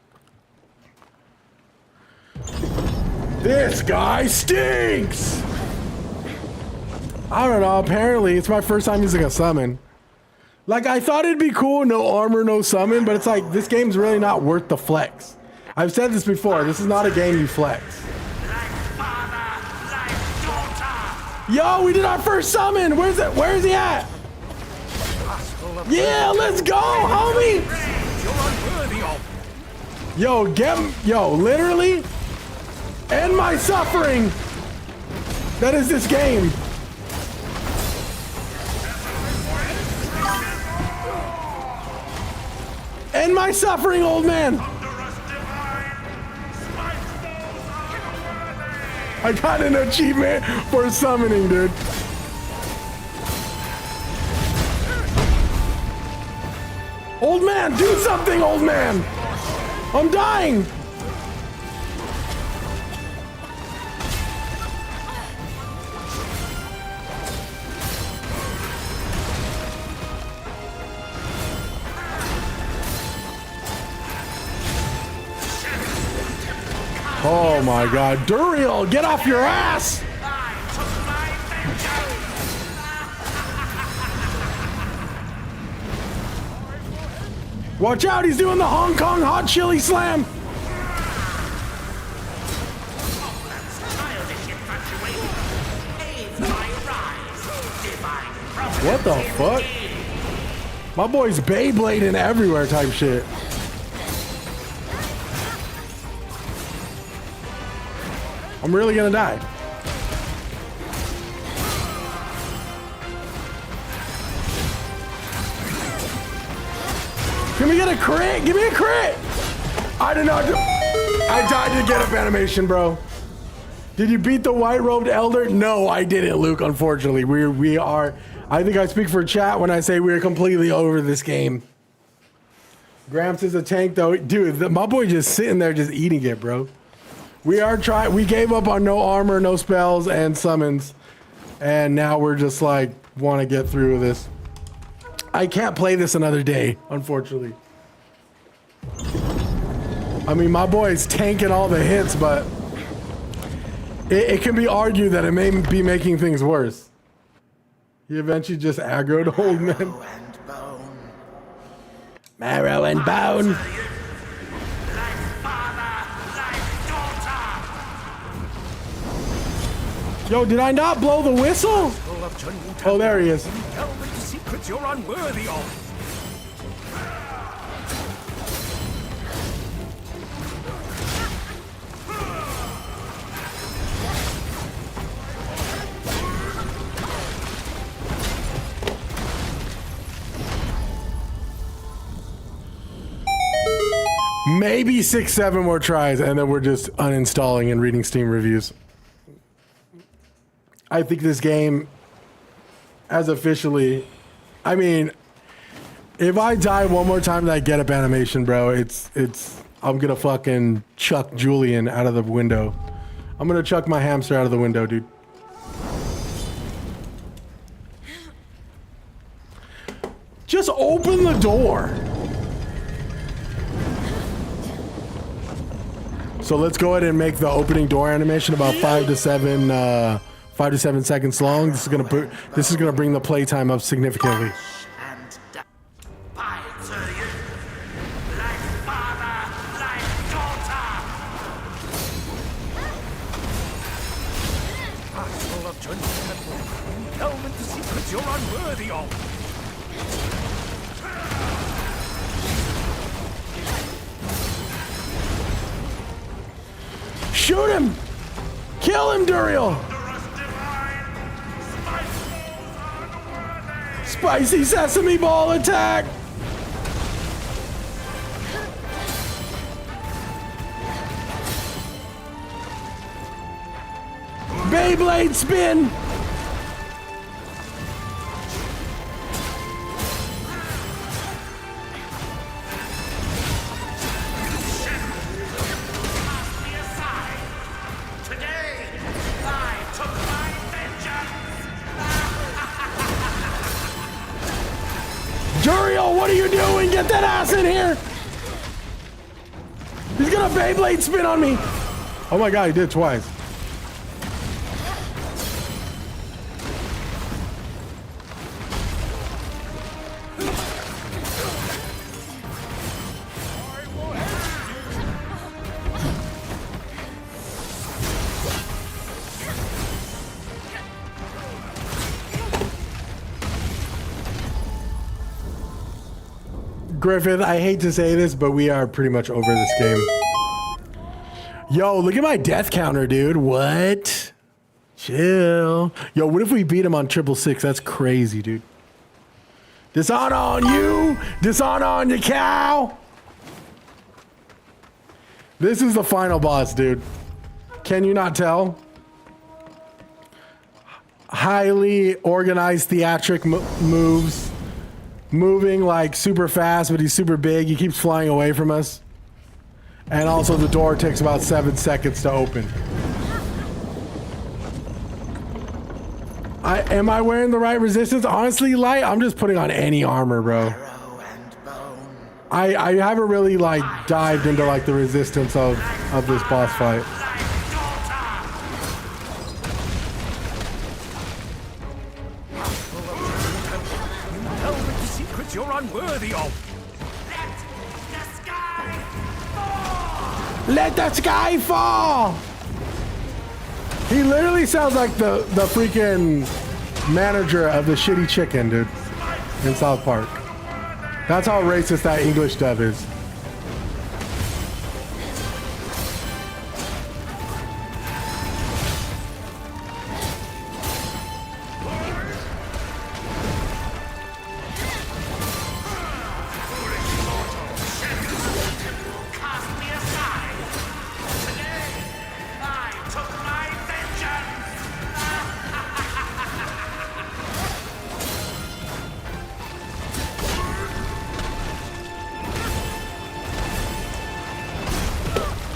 This guy stinks! I don't know. Apparently, it's my first time using a summon. Like, I thought it'd be cool, no armor, no summon, but it's like, this game's really not worth the flex. I've said this before, this is not a game you flex. Yo, we did our first summon! Where's it? Where is he at? Yeah, let's go, homie! Yo, get him. Yo, literally, end my suffering. That is this game. End my suffering, old man. I got an achievement for summoning, dude. Old man, do something, old man. I'm dying. Oh my God, Duriel, get off your ass! I took my vengeance! Watch out, he's doing the Hong Kong hot chili slam. Childish infatuation aids my rise. Divine providence. What the fuck? My boy's Beyblading everywhere type shit. I'm really gonna die. Can we get a crit? Give me a crit! I did not do. I died to get up animation, bro. Did you beat the white robed elder? No, I didn't, Luke. Unfortunately, we are. I think I speak for chat when I say we're completely over this game. Gramps is a tank, though, dude. My boy just sitting there, just eating it, bro. We are trying. We gave up on no armor, no spells, and summons, and now we're just like want to get through this. I can't play this another day, unfortunately. I mean, my boy's tanking all the hits, but it can be argued that it may be making things worse. He eventually just aggroed old men. And bone. Marrow and bone. Like father, like daughter. Yo, did I not blow the whistle? Full of Chun-Yu, Oh, there he is. delve into secrets you're unworthy of. Maybe 6-7 more tries, and then we're just uninstalling and reading Steam reviews. I think this game has officially. I mean, if I die one more time that I get up animation, bro, it's. I'm gonna fucking chuck Julian out of the window. I'm gonna chuck my hamster out of the window, dude. Just open the door. So let's go ahead and make the opening door animation about 5 to 7 seconds long. This is gonna bring the playtime up significantly. And die. Pirates, like father, like daughter. Full of Chun-Yu, delve into secrets you're unworthy of. Shoot him! Kill him, Duriel! Spicy sesame ball attack! Beyblade spin! Me aside. Today, I took my vengeance. Duriel, what are you doing? Get that ass in here! He's gonna Beyblade spin on me! Oh my god, he did it twice. Griffith, I hate to say this, but we are pretty much over this game. Yo, look at my death counter, dude. What? Chill. Yo, what if we beat him on 666? That's crazy, dude. Dishonor on you! Dishonor on your cow! This is the final boss, dude. Can you not tell? Highly organized theatric moves. Moving like super fast, but he's super big. He keeps flying away from us. And also the door takes about 7 seconds to open. Am I wearing the right resistance? Honestly, Light, I'm just putting on any armor, bro. Marrow and bone. I haven't really like dived into like the resistance of this boss fight. Tell me the secrets you're unworthy of. Let the sky fall! He literally sounds like the freaking manager of the Shitty Chicken, dude, in South Park. That's how racist that English dub is.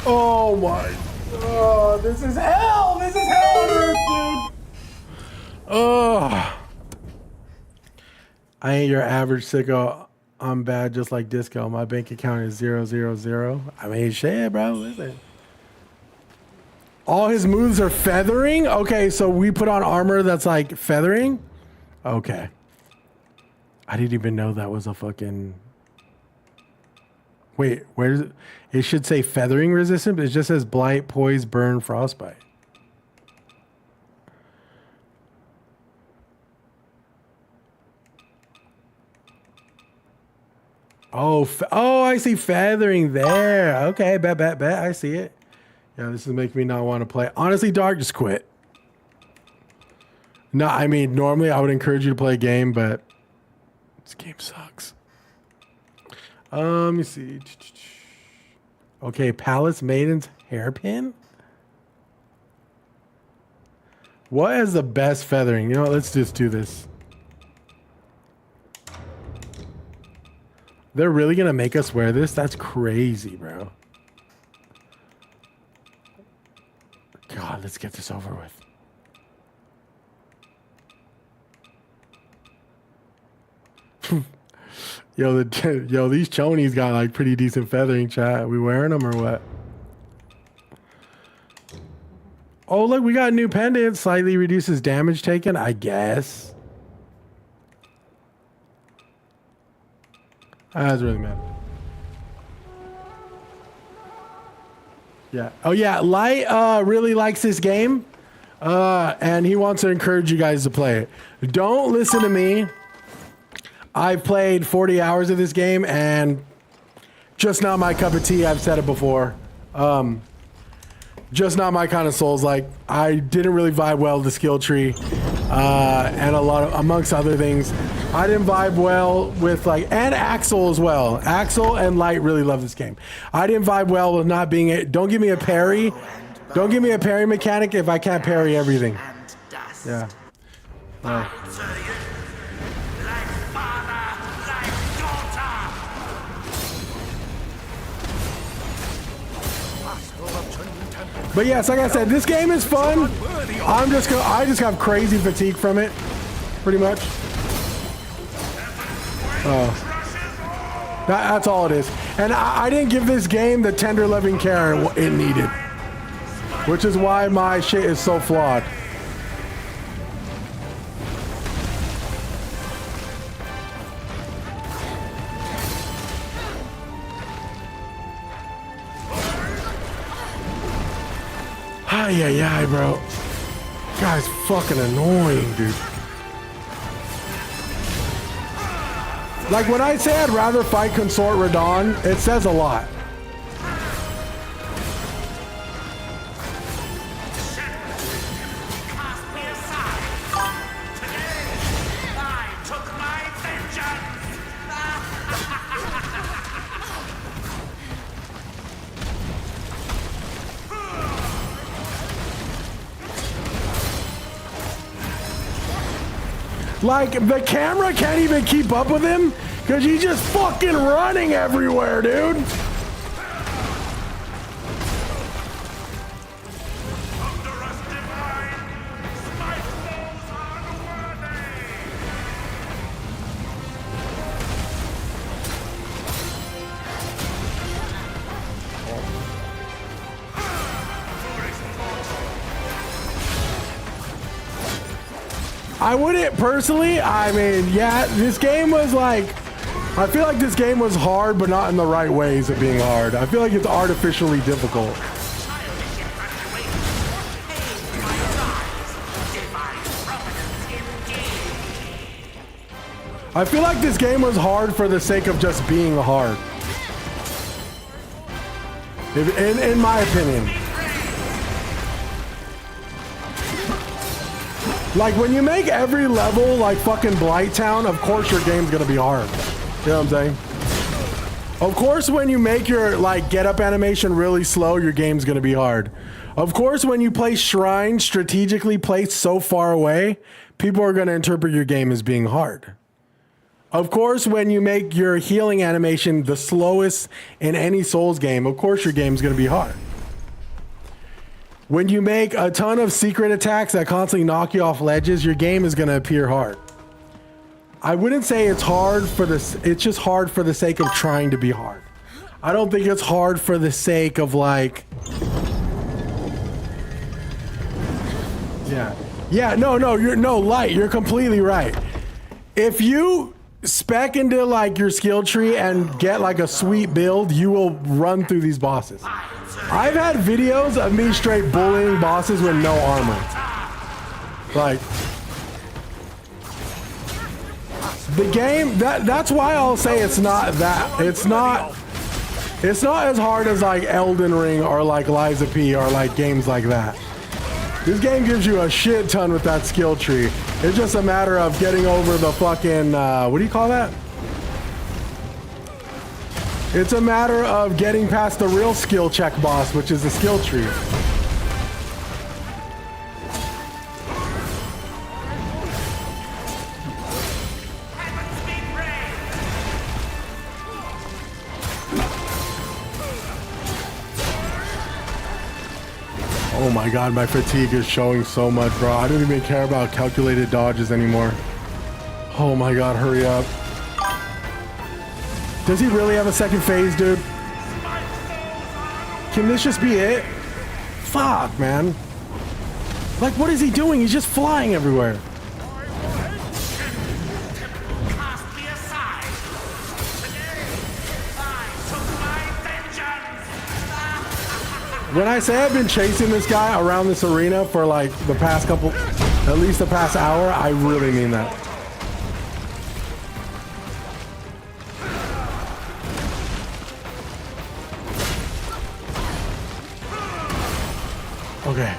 Oh my, oh, this is hell! This is hell on earth, dude! Oh. I ain't your average sicko. I'm bad just like Disco. My bank account is 000. I mean, shit, bro, listen. All his moves are feathering? Okay, so we put on armor that's like feathering? Okay. I didn't even know that was a fucking... Wait, where does it? It should say feathering resistant, but it just says blight, poise, burn, frostbite. Oh, oh, I see feathering there. Okay, bet. I see it. Yeah, this is making me not want to play. Honestly, Dark, just quit. No, I mean, normally I would encourage you to play a game, but this game sucks. Let me see. Okay, Palace Maiden's hairpin. What is the best feathering? You know what? Let's just do this. They're really gonna make us wear this? That's crazy, bro. God, let's get this over with. Yo, these chonies got like pretty decent feathering, chat. Are we wearing them or what? Oh, look, we got a new pendant. Slightly reduces damage taken, I guess. That's really mad. Yeah. Oh yeah, Light really likes this game. And he wants to encourage you guys to play it. Don't listen to me. I've played 40 hours of this game and just not my cup of tea. I've said it before. Just not my kind of Souls. Like, I didn't really vibe well with the skill tree, and a lot of, amongst other things. I didn't vibe well with like, and Axel as well. Axel and Light really love this game. I didn't vibe well with not being it. Don't give me a parry. Don't give me a parry mechanic if I can't parry everything. Yeah. But yes, like I said, this game is fun. I just have crazy fatigue from it, pretty much. That's all it is. And I didn't give this game the tender loving care it needed, which is why my shit is so flawed. Ay, bro. Guy's fucking annoying, dude. Like, when I say I'd rather fight Consort Radahn, it says a lot. Like, the camera can't even keep up with him because he's just fucking running everywhere, dude. I wouldn't personally. I mean, yeah, this game was like, I feel like this game was hard, but not in the right ways of being hard. I feel like it's artificially difficult. I feel like this game was hard for the sake of just being hard. In my opinion. Like, when you make every level like fucking Blighttown, of course your game's gonna be hard. You know what I'm saying? Of course, when you make your, like, get-up animation really slow, your game's gonna be hard. Of course, when you place shrines strategically placed so far away, people are gonna interpret your game as being hard. Of course, when you make your healing animation the slowest in any Souls game, of course your game's gonna be hard. When you make a ton of secret attacks that constantly knock you off ledges, your game is gonna appear hard. I wouldn't say it's hard for this, it's just hard for the sake of trying to be hard. I don't think it's hard for the sake of like, Light, you're completely right. If you spec into like your skill tree and get like a sweet build, you will run through these bosses. I've had videos of me straight bullying bosses with no armor. Like, the game, that's why I'll say it's not that. It's not as hard as like Elden Ring or like Lies of P or like games like that. This game gives you a shit ton with that skill tree. It's just a matter of getting over the fucking, what do you call that? It's a matter of getting past the real skill check boss, which is the skill tree. Oh my god, my fatigue is showing so much, bro. I don't even care about calculated dodges anymore. Oh my god, hurry up. Does he really have a second phase, dude? Can this just be it? Fuck, man. Like, what is he doing? He's just flying everywhere. Cast me aside. Today, I took my vengeance. When I say I've been chasing this guy around this arena for like the past couple, at least the past hour, I really mean that. Okay.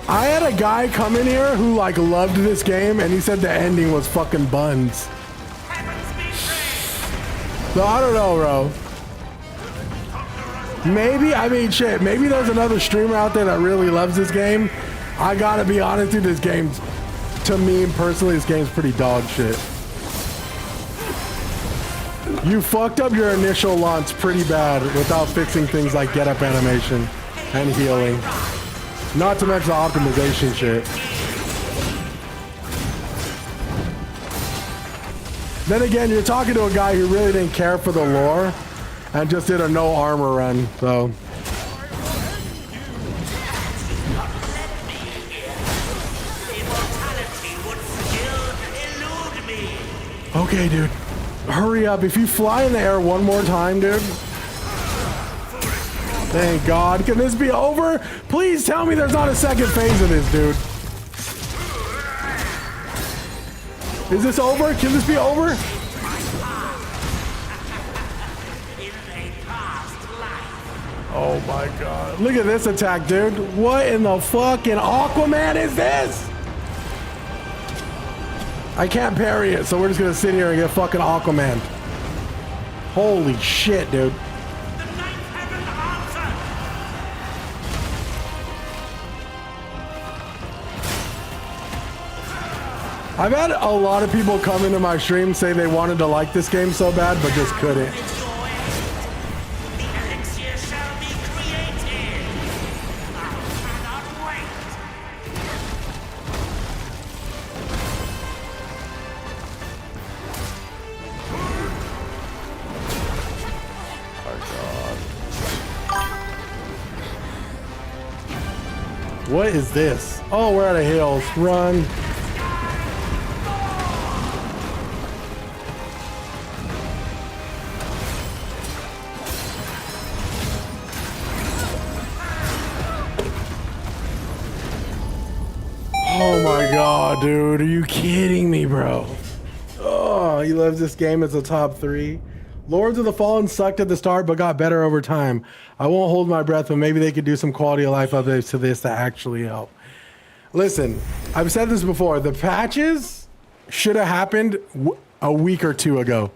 I had a guy come in here who like loved this game and he said the ending was fucking buns. So I don't know, bro. Maybe, I mean, shit, maybe there's another streamer out there that really loves this game. I gotta be honest with you, this game's, to me personally, this game's pretty dog shit. You fucked up your initial launch pretty bad without fixing things like get-up animation and healing. Not to mention the optimization shit. Then again, you're talking to a guy who really didn't care for the lore and just did a no armor run, so. Okay, dude. Hurry up. If you fly in the air one more time, dude. Thank God. Can this be over? Please tell me there's not a second phase of this, dude. Is this over? Can this be over? Oh my God. Look at this attack, dude. What in the fucking Aquaman is this? I can't parry it, so we're just gonna sit here and get fucking Aquaman. Holy shit, dude. I've had a lot of people come into my stream say they wanted to like this game so bad, but just couldn't. The elixir shall be created. I cannot wait. Oh God. What is this? Oh, we're out of hills. Run. Oh my god, dude. Are you kidding me, bro? Oh, he loves this game. It's a top 3. Lords of the Fallen sucked at the start, but got better over time. I won't hold my breath, but maybe they could do some quality of life updates to this to actually help. Listen, I've said this before. The patches should have happened a week or 2 ago,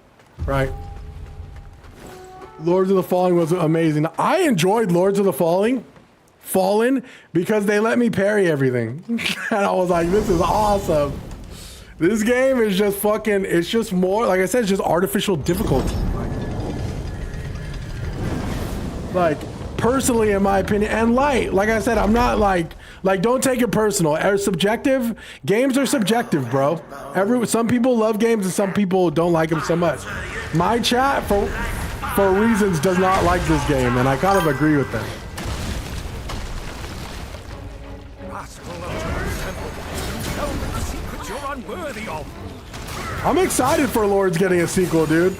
right? Lords of the Fallen was amazing. I enjoyed Lords of the Fallen because they let me parry everything. And I was like, this is awesome. This game is just fucking, it's just more, like I said, it's just artificial difficulty. Like, personally, in my opinion, and light, like I said, I'm not like don't take it personal. Subjective, games are subjective, bro. Some people love games and some people don't like them so much. My chat, for reasons, does not like this game, and I kind of agree with them. Unworthy of. I'm excited for Lords getting a sequel, dude.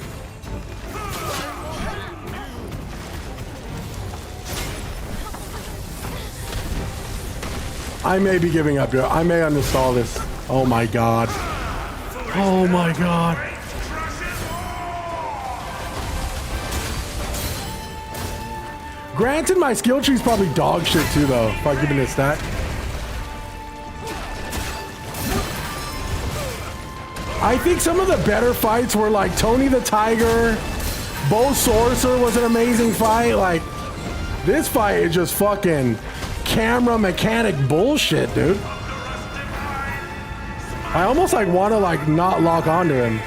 I may be giving up, dude. I may uninstall this. Oh my god. Oh my god. Granted, my skill tree's probably dog shit too, though, if I give it a stat. I think some of the better fights were like Tony the Tiger, Bo Sorcerer was an amazing fight. Like, this fight is just fucking camera mechanic bullshit, dude. I almost like want to like not lock onto him.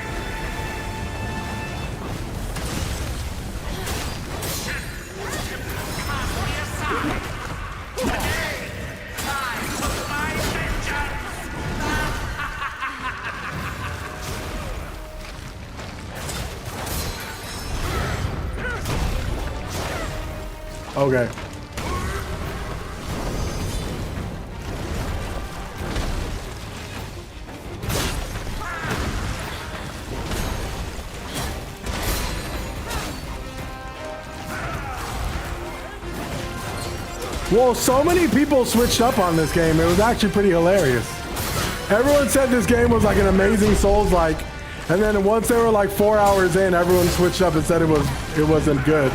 Okay. Well, so many people switched up on this game. It was actually pretty hilarious. Everyone said this game was like an amazing Souls-like, and then once they were like 4 hours in, everyone switched up and said it wasn't good.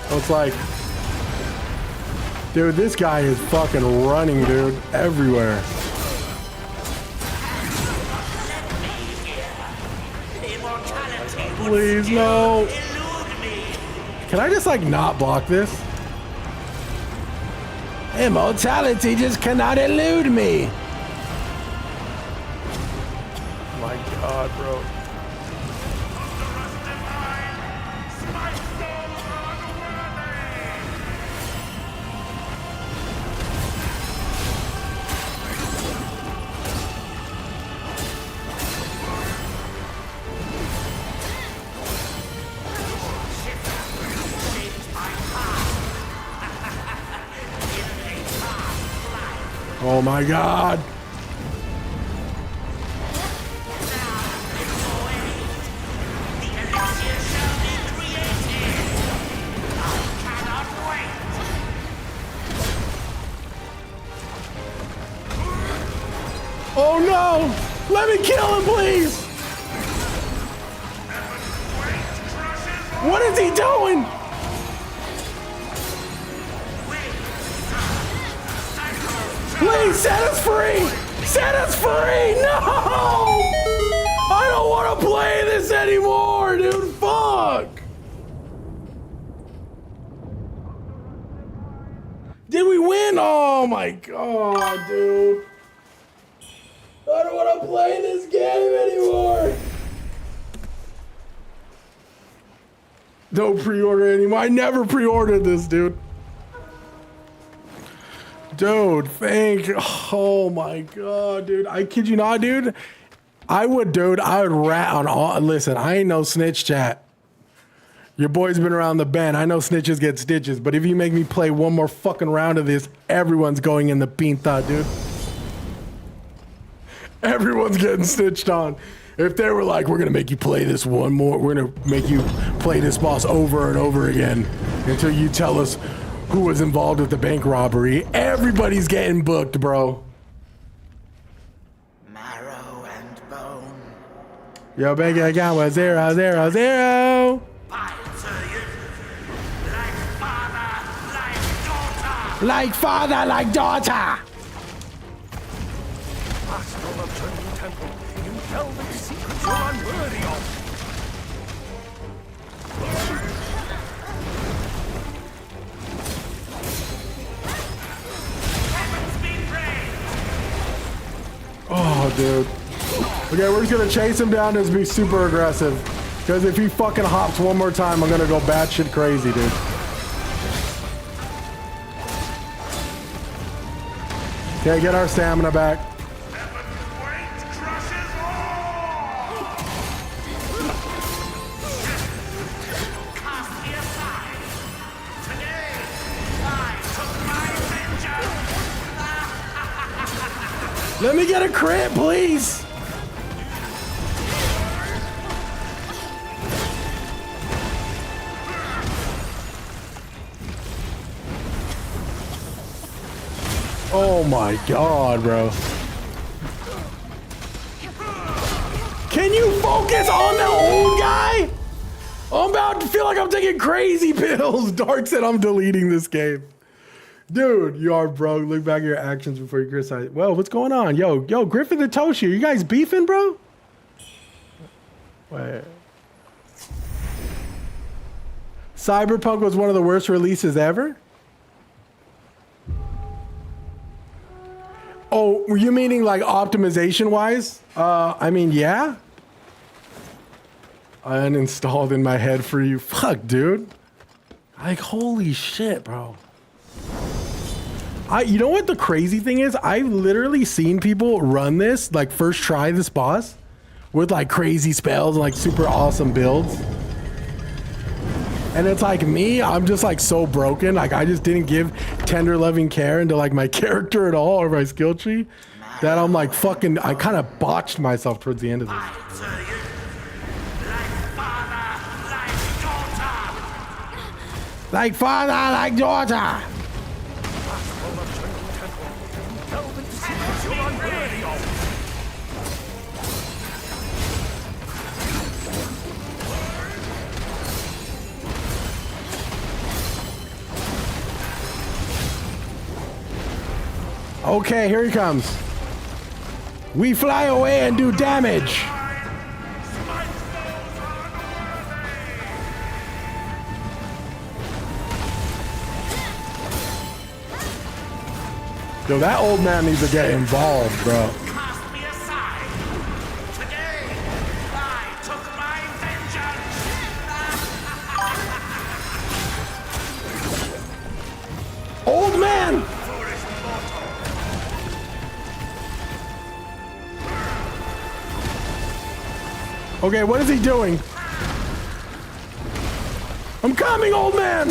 It's like, dude, this guy is fucking running, dude, everywhere. Please, no. Can I just like not block this? Immortality just cannot elude me. My God, bro. Oh my God. Oh no! Let me kill him, please! What is he doing? Please set us free! Set us free! No! I don't want to play this anymore, dude. Fuck! Did we win? Oh my God, dude. I don't want to play this game anymore. Don't pre-order anymore. I never pre-ordered this, dude. Dude, oh my God, dude. I kid you not, dude. I would rat on all. Listen, I ain't no snitch, chat. Your boy's been around the bend. I know snitches get stitches, but if you make me play one more fucking round of this, everyone's going in the pinta, dude. Everyone's getting stitched on. If they were like, we're gonna make you play this one more, we're gonna make you play this boss over and over again until you tell us who was involved with the bank robbery, everybody's getting booked, bro. Marrow and bone. Yo, bank account was 0, 0, 0. Like father, like daughter. Master of Turning Temple, you delve into secrets you're unworthy of. Oh, dude. Okay, we're just gonna chase him down and just be super aggressive. Because if he fucking hops one more time, I'm gonna go batshit crazy, dude. Okay, get our stamina back. Let me get a crit, please. Oh my god, bro. Can you focus on the old guy? I'm about to feel like I'm taking crazy pills. Dark said I'm deleting this game. Dude, you are broke. Look back at your actions before you criticize. Well, what's going on? Yo, Griffin the Toshi, are you guys beefing, bro? Wait. Cyberpunk was one of the worst releases ever? Oh, were you meaning like optimization wise? I mean, yeah. I uninstalled in my head for you. Fuck, dude. Like, holy shit, bro. You know what the crazy thing is? I've literally seen people run this, like first try this boss with like crazy spells and like super awesome builds. And it's like me, I'm just like so broken. Like I just didn't give tender loving care into like my character at all or my skill tree that I'm like fucking, I kind of botched myself towards the end of this. Like father, like daughter. Okay, here he comes. We fly away and do damage. Yo, that old man needs to get involved, bro. Cast me aside. Today, I took my vengeance. Old man! Okay, what is he doing? I'm coming, old man!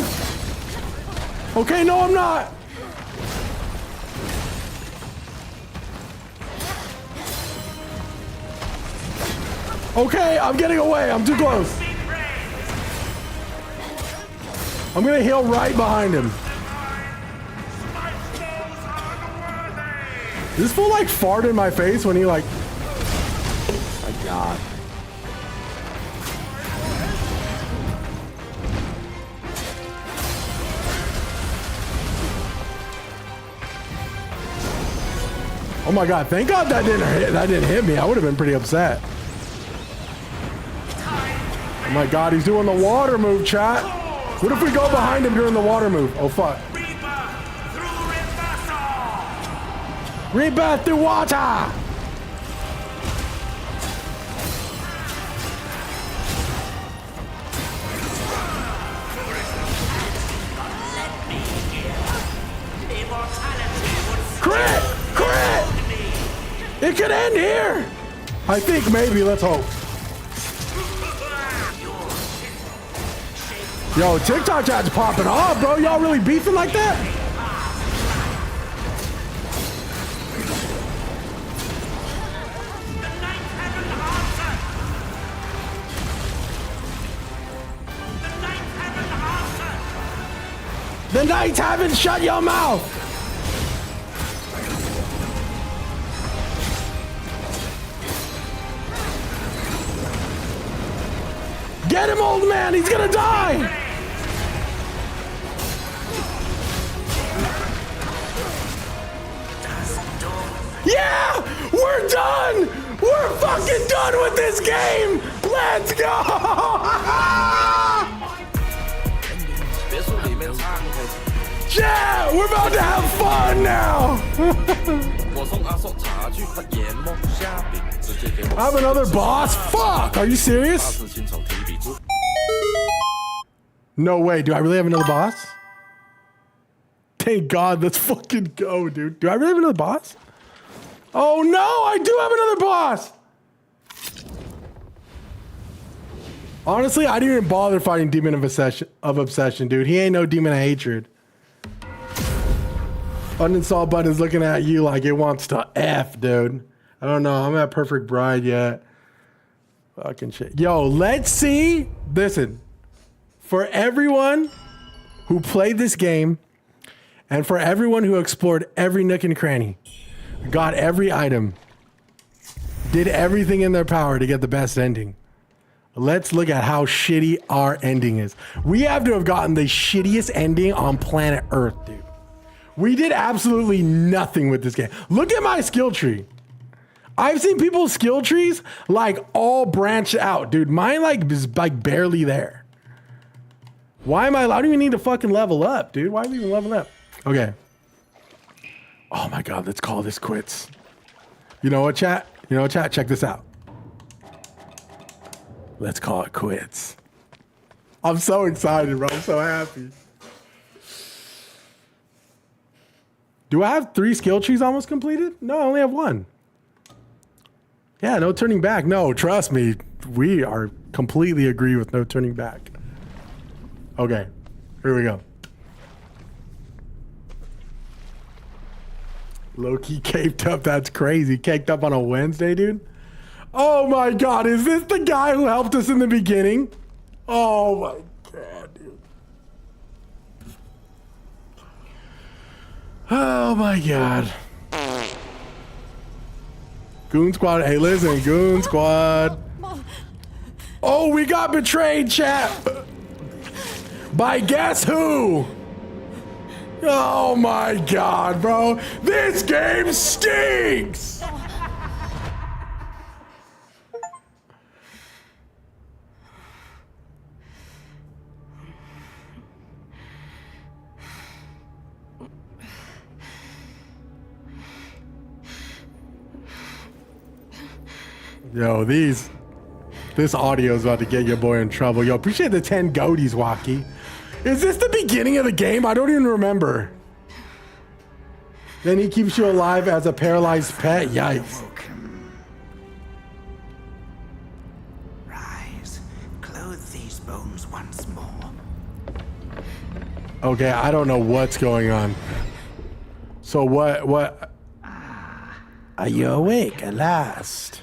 Okay, no, I'm not. Okay, I'm getting away. I'm too close. I'm gonna heal right behind him. This fool like farted in my face when he like... My god. Oh my god, thank god that didn't hit me. I would have been pretty upset. Oh my god, he's doing the water move, chat. What if we go behind him during the water move? Oh fuck. Rebirth through water! Crit! Crit! It could end here! I think maybe, let's hope. Yo, TikTok chat's popping off, bro. Y'all really beefing like that? The Knights haven't answered! The Knights haven't answered! The Knights haven't shut your mouth. Get him, old man. He's gonna die. Yeah, we're done. We're fucking done with this game. Let's go. Yeah, we're about to have fun now. I have another boss? Fuck, are you serious? No way, do I really have another boss? Thank God, let's fucking go, dude. Do I really have another boss? Oh no, I do have another boss! Honestly, I didn't even bother fighting Demon of Obsession, dude. He ain't no Demon of Hatred. Uninstall button is looking at you like it wants to F, dude. I don't know. I'm at Perfect Bride yet. Fucking shit. Yo, let's see. Listen. For everyone who played this game and for everyone who explored every nook and cranny, got every item, did everything in their power to get the best ending, let's look at how shitty our ending is. We have to have gotten the shittiest ending on planet Earth, dude. We did absolutely nothing with this game. Look at my skill tree. I've seen people's skill trees like all branched out, dude. Mine like is like barely there. Why am I? I don't even need to fucking level up, dude. Why are we even leveling up? Okay. Oh my God, let's call this quits. You know what, chat? You know what, chat? Check this out. Let's call it quits. I'm so excited, bro. I'm so happy. Do I have 3 skill trees almost completed? No, I only have 1. Yeah, no turning back. No, trust me. We are completely agree with no turning back. Okay, here we go. Low-key caked up. That's crazy. Caked up on a Wednesday, dude. Oh my God, is this the guy who helped us in the beginning? Oh my God, dude. Oh my God. Goon Squad. Hey, listen, Goon Squad. Oh, we got betrayed, chat. By guess who? Oh my God, bro. This game stinks. Yo, this audio is about to get your boy in trouble. Yo, appreciate the 10 goatees, Waki. Is this the beginning of the game? I don't even remember. Then he keeps you alive as a paralyzed pet. Yikes. Rise, clothe these bones once more. Okay, I don't know what's going on. So what? Are you awake at last?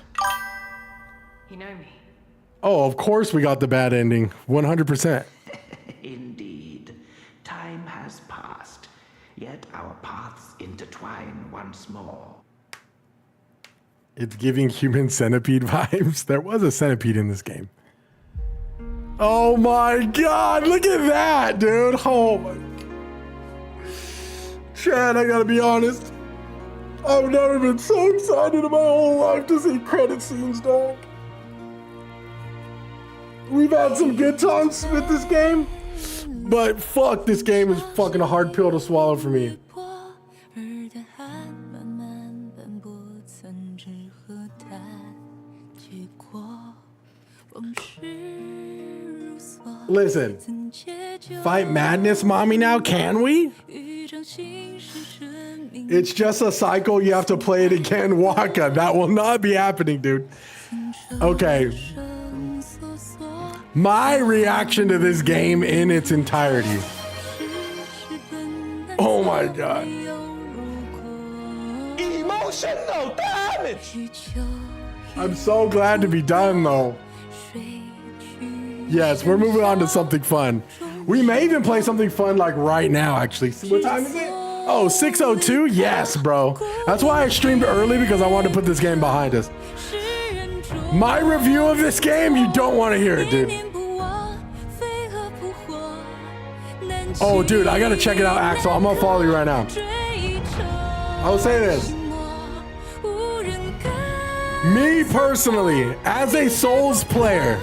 You know me. Oh, of course we got the bad ending. 100%. Indeed, time has passed, yet our paths intertwine once more. It's giving Human Centipede vibes. There was a centipede in this game. Oh my God, look at that, dude. Oh my God. Chad, I gotta be honest. I've never been so excited in my whole life to see credit scenes, dog. We've had some good times with this game, but fuck, this game is fucking a hard pill to swallow for me. Listen, fight madness, mommy, now, can we? It's just a cycle, you have to play it again, Waka. That will not be happening, dude. Okay. My reaction to this game in its entirety. Oh my God. Emotional damage. I'm so glad to be done though. Yes, we're moving on to something fun. We may even play something fun like right now, actually. What time is it? Oh, 6:02? Yes, bro. That's why I streamed early, because I wanted to put this game behind us. My review of this game, you don't want to hear it, dude. Oh, dude, I gotta check it out, Axel. I'm gonna follow you right now. I'll say this. Me personally, as a Souls player.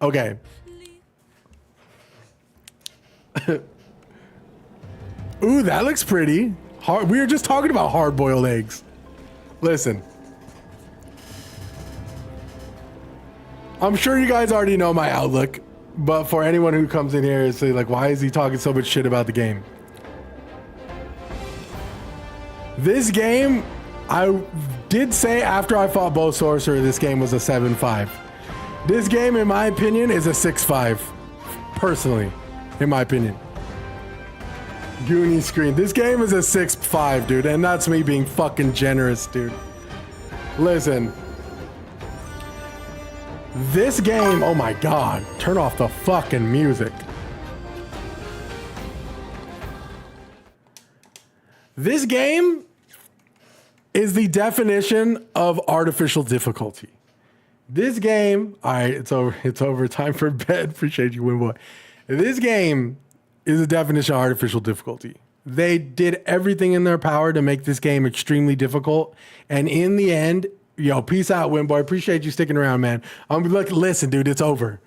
Okay. Ooh, that looks pretty. Hard. We were just talking about hard-boiled eggs. Listen. I'm sure you guys already know my outlook, but for anyone who comes in here and say like, why is he talking so much shit about the game? This game, I did say after I fought Bo Sorcerer, this game was a 7.5. This game, in my opinion, is a 6.5. Personally, in my opinion. Goonie screen. This game is a 6.5, dude, and that's me being fucking generous, dude. Listen. This game, oh my God, turn off the fucking music. This game is the definition of artificial difficulty. This game, all right, it's over. Time for bed. Appreciate you, Winboy. This game is a definition of artificial difficulty. They did everything in their power to make this game extremely difficult, and in the end, yo, peace out, Winboy. Appreciate you sticking around, man. Look, listen, dude, it's over.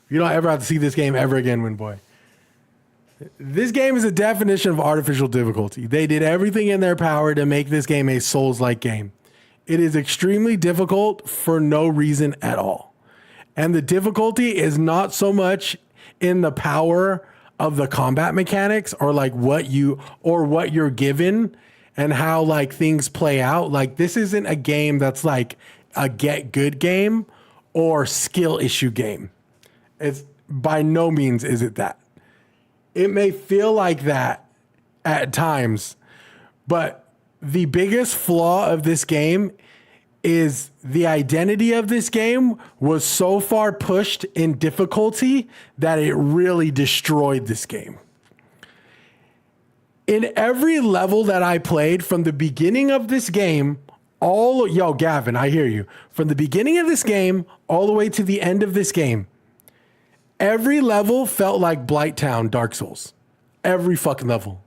You don't ever have to see this game ever again, Winboy. This game is a definition of artificial difficulty. They did everything in their power to make this game a Souls-like game. It is extremely difficult for no reason at all. And the difficulty is not so much in the power of the combat mechanics or like what you're given and how like things play out. Like, this isn't a game that's like a get good game or skill issue game. It's by no means is it that. It may feel like that at times, but the biggest flaw of this game is the identity of this game was so far pushed in difficulty that it really destroyed this game. In every level that I played from the beginning of this game, yo, Gavin, I hear you. From the beginning of this game all the way to the end of this game, every level felt like Blighttown Dark Souls. Every fucking level.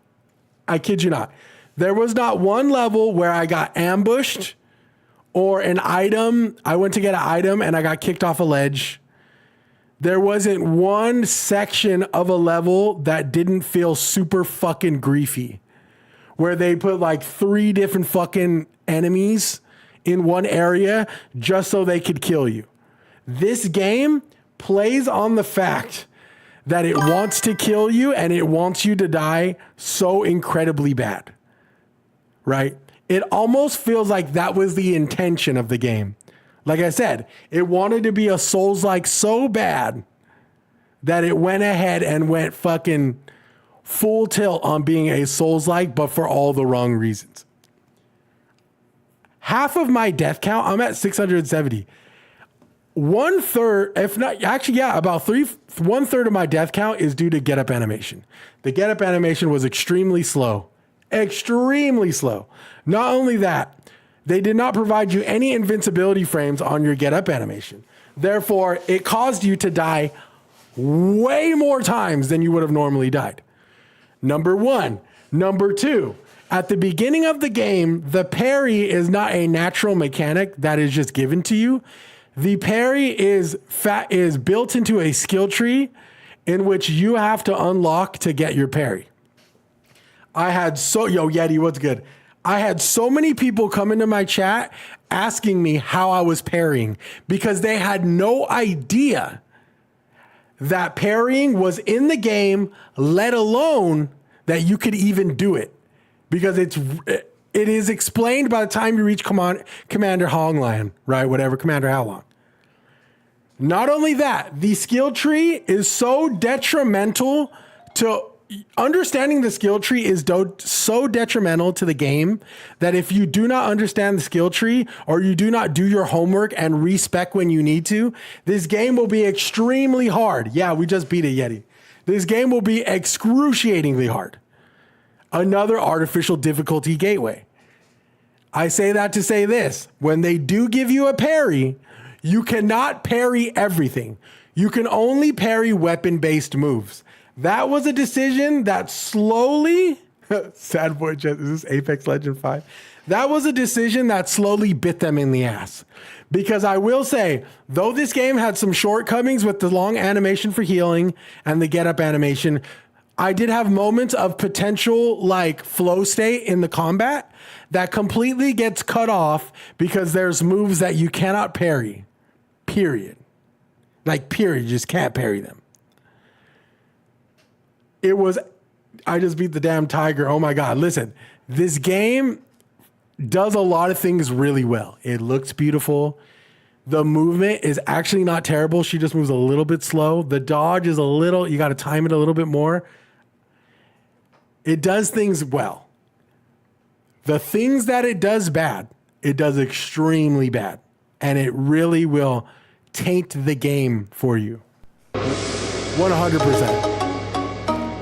I kid you not. There was not one level where I got ambushed or an item. I went to get an item and I got kicked off a ledge. There wasn't one section of a level that didn't feel super fucking griefy, where they put like 3 different fucking enemies in one area just so they could kill you. This game plays on the fact that it wants to kill you and it wants you to die so incredibly bad, right? It almost feels like that was the intention of the game. Like I said, it wanted to be a Souls-like so bad that it went ahead and went fucking full tilt on being a Souls-like, but for all the wrong reasons. Half of my death count, I'm at 670. 1/3, if not, actually, yeah, about 1/3 of my death count is due to get up animation. The get up animation was extremely slow. Extremely slow. Not only that, they did not provide you any invincibility frames on your get up animation. Therefore, it caused you to die way more times than you would have normally died. Number one. Number two, at the beginning of the game, the parry is not a natural mechanic that is just given to you. The parry is built into a skill tree in which you have to unlock to get your parry. Yo, Yeti, what's good? I had so many people come into my chat asking me how I was parrying because they had no idea that parrying was in the game, let alone that you could even do it, because it is explained by the time you reach Commander Honglan, right? Whatever, Commander Halong. Not only that, the skill tree is so detrimental to understanding the skill tree is so detrimental to the game that if you do not understand the skill tree or you do not do your homework and respec when you need to, this game will be extremely hard. Yeah, we just beat a Yeti. This game will be excruciatingly hard. Another artificial difficulty gateway. I say that to say this. When they do give you a parry, you cannot parry everything. You can only parry weapon-based moves. That was a decision that slowly, sad boy, is this Apex Legend 5? That was a decision that slowly bit them in the ass. Because I will say, though this game had some shortcomings with the long animation for healing and the get up animation, I did have moments of potential like flow state in the combat that completely gets cut off because there's moves that you cannot parry. Period. Like, period. You just can't parry them. I just beat the damn tiger. Oh my God. Listen, this game does a lot of things really well. It looks beautiful. The movement is actually not terrible. She just moves a little bit slow. The dodge is you got to time it a little bit more. It does things well. The things that it does bad, it does extremely bad. And it really will taint the game for you. 100%.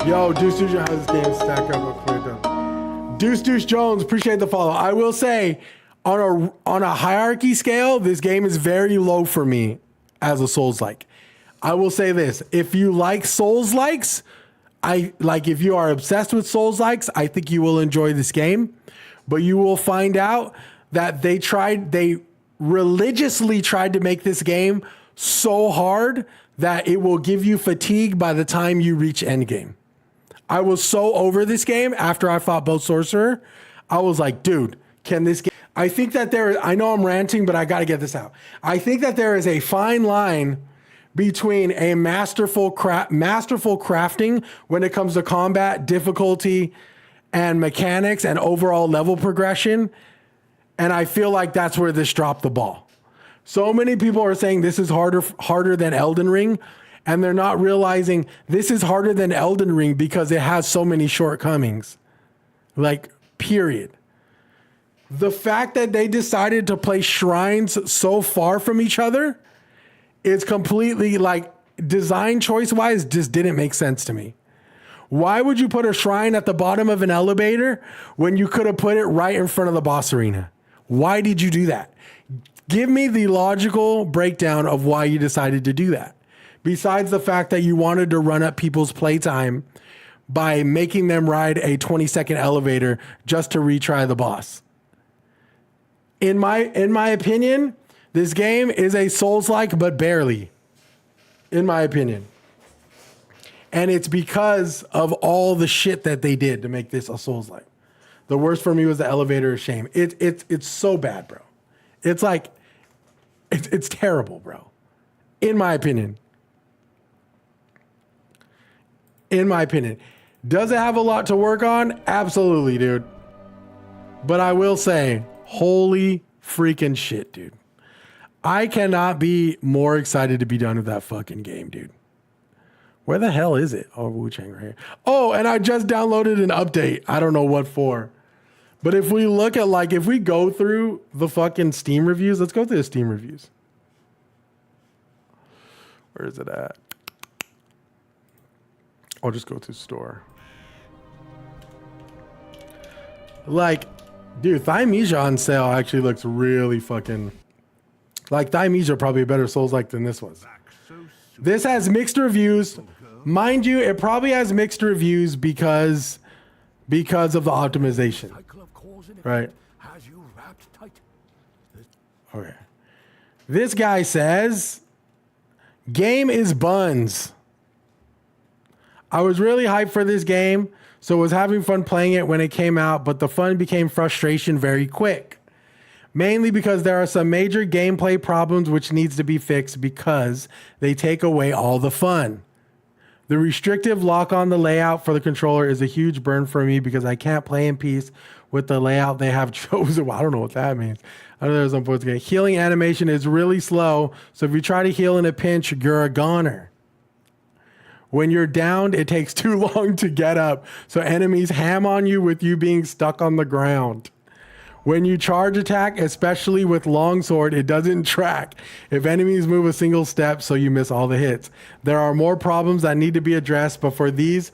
Yo, Deuce Deuce has this game stacked up. Deuce Deuce Jones, appreciate the follow. I will say, on a hierarchy scale, this game is very low for me as a Souls-like. I will say this. If you like Souls-likes, if you are obsessed with Souls-likes, I think you will enjoy this game. But you will find out that they religiously tried to make this game so hard that it will give you fatigue by the time you reach endgame. I was so over this game after I fought both Sorcerer. I was like, dude, can this game... I think that I know I'm ranting, but I got to get this out. I think that there is a fine line between a masterful crafting when it comes to combat, difficulty, and mechanics and overall level progression. And I feel like that's where this dropped the ball. So many people are saying this is harder than Elden Ring, and they're not realizing this is harder than Elden Ring because it has so many shortcomings. Like, period. The fact that they decided to place shrines so far from each other is completely, like, design choice-wise, just didn't make sense to me. Why would you put a shrine at the bottom of an elevator when you could have put it right in front of the boss arena? Why did you do that? Give me the logical breakdown of why you decided to do that. Besides the fact that you wanted to run up people's playtime by making them ride a 20-second elevator just to retry the boss. In my opinion, this game is a Souls-like, but barely. In my opinion. And it's because of all the shit that they did to make this a Souls-like. The worst for me was the elevator of shame. It's so bad, bro. It's like, it's terrible, bro. In my opinion. In my opinion. Does it have a lot to work on? Absolutely, dude. But I will say, holy freaking shit, dude. I cannot be more excited to be done with that fucking game, dude. Where the hell is it? Oh, Wu-Chang right here. Oh, and I just downloaded an update. I don't know what for. But if we look at, like, if we go through the fucking Steam reviews, let's go through the Steam reviews. Where is it at? I'll just go to store. Like, dude, Thymesia on sale actually looks really fucking... Like, Thymesia probably a better Souls-like than this was. This has mixed reviews. Mind you, it probably has mixed reviews because of the optimization. Right? Okay. This guy says, game is buns. I was really hyped for this game, so was having fun playing it when it came out, but the fun became frustration very quick. Mainly because there are some major gameplay problems which needs to be fixed because they take away all the fun. The restrictive lock on the layout for the controller is a huge burn for me because I can't play in peace with the layout they have chosen. Well, I don't know what that means. I know there's some points again. Healing animation is really slow, so if you try to heal in a pinch, you're a goner. When you're downed, it takes too long to get up, so enemies ham on you with you being stuck on the ground. When you charge attack, especially with longsword, it doesn't track if enemies move a single step, so you miss all the hits. There are more problems that need to be addressed, but these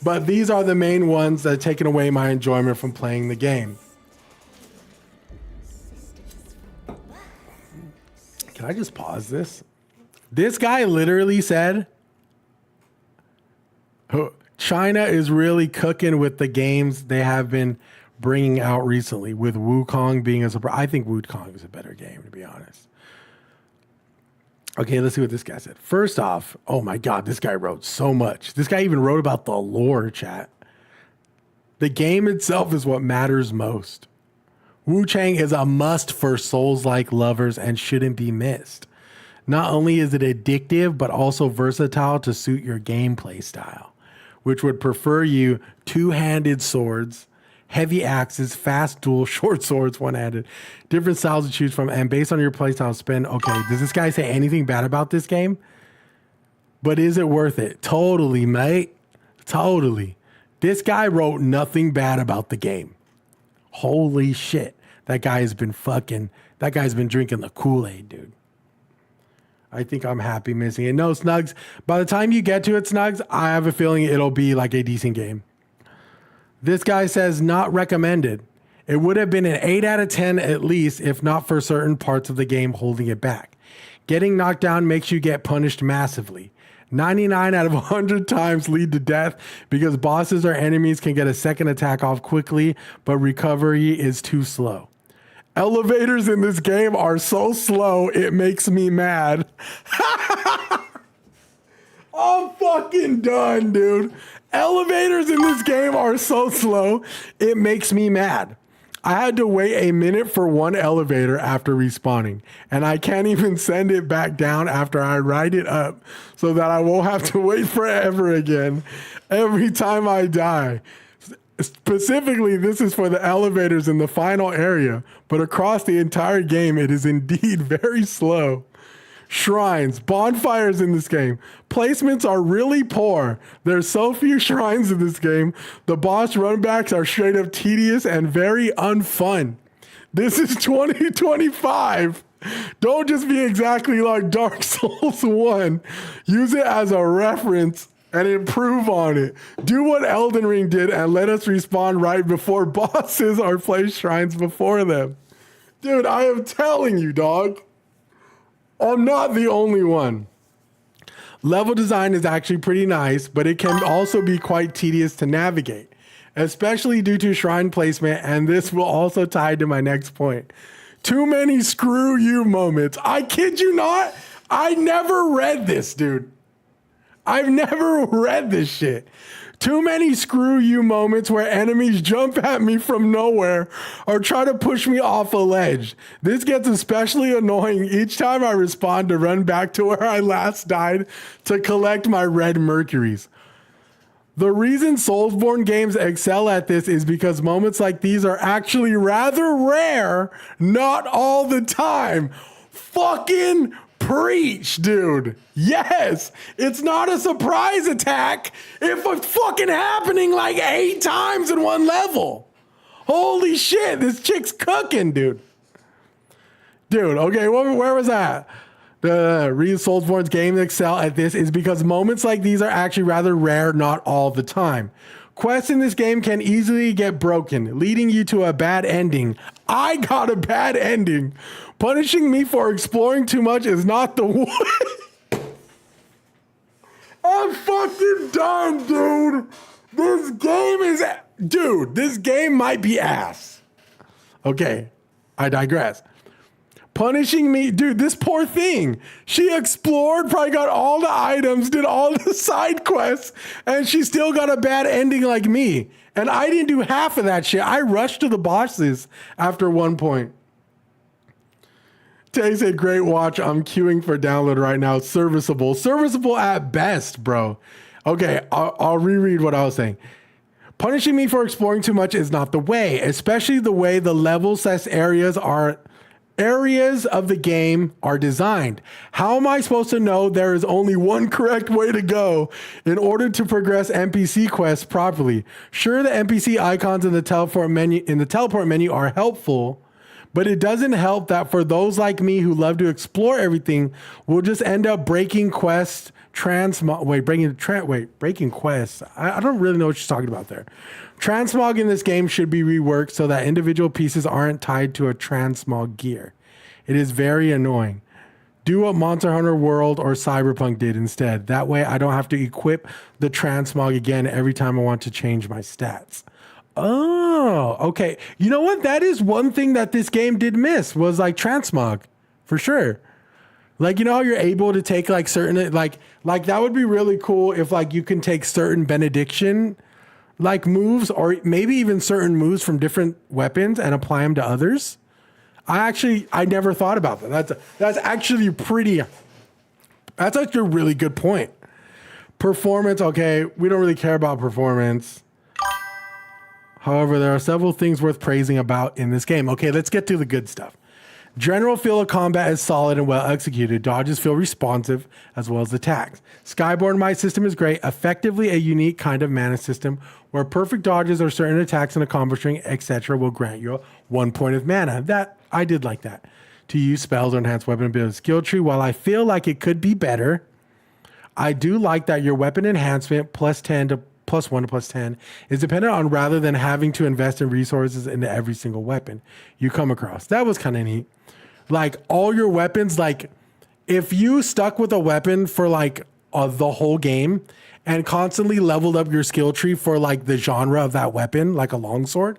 are the main ones that have taken away my enjoyment from playing the game. Can I just pause this? This guy literally said, China is really cooking with the games they have been bringing out recently, with Wukong being a surprise. I think Wukong is a better game, to be honest. Okay, let's see what this guy said. First off, oh my God, this guy wrote so much. This guy even wrote about the lore, chat. The game itself is what matters most. Wu Chang is a must for Souls-like lovers and shouldn't be missed. Not only is it addictive, but also versatile to suit your gameplay style, which would prefer you two-handed swords, heavy axes, fast dual, short swords, one-handed, different styles to choose from, and based on your playstyle spin. Okay, does this guy say anything bad about this game? But is it worth it? Totally, mate. Totally. This guy wrote nothing bad about the game. Holy shit. That guy's been drinking the Kool-Aid, dude. I think I'm happy missing it. No, Snugs, by the time you get to it, Snugs, I have a feeling it'll be like a decent game. This guy says not recommended. It would have been an 8 out of 10 at least, if not for certain parts of the game holding it back. Getting knocked down makes you get punished massively. 99 out of 100 times lead to death because bosses or enemies can get a second attack off quickly, but recovery is too slow. Elevators in this game are so slow, it makes me mad. I'm fucking done, dude. Elevators in this game are so slow, it makes me mad. I had to wait a minute for one elevator after respawning, and I can't even send it back down after I ride it up so that I won't have to wait forever again every time I die. Specifically, this is for the elevators in the final area, but across the entire game, it is indeed very slow. Shrines, bonfires in this game. Placements are really poor. There's so few shrines in this game. The boss runbacks are straight up tedious and very unfun. This is 2025. Don't just be exactly like Dark Souls 1. Use it as a reference and improve on it. Do what Elden Ring did and let us respawn right before bosses or place shrines before them. Dude, I am telling you, dog. I'm not the only one. Level design is actually pretty nice, but it can also be quite tedious to navigate, especially due to shrine placement, and this will also tie to my next point. Too many screw you moments. I kid you not, I never read this, dude. I've never read this shit. Too many screw you moments where enemies jump at me from nowhere or try to push me off a ledge. This gets especially annoying each time I respawn to run back to where I last died to collect my red Mercuries. The reason Soulsborne games excel at this is because moments like these are actually rather rare, not all the time. Fucking preach, dude. Yes, it's not a surprise attack if it's fucking happening like 8 times in one level. Holy shit, this chick's cooking, dude. Dude, okay, where was that? The reason Soulsborne's games excel at this is because moments like these are actually rather rare, not all the time. Quests in this game can easily get broken, leading you to a bad ending. I got a bad ending. Punishing me for exploring too much is not the way. I'm fucking done, dude. This game might be ass. Okay, I digress. Punishing me, dude, this poor thing. She explored, probably got all the items, did all the side quests, and she still got a bad ending like me. And I didn't do half of that shit. I rushed to the bosses after one point. Tay said, great watch. I'm queuing for download right now. Serviceable. Serviceable at best, bro. Okay, I'll reread what I was saying. Punishing me for exploring too much is not the way, especially the way the levels/areas of the game are designed. How am I supposed to know there is only one correct way to go in order to progress NPC quests properly? Sure, the NPC icons in the teleport menu are helpful, but it doesn't help that for those like me who love to explore everything, we'll just end up breaking quests. Breaking quests. I don't really know what she's talking about there. Transmog in this game should be reworked so that individual pieces aren't tied to a transmog gear. It is very annoying. Do what Monster Hunter World or Cyberpunk did instead. That way I don't have to equip the transmog again every time I want to change my stats. Oh, okay. You know what? That is one thing that this game did miss was like transmog for sure. Like, you know how you're able to take like certain, like that would be really cool if like you can take certain benediction like moves or maybe even certain moves from different weapons and apply them to others. I never thought about that. That's actually a really good point. Performance. Okay. We don't really care about performance. However, there are several things worth praising about in this game. Okay. Let's get to the good stuff. General feel of combat is solid and well executed. Dodges feel responsive as well as attacks. Skyborn Might system is great, effectively a unique kind of mana system where perfect dodges or certain attacks and accomplishing, etc. will grant you 1 point of mana. That I did like that. To use spells or enhance weapon ability skill tree, while I feel like it could be better, I do like that your weapon enhancement +10 to +1 to +10 is dependent on rather than having to invest in resources into every single weapon you come across. That was kind of neat. Like all your weapons, like if you stuck with a weapon for like the whole game and constantly leveled up your skill tree for like the genre of that weapon, like a longsword,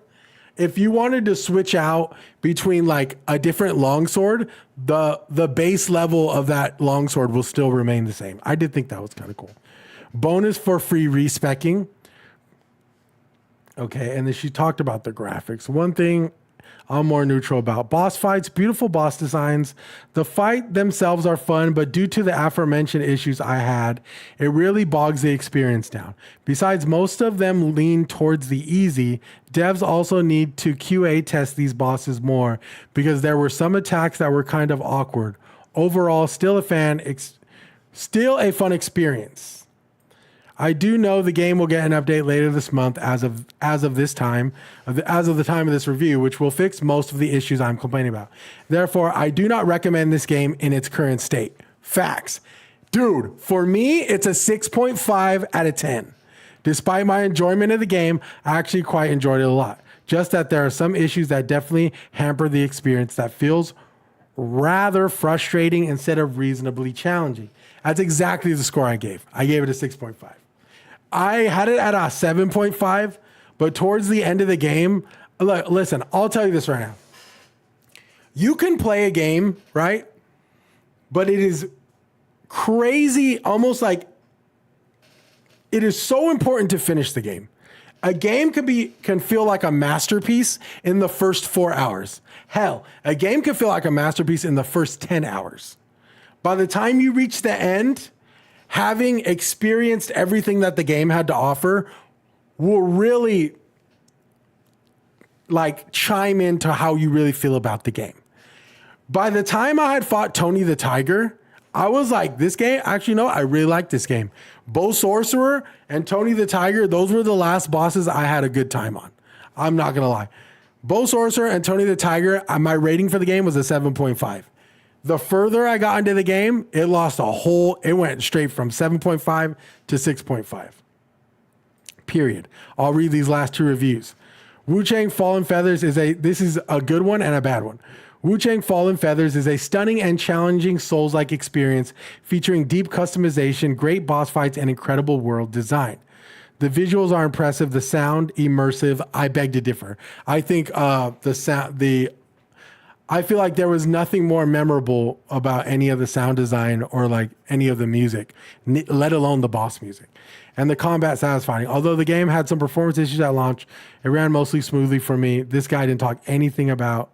if you wanted to switch out between like a different longsword, the base level of that longsword will still remain the same. I did think that was kind of cool. Bonus for free respecking. Okay, and then she talked about the graphics. One thing I'm more neutral about. Boss fights, beautiful boss designs. The fight themselves are fun, but due to the aforementioned issues I had, it really bogs the experience down. Besides, most of them lean towards the easy. Devs also need to QA test these bosses more because there were some attacks that were kind of awkward. Overall, still a fun experience. I do know the game will get an update later this month as of the time of this review, which will fix most of the issues I'm complaining about. Therefore, I do not recommend this game in its current state. Facts. Dude, for me, it's a 6.5 out of 10. Despite my enjoyment of the game, I actually quite enjoyed it a lot. Just that there are some issues that definitely hamper the experience that feels rather frustrating instead of reasonably challenging. That's exactly the score I gave. I gave it a 6.5. I had it at a 7.5, but towards the end of the game, look, listen, I'll tell you this right now. You can play a game, right? But it is crazy, almost like it is so important to finish the game. A game can feel like a masterpiece in the first 4 hours. Hell, a game can feel like a masterpiece in the first 10 hours. By the time you reach the end, having experienced everything that the game had to offer will really like chime into how you really feel about the game. By the time I had fought Tony the Tiger, I was like, this game, actually, no, I really like this game. Bo Sorcerer and Tony the Tiger, those were the last bosses I had a good time on. I'm not going to lie. Bo Sorcerer and Tony the Tiger, my rating for the game was a 7.5. The further I got into the game, it went straight from 7.5 to 6.5. Period. I'll read these last two reviews. Wu-Chang Fallen Feathers this is a good one and a bad one. Wu-Chang Fallen Feathers is a stunning and challenging Souls-like experience featuring deep customization, great boss fights, and incredible world design. The visuals are impressive, the sound immersive. I beg to differ. I think I feel like there was nothing more memorable about any of the sound design or like any of the music, let alone the boss music. And the combat satisfying. Although the game had some performance issues at launch, it ran mostly smoothly for me. This guy didn't talk anything about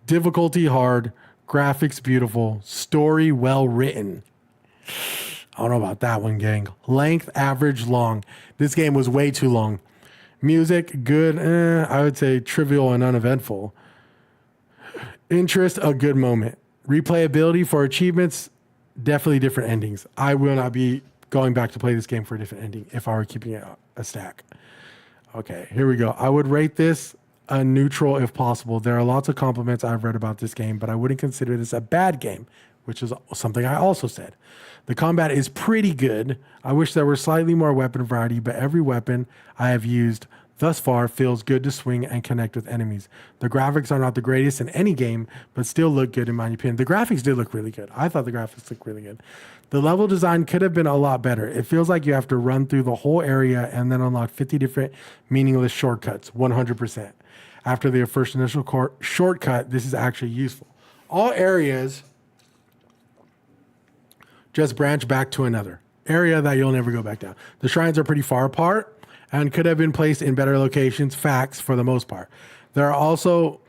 difficulty hard, graphics beautiful, story well written. I don't know about that one, gang. Length, average, long. This game was way too long. Music, good. I would say trivial and uneventful. Interest, a good moment. Replayability for achievements, definitely different endings. I will not be going back to play this game for a different ending if I were keeping it a stack. Okay, here we go. I would rate this a neutral if possible. There are lots of compliments I've read about this game, but I wouldn't consider this a bad game, which is something I also said. The combat is pretty good. I wish there were slightly more weapon variety, but every weapon I have used thus far feels good to swing and connect with enemies. The graphics are not the greatest in any game, but still look good in my opinion. The graphics did look really good. I thought the graphics looked really good. The level design could have been a lot better. It feels like you have to run through the whole area and then unlock 50 different meaningless shortcuts, 100%. After the first initial shortcut, this is actually useful. All areas just branch back to another area that you'll never go back down. The shrines are pretty far apart and could have been placed in better locations, facts for the most part. They are also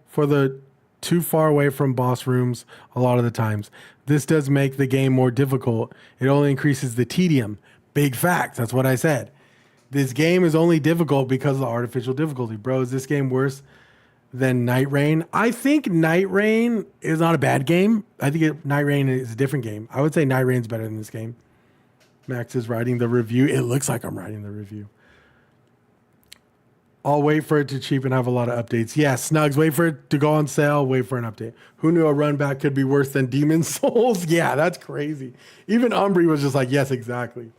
for the too far away from boss rooms a lot of the times. This does make the game more difficult. It only increases the tedium. Big facts, that's what I said. This game is only difficult because of the artificial difficulty. Bro, is this game worse than Night Rain? I think Night Rain is not a bad game. I think Night Rain is a different game. I would say Night Rain's better than this game. Max is writing the review. It looks like I'm writing the review. I'll wait for it to cheap and have a lot of updates. Yeah, Snugs, wait for it to go on sale. Wait for an update. Who knew a run back could be worse than Demon Souls? Yeah, that's crazy. Even Umbry was just like, yes, exactly.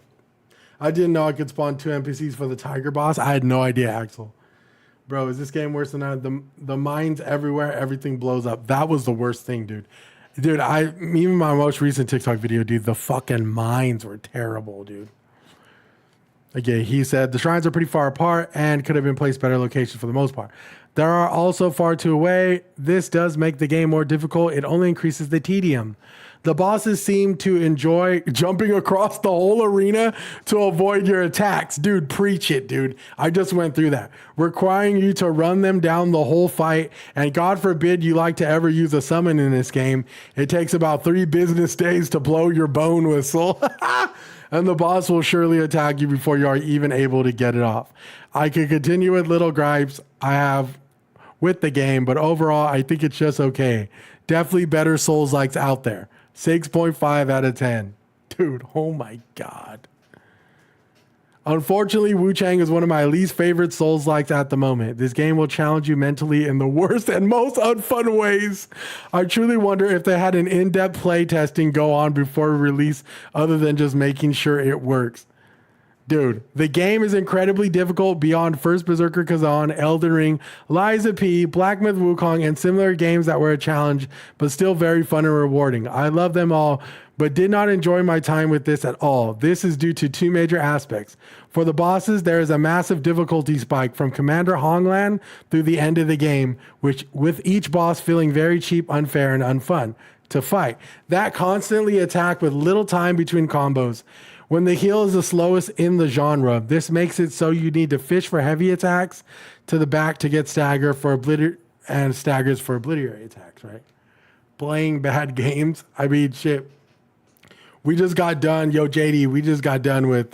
I didn't know I could spawn 2 NPCs for the Tiger boss. I had no idea, Axel. Bro, is this game worse than that? The mines everywhere, everything blows up. That was the worst thing, dude. Dude, even my most recent TikTok video, dude, the fucking mines were terrible, dude. Okay, he said the shrines are pretty far apart and could have been placed better locations for the most part. They are also far too away. This does make the game more difficult. It only increases the tedium. The bosses seem to enjoy jumping across the whole arena to avoid your attacks. Dude, preach it, dude. I just went through that. Requiring you to run them down the whole fight. And God forbid you like to ever use a summon in this game. It takes about 3 business days to blow your bone whistle. And the boss will surely attack you before you are even able to get it off. I could continue with little gripes I have with the game, but overall, I think it's just okay. Definitely better Souls-likes out there. 6.5 out of 10. Dude, oh my God. Unfortunately, Wu Chang is one of my least favorite Souls-likes at the moment. This game will challenge you mentally in the worst and most unfun ways. I truly wonder if they had an in-depth play testing go on before release other than just making sure it works. Dude, the game is incredibly difficult beyond First Berserker Kazan, Elden Ring, Lies of P, Black Myth Wukong, and similar games that were a challenge, but still very fun and rewarding. I love them all, but did not enjoy my time with this at all. This is due to 2 major aspects. For the bosses, there is a massive difficulty spike from Commander Honglan through the end of the game, which with each boss feeling very cheap, unfair, and unfun to fight. That constantly attack with little time between combos. When the heal is the slowest in the genre, this makes it so you need to fish for heavy attacks to the back to get stagger for and staggers for obliterate attacks, right? Playing bad games. I mean, shit. We just got done, yo, JD, we just got done with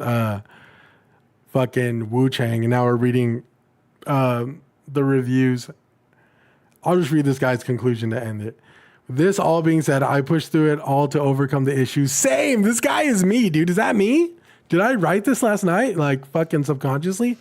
fucking Wu Chang, and now we're reading the reviews. I'll just read this guy's conclusion to end it. This all being said, I pushed through it all to overcome the issues. Same. This guy is me, dude. Is that me? Did I write this last night? Like fucking subconsciously?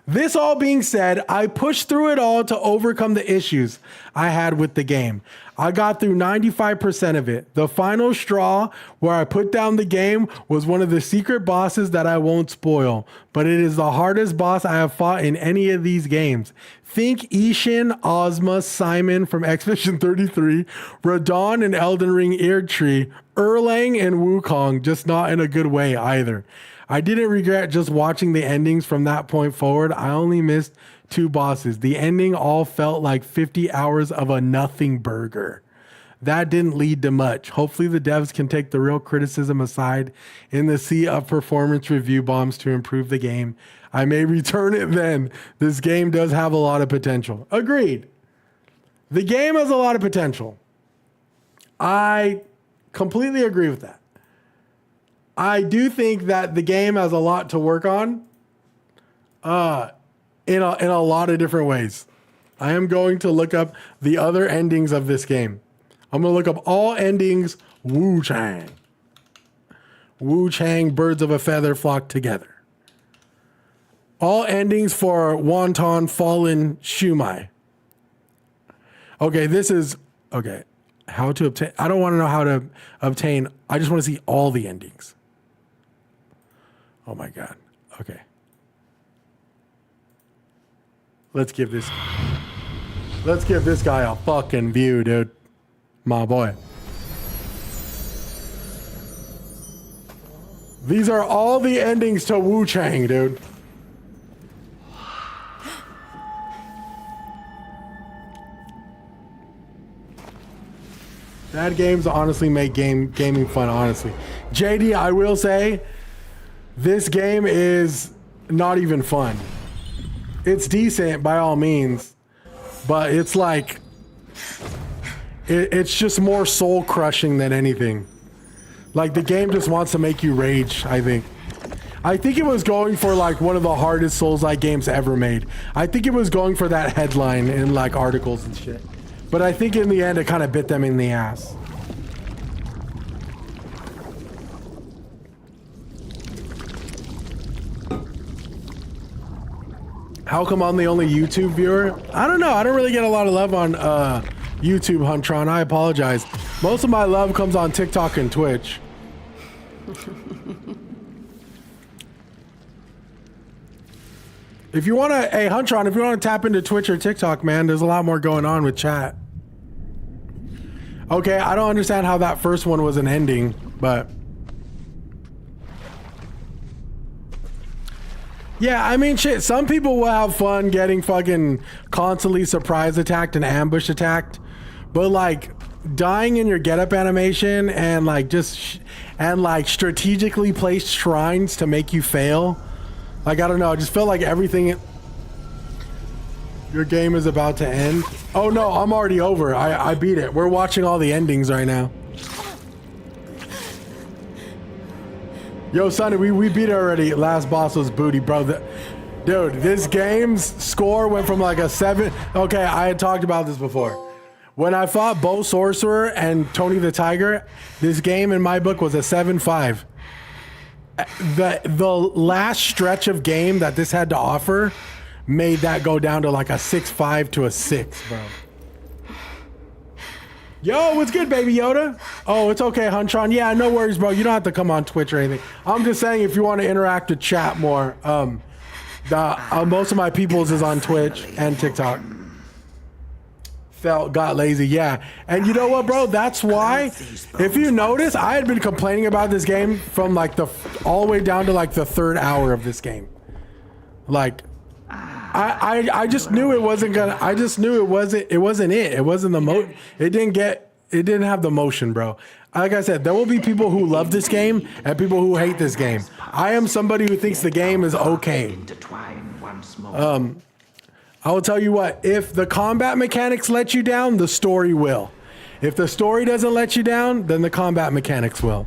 This all being said, I pushed through it all to overcome the issues I had with the game. I got through 95% of it. The final straw where I put down the game was one of the secret bosses that I won't spoil, but it is the hardest boss I have fought in any of these games. Think Ishin, Ozma, Simon from Expedition 33, Radon and Elden Ring Erdtree, Erlang and Wukong, just not in a good way either. I didn't regret just watching the endings from that point forward. I only missed 2 bosses. The ending all felt like 50 hours of a nothing burger. That didn't lead to much. Hopefully the devs can take the real criticism aside in the sea of performance review bombs to improve the game. I may return it then. This game does have a lot of potential. Agreed. The game has a lot of potential. I Completely agree with that. I do think that the game has a lot to work on in a lot of different ways. I am going to look up the other endings of this game. I'm going to look up all endings Wu-Chang. Wu-Chang, birds of a feather flock together. All endings for Wonton Fallen Shumai. Okay, this is... Okay, how to obtain... I don't want to know how to obtain... I just want to see all the endings. Oh my God. Okay. Let's give this guy a fucking view, dude. My boy. These are all the endings to Wu-Chang, dude. Bad games honestly make gaming fun, honestly. JD, I will say, this game is not even fun. It's decent by all means, but it's like, it's just more soul crushing than anything. Like the game just wants to make you rage, I think. I think it was going for like one of the hardest Souls-like games ever made. I think it was going for that headline in like articles and shit. But I think in the end it kind of bit them in the ass. How come I'm the only YouTube viewer? I don't know. I don't really get a lot of love on YouTube, Huntron. I apologize. Most of my love comes on TikTok and Twitch. If you want to, hey Huntron, if you want to tap into Twitch or TikTok, man, there's a lot more going on with chat. Okay, I don't understand how that first one was an ending, but... Yeah, I mean, shit, some people will have fun getting fucking constantly surprise attacked and ambush attacked, but like dying in your getup animation and like just and like strategically placed shrines to make you fail. Like, I don't know, I just felt like everything... Your game is about to end. Oh no, I'm already over. I beat it. We're watching all the endings right now. Yo, Sonny, we beat it already. Last boss was booty, bro. Dude, this game's score went from like a 7. Okay, I had talked about this before. When I fought Bo Sorcerer and Tony the Tiger, this game in my book was a 7-5. The last stretch of game that this had to offer made that go down to like a 6-5 to a 6, bro. Yo, what's good, Baby Yoda? Oh, it's okay, Huntron. Yeah, no worries, bro. You don't have to come on Twitch or anything. I'm just saying if you want to interact with chat more, most of my peoples is on Twitch and TikTok. Got lazy, yeah. And you know what, bro? That's why, if you notice, I had been complaining about this game from like all the way down to like the 3rd hour of this game. Like, I just knew it wasn't gonna. I just knew it wasn't it. It wasn't the It didn't have the motion, bro. Like I said, there will be people who love this game and people who hate this game. I am somebody who thinks the game is okay. I will tell you what, if the combat mechanics let you down, the story will. If the story doesn't let you down, then the combat mechanics will.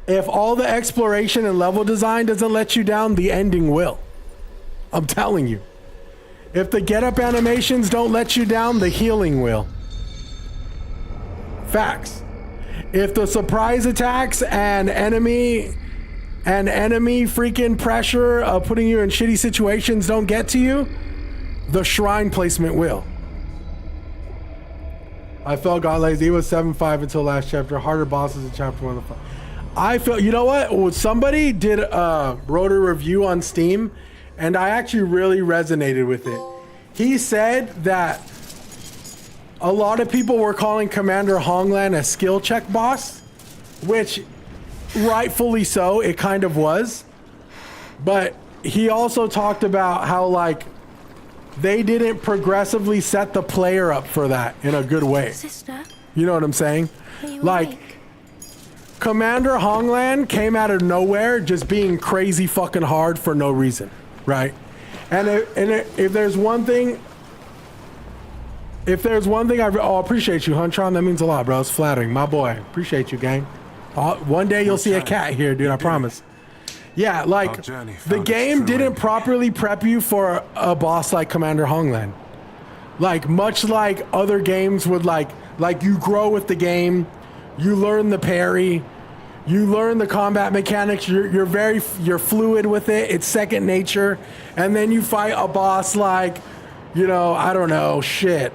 If all the exploration and level design doesn't let you down, the ending will. I'm telling you. If the get-up animations don't let you down, the healing will. Facts. If the surprise attacks and enemy freaking pressure of putting you in shitty situations don't get to you, the shrine placement will. I felt got lazy. It was 7-5 until last chapter. Harder bosses in chapter 1 of the 5. I felt, you know what? Somebody wrote a review on Steam, and I actually really resonated with it. He said that a lot of people were calling Commander Honglan a skill check boss, which rightfully so, it kind of was. But he also talked about how like they didn't progressively set the player up for that in a good way. Sister, you know what I'm saying? Like, awake? Commander Honglan came out of nowhere just being crazy fucking hard for no reason, right? And if there's one thing... If there's one thing I appreciate you, Huntron. That means a lot, bro. It's flattering, my boy. Appreciate you, gang. One day you'll see a cat here, dude. I promise. Yeah, like the game didn't properly prep you for a boss like Commander Honglan. Like much like other games would like you grow with the game, you learn the parry, you learn the combat mechanics. You're fluid with it. It's second nature, and then you fight a boss like, you know, I don't know, shit.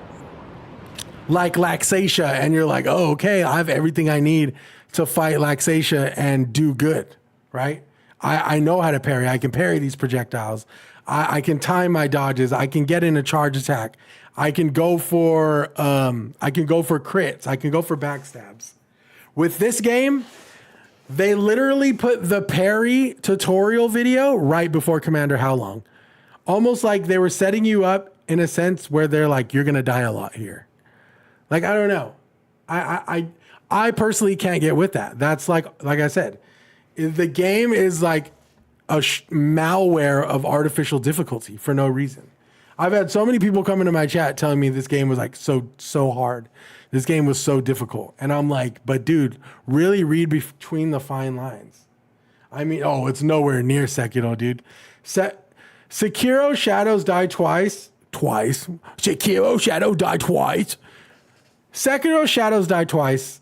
Like Laxatia, and you're like, oh, okay, I have everything I need to fight Laxatia and do good, right? I know how to parry. I can parry these projectiles. I can time my dodges. I can get in a charge attack. I can go for crits. I can go for backstabs. With this game, they literally put the parry tutorial video right before Commander How Long. Almost like they were setting you up in a sense where they're like, you're gonna die a lot here. Like, I don't know. I personally can't get with that. That's like I said, the game is like a malware of artificial difficulty for no reason. I've had so many people come into my chat telling me this game was like so hard. This game was so difficult. And I'm like, but dude, really read between the fine lines. I mean, oh, it's nowhere near Sekiro, dude. Sekiro Shadows Die Twice. Sekiro Shadow Die Twice. Sekiro Shadows Die Twice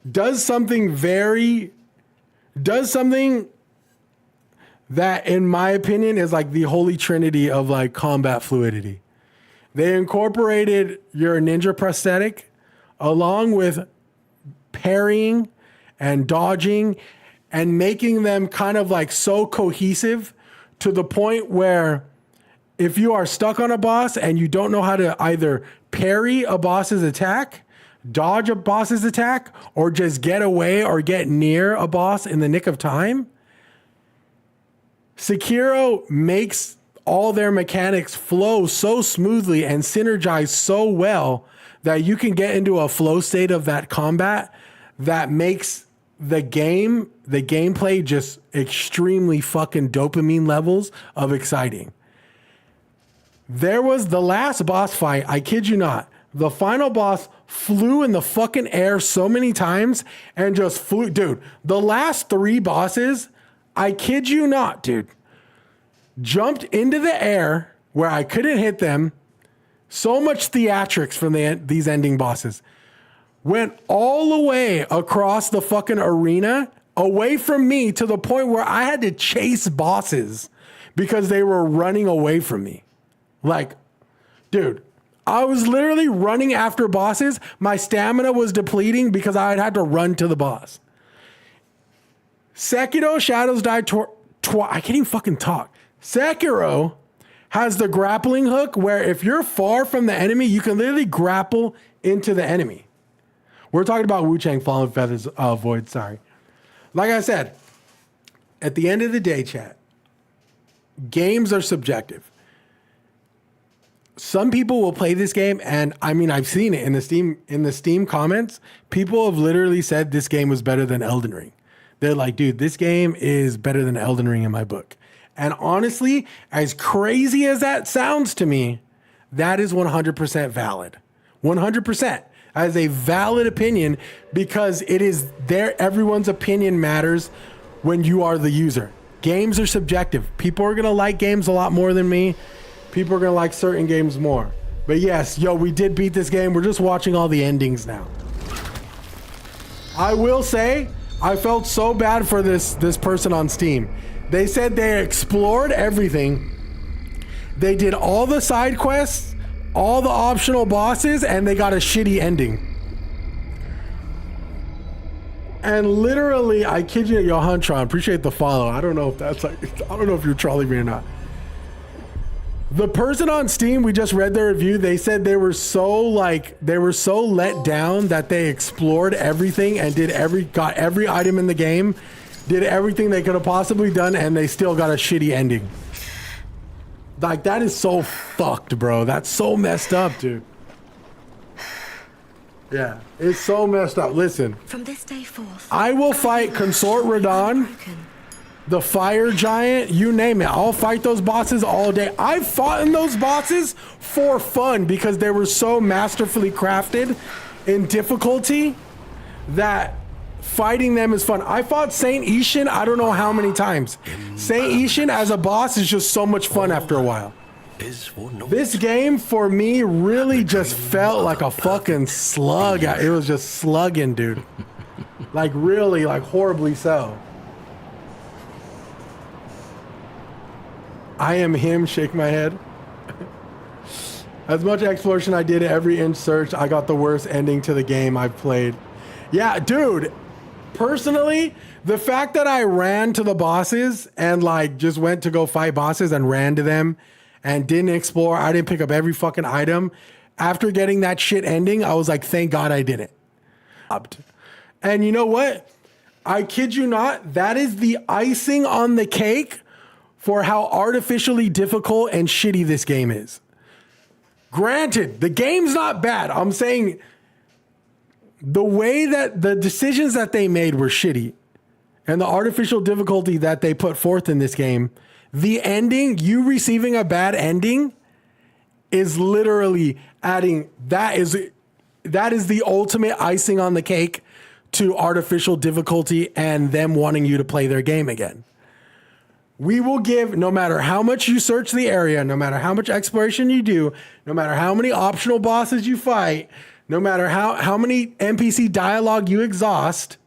does something that, in my opinion, is like the holy trinity of like combat fluidity. They incorporated your ninja prosthetic along with parrying and dodging and making them kind of like so cohesive to the point where if you are stuck on a boss and you don't know how to either parry a boss's attack, dodge a boss's attack, or just get away or get near a boss in the nick of time, Sekiro makes all their mechanics flow so smoothly and synergize so well that you can get into a flow state of that combat that makes the gameplay just extremely fucking dopamine levels of exciting. There was the last boss fight, I kid you not. The final boss flew in the fucking air so many times and just flew. Dude, the last 3 bosses, I kid you not, dude, jumped into the air where I couldn't hit them. So much theatrics from these ending bosses. Went all the way across the fucking arena away from me to the point where I had to chase bosses because they were running away from me. Like, dude, I was literally running after bosses. My stamina was depleting because I had to run to the boss. Sekiro Shadows Die Twice. I can't even fucking talk. Sekiro has the grappling hook where if you're far from the enemy, you can literally grapple into the enemy. We're talking about Wu Chang Fallen Feathers Void, sorry. Like I said, at the end of the day, chat, games are subjective. Some people will play this game, and I mean, I've seen it in the Steam comments. People have literally said this game was better than Elden Ring. They're like, dude, this game is better than Elden Ring in my book. And honestly, as crazy as that sounds to me, that is 100% valid. 100%. As a valid opinion, because it is there. Everyone's opinion matters when you are the user. Games are subjective. People are going to like games a lot more than me. People are going to like certain games more. But yes, yo, we did beat this game. We're just watching all the endings now. I will say, I felt so bad for this person on Steam. They said they explored everything. They did all the side quests, all the optional bosses, and they got a shitty ending. And literally, I kid you, yo, Huntron, appreciate the follow. I don't know if that's like, I don't know if you're trolling me or not. The person on Steam, we just read their review. They said they were so let down that they explored everything and got every item in the game, did everything they could have possibly done, and they still got a shitty ending. Like, that is so fucked, bro. That's so messed up, dude. Yeah, it's so messed up. Listen, from this day forth, I will fight Consort Radahn the fire giant, you name it. I'll fight those bosses all day. I've fought in those bosses for fun because they were so masterfully crafted in difficulty that fighting them is fun. I fought Saint Ishin I don't know how many times. Saint Ishin as a boss is just so much fun after a while. This game for me really just felt like a fucking slug. It was just slugging, dude. Like really, like horribly so. I am him, shake my head. As much exploration I did every inch search, I got the worst ending to the game I've played. Yeah, dude, personally, the fact that I ran to the bosses and like just went to go fight bosses and ran to them and didn't explore, I didn't pick up every fucking item. After getting that shit ending, I was like, thank God I didn't. And you know what? I kid you not, that is the icing on the cake for how artificially difficult and shitty this game is. Granted, the game's not bad. I'm saying the way that the decisions that they made were shitty and the artificial difficulty that they put forth in this game, the ending, you receiving a bad ending is literally adding, that is the ultimate icing on the cake to artificial difficulty and them wanting you to play their game again. We will give, no matter how much you search the area, no matter how much exploration you do, no matter how many optional bosses you fight, no matter how many NPC dialogue you exhaust,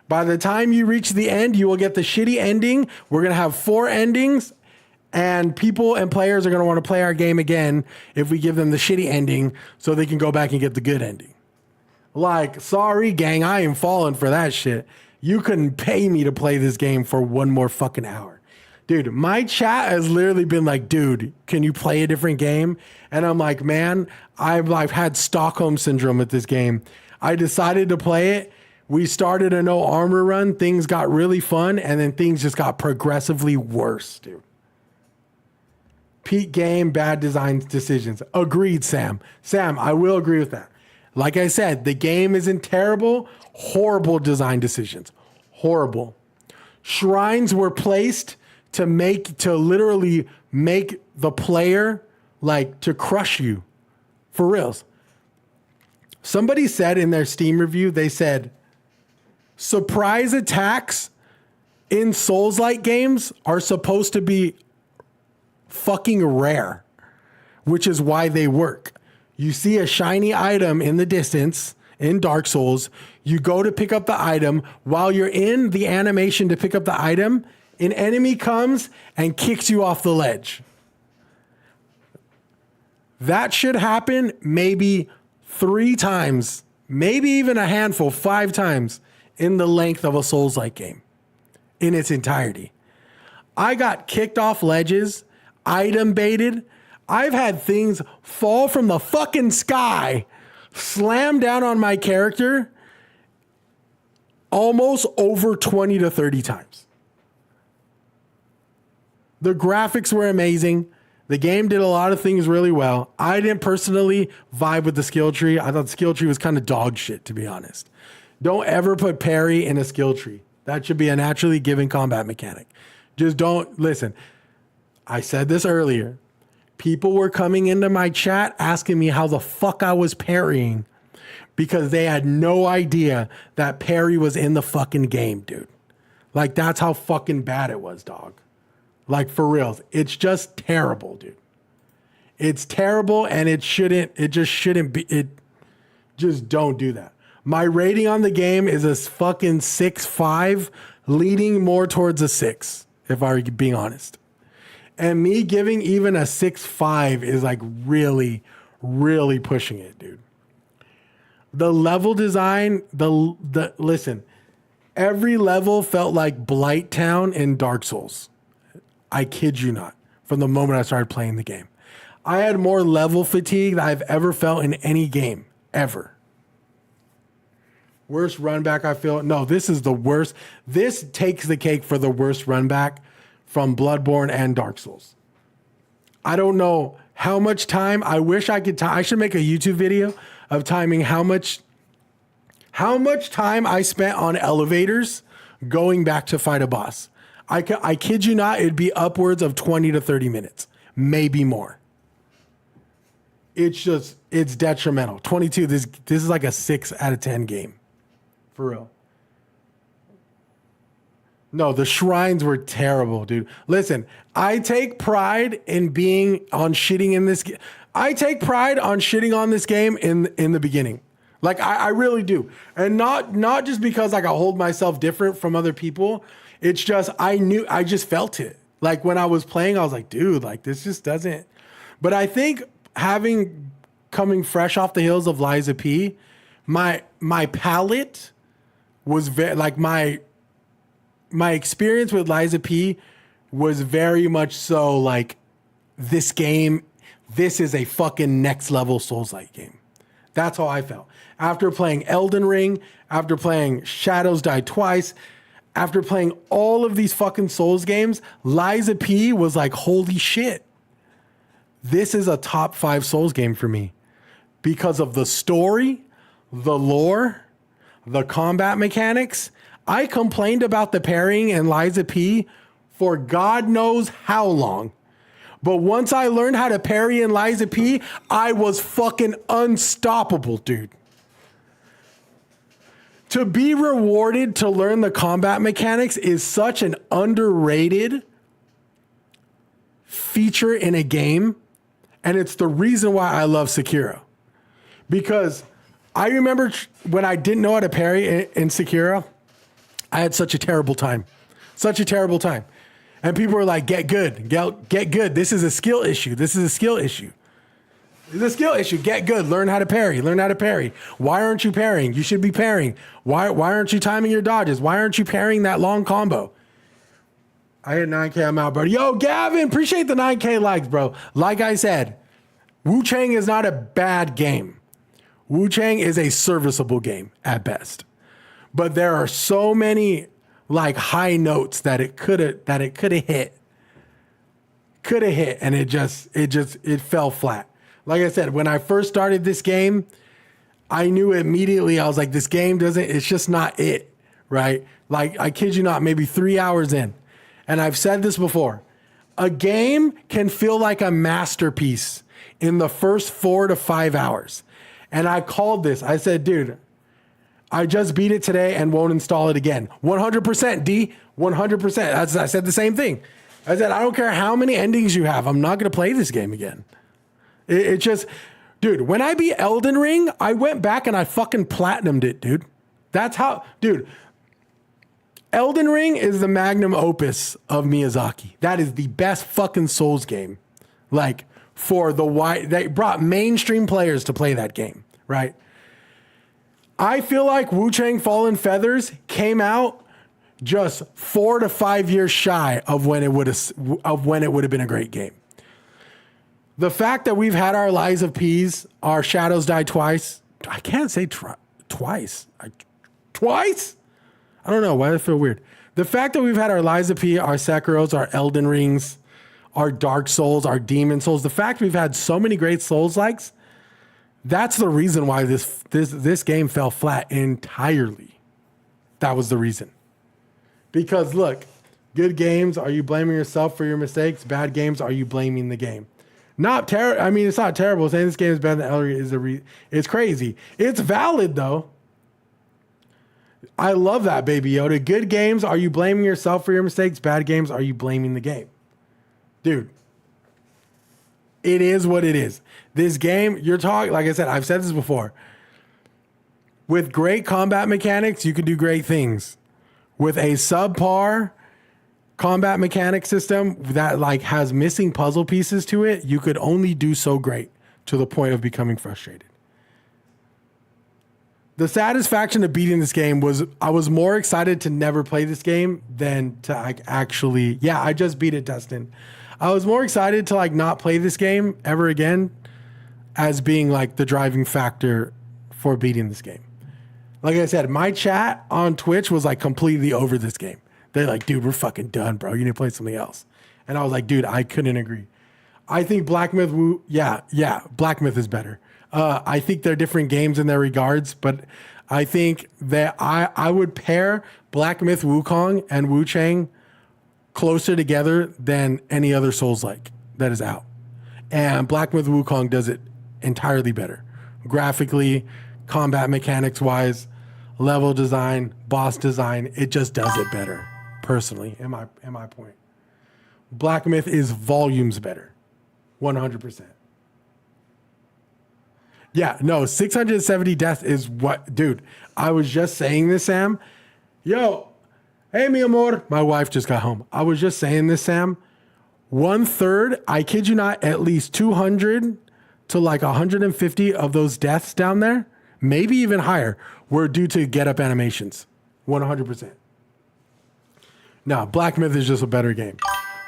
by the time you reach the end, you will get the shitty ending. We're going to have 4 endings, and people and players are going to want to play our game again if we give them the shitty ending so they can go back and get the good ending. Like, sorry, gang, I am falling for that shit. You couldn't pay me to play this game for one more fucking hour. Dude, my chat has literally been like, dude, can you play a different game? And I'm like, man, I've had Stockholm Syndrome with this game. I decided to play it. We started a no armor run. Things got really fun, and then things just got progressively worse, dude. Peak game, bad design decisions. Agreed, Sam. Sam, I will agree with that. Like I said, the game isn't terrible. Horrible design decisions. Horrible. Shrines were placed to literally make the player like to crush you. For reals. Somebody said in their Steam review, they said, surprise attacks in Souls-like games are supposed to be fucking rare, which is why they work. You see a shiny item in the distance in Dark Souls, you go to pick up the item. While you're in the animation to pick up the item, an enemy comes and kicks you off the ledge. That should happen maybe 3 times, maybe even a handful, 5 times in the length of a Souls-like game in its entirety. I got kicked off ledges, item baited. I've had things fall from the fucking sky, slam down on my character almost over 20 to 30 times. The graphics were amazing. The game did a lot of things really well. I didn't personally vibe with the skill tree. I thought the skill tree was kind of dog shit, to be honest. Don't ever put parry in a skill tree. That should be a naturally given combat mechanic. Just don't, listen, I said this earlier. People were coming into my chat asking me how the fuck I was parrying because they had no idea that parry was in the fucking game, dude. Like, that's how fucking bad it was, dog. Like, for reals. It's just terrible, dude. It's terrible, and it just shouldn't be. It just don't do that. My rating on the game is a fucking 6.5, leaning more towards a 6, if I were being honest. And me giving even a 6.5 is like really, really pushing it, dude. The level design, listen, every level felt like Blight Town in Dark Souls. I kid you not, from the moment I started playing the game. I had more level fatigue than I've ever felt in any game, ever. Worst run back I feel. No, this is the worst. This takes the cake for the worst run back from Bloodborne and Dark Souls. I don't know how much time. I wish I could. I should make a YouTube video of timing how much time I spent on elevators going back to fight a boss. I kid you not, it'd be upwards of 20 to 30 minutes, maybe more. It's detrimental. 22, this is like a 6 out of 10 game. For real. No, the shrines were terrible, dude. Listen, I take pride in being on shitting in this. I take pride on shitting on this game in the beginning. Like I really do. And not just because like I hold myself different from other people. It's just I just felt it. Like when I was playing, I was like, dude, like this just doesn't. But I think coming fresh off the heels of Lies of P, my palate was very like my experience with Lies of P was very much so like this game. This is a fucking next level Souls-like game. That's how I felt. After playing Elden Ring, after playing Shadows Die Twice, after playing all of these fucking Souls games, Lies of P was like, holy shit. This is a top 5 Souls game for me because of the story, the lore, the combat mechanics. I complained about the parrying in Lies of P for God knows how long. But once I learned how to parry in Lies of P, I was fucking unstoppable, dude. To be rewarded to learn the combat mechanics is such an underrated feature in a game. And it's the reason why I love Sekiro. Because I remember when I didn't know how to parry in Sekiro, I had such a terrible time. Such a terrible time. And people were like, get good. Get good. This is a skill issue. This is a skill issue. It's a skill issue. Get good. Learn how to parry. Learn how to parry. Why aren't you parrying? You should be parrying. Why aren't you timing your dodges? Why aren't you parrying that long combo? I hit 9K. I'm out, bro. Yo, Gavin, appreciate the 9K likes, bro. Like I said, Wu Chang is not a bad game. Wu Chang is a serviceable game at best. But there are so many like high notes that it could have hit. And it fell flat. Like I said, when I first started this game, I knew immediately, I was like, this game it's just not it, right? Like, I kid you not, maybe 3 hours in. And I've said this before, a game can feel like a masterpiece in the first 4 to 5 hours. And I called this, I said, dude, I just beat it today and won't install it again. 100%, D, 100%. I said the same thing. I said, I don't care how many endings you have. I'm not going to play this game again. It just, dude, when I beat Elden Ring, I went back and I fucking platinumed it, dude. That's how, dude, Elden Ring is the magnum opus of Miyazaki. That is the best fucking Souls game. Like, for the wide, they brought mainstream players to play that game, right? I feel like Wu Chang Fallen Feathers came out just 4 to 5 years shy of when it would have been a great game. The fact that we've had our Lies of P's, our Shadows Die Twice. I can't say twice. Twice? I don't know. Why does it feel weird? The fact that we've had our Lies of P, our Sekiros, our Elden Rings, our Dark Souls, our Demon Souls. The fact we've had so many great Souls-likes, that's the reason why this game fell flat entirely. That was the reason. Because look, good games, are you blaming yourself for your mistakes? Bad games, are you blaming the game? Not terrible. I mean, it's not terrible. Saying this game is better than Elden Ring it's crazy. It's valid though. I love that, Baby Yoda. Good games, are you blaming yourself for your mistakes? Bad games, are you blaming the game? Dude, it is what it is. This game, you're talking, like I said, I've said this before. With great combat mechanics, you can do great things. With a subpar combat mechanic system that like has missing puzzle pieces to it, you could only do so great to the point of becoming frustrated. The satisfaction of beating this game was I was more excited to never play this game than to like actually, yeah, I just beat it, Dustin. I was more excited to like not play this game ever again as being like the driving factor for beating this game. Like I said, my chat on Twitch was like completely over this game. They're like, dude, we're fucking done, bro. You need to play something else. And I was like, dude, I couldn't agree. I think Black Myth Black Myth is better. I think they're different games in their regards, but I think that I would pair Black Myth Wukong and Wu Chang closer together than any other Souls-like that is out. And Black Myth Wukong does it entirely better. Graphically, combat mechanics-wise, level design, boss design, it just does it better, personally, in my point. Black Myth is volumes better, 100%. Yeah, no, 670 deaths is what, dude, I was just saying this, Sam. Yo, hey, mi amor. My wife just got home. I was just saying this, Sam. 1/3, I kid you not, at least 200 to like 150 of those deaths down there, maybe even higher, were due to get up animations. 100%. No, Black Myth is just a better game.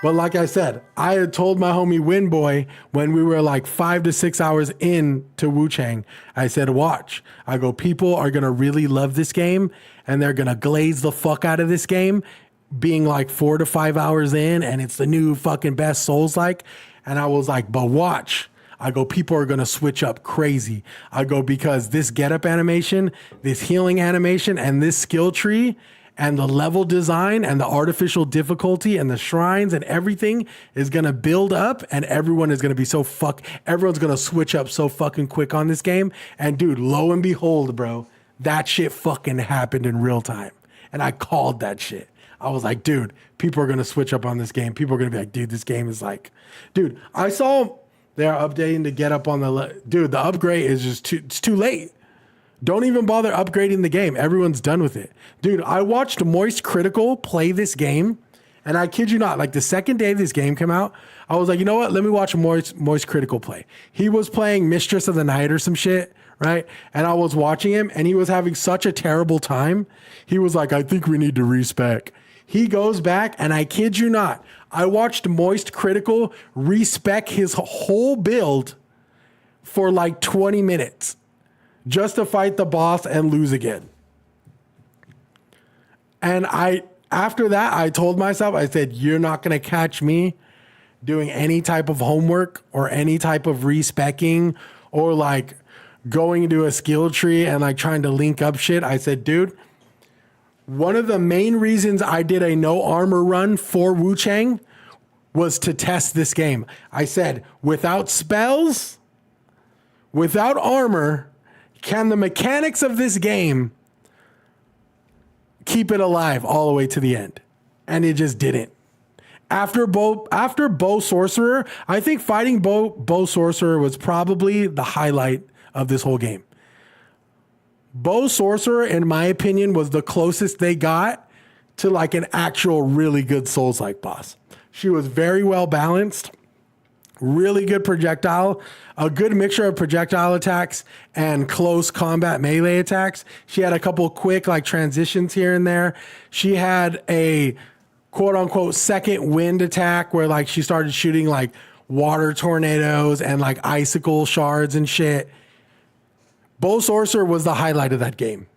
But like I said, I had told my homie Winboy when we were like 5 to 6 hours in to Wu Chang, I said, watch. I go, people are going to really love this game and they're going to glaze the fuck out of this game being like 4 to 5 hours in and it's the new fucking best Souls-like. And I was like, but watch. I go, people are going to switch up crazy. I go, because this get up animation, this healing animation, and this skill tree, and the level design and the artificial difficulty and the shrines and everything is going to build up and everyone is going to be everyone's going to switch up so fucking quick on this game. And dude, lo and behold, bro, that shit fucking happened in real time. And I called that shit. I was like, dude, people are going to switch up on this game. People are going to be like, dude, this game is like, dude, I saw they're updating to get up on dude, the upgrade is just it's too late. Don't even bother upgrading the game. Everyone's done with it. Dude, I watched Moist Critical play this game, and I kid you not, like the second day this game came out, I was like, you know what? Let me watch Moist Critical play. He was playing Mistress of the Night or some shit, right? And I was watching him, and he was having such a terrible time. He was like, I think we need to respec. He goes back, and I kid you not, I watched Moist Critical respec his whole build for like 20 minutes. Just to fight the boss and lose again. And after that, I told myself, I said, you're not going to catch me doing any type of homework or any type of respecking or like going into a skill tree and like trying to link up shit. I said, dude, one of the main reasons I did a no armor run for Wu Chang was to test this game. I said, without spells, without armor, can the mechanics of this game keep it alive all the way to the end? And it just didn't. After Bow Sorcerer, I think fighting Bow Sorcerer was probably the highlight of this whole game. Bow Sorcerer, in my opinion, was the closest they got to like an actual really good Souls-like boss. She was very well balanced. Really good projectile, a good mixture of projectile attacks and close combat melee attacks. She had a couple quick like transitions here and there. She had a quote unquote second wind attack where like she started shooting like water tornadoes and like icicle shards and shit. Bow Sorcerer was the highlight of that game.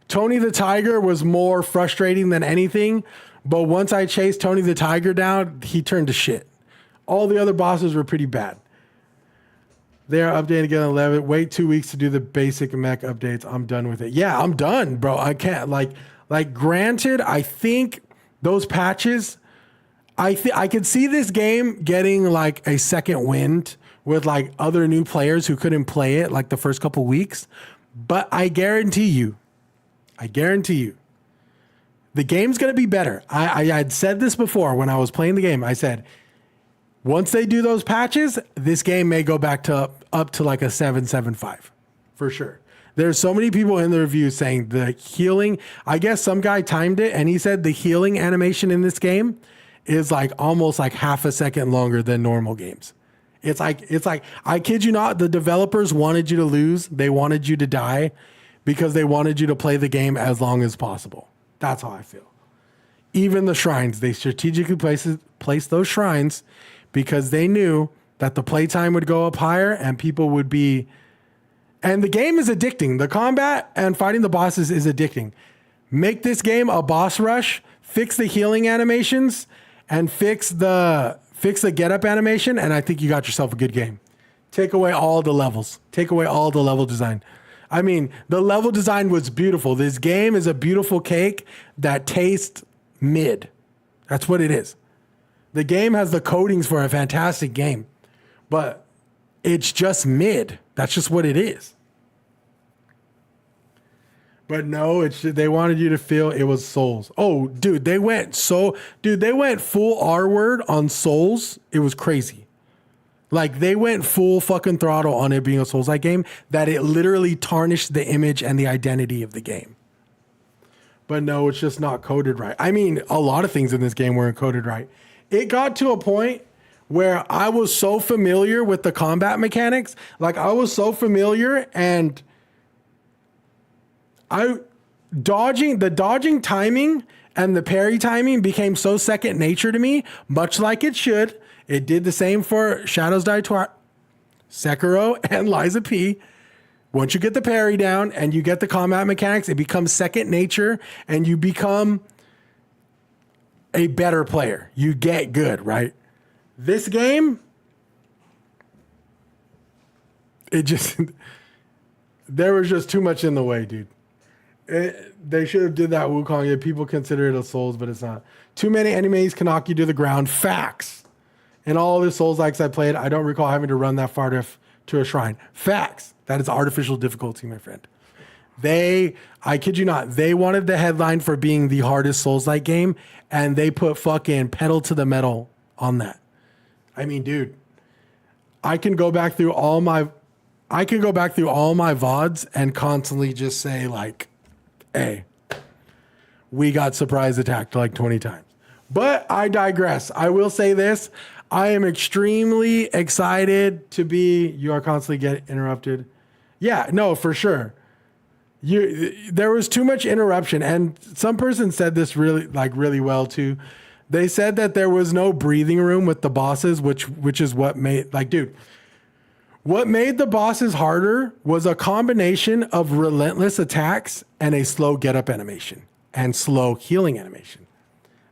Tony the Tiger was more frustrating than anything, but once I chased Tony the Tiger down, he turned to shit. All the other bosses were pretty bad. They are updating again on 11. Wait 2 weeks to do the basic mech updates. I'm done with it. Yeah, I'm done, bro. I can't like granted, I think those patches, I could see this game getting like a second wind with like other new players who couldn't play it like the first couple weeks. But I guarantee you, the game's going to be better. I had said this before when I was playing the game. I said, once they do those patches, this game may go back to up to like a 7.75 for sure. There's so many people in the reviews saying the healing, I guess some guy timed it and he said the healing animation in this game is like almost like half a second longer than normal games. It's like, I kid you not, the developers wanted you to lose. They wanted you to die because they wanted you to play the game as long as possible. That's how I feel. Even the shrines, they strategically placed those shrines because they knew that the playtime would go up higher and people would be... And the game is addicting. The combat and fighting the bosses is addicting. Make this game a boss rush, fix the healing animations, and fix the get up animation, and I think you got yourself a good game. Take away all the levels. Take away all the level design. I mean, the level design was beautiful. This game is a beautiful cake that tastes mid. That's what it is. The game has the codings for a fantastic game, but it's just mid. That's just what it is. But no, they wanted you to feel it was Souls. Oh, dude, they went full R word on Souls. It was crazy. Like, they went full fucking throttle on it being a Souls-like game that it literally tarnished the image and the identity of the game. But no, it's just not coded right. I mean, a lot of things in this game weren't coded right. It got to a point where I was so familiar with the combat mechanics. Like, I was so familiar, and the dodging timing and the parry timing became so second nature to me, much like it should. It did the same for Shadows Die Twice, Sekiro, and Lies of P. Once you get the parry down and you get the combat mechanics, it becomes second nature and you become a better player. You get good, right? This game, there was just too much in the way, dude. They should have did that Wukong. Yeah, people consider it a Souls, but it's not. Too many enemies can knock you to the ground. Facts. In all of the Souls-likes I played, I don't recall having to run that far to a shrine. Facts. That is artificial difficulty, my friend. I kid you not, they wanted the headline for being the hardest Souls-like game, and they put fucking pedal to the metal on that. I mean, dude, I can go back through all my VODs and constantly just say, like, hey, we got surprise attacked like 20 times. But I digress. I will say this. I am extremely excited to be... You are constantly getting interrupted. Yeah, no, for sure. There was too much interruption, and some person said this really well too. They said that there was no breathing room with the bosses, which is what made... Like, dude... What made the bosses harder was a combination of relentless attacks and a slow get-up animation and slow healing animation.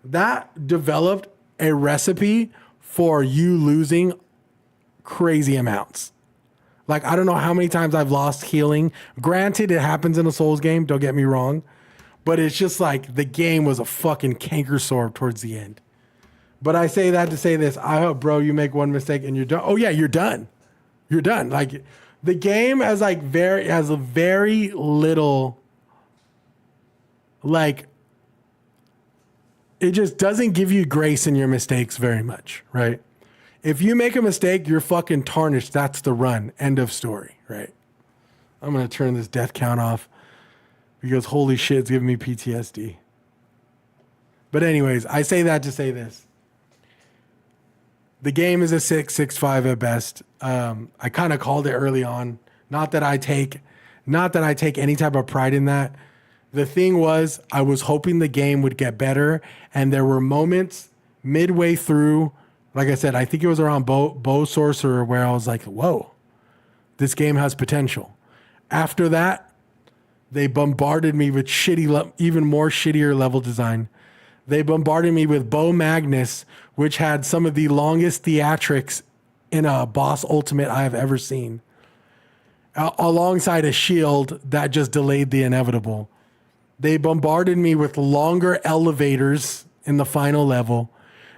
That developed a recipe for you losing crazy amounts. Like, I don't know how many times I've lost healing. Granted, it happens in a Souls game, don't get me wrong. But it's just like the game was a fucking canker sore towards the end. But I say that to say this. I hope, bro, you make one mistake and you're done. Oh, yeah, you're done. You're done. Like, the game has a very little, like, it just doesn't give you grace in your mistakes very much, right? If you make a mistake, you're fucking tarnished. That's the run. End of story, right? I'm going to turn this death count off because holy shit, it's giving me PTSD. But anyways, I say that to say this. The game is a 6.5 at best. I kind of called it early on. Not that I take any type of pride in that. The thing was, I was hoping the game would get better, and there were moments midway through. Like I said, I think it was around Bow Sorcerer where I was like, "Whoa, this game has potential." After that, they bombarded me with even more shittier level design. They bombarded me with Bo Magnus, which had some of the longest theatrics in a boss ultimate I have ever seen, alongside a shield that just delayed the inevitable. They bombarded me with longer elevators in the final level.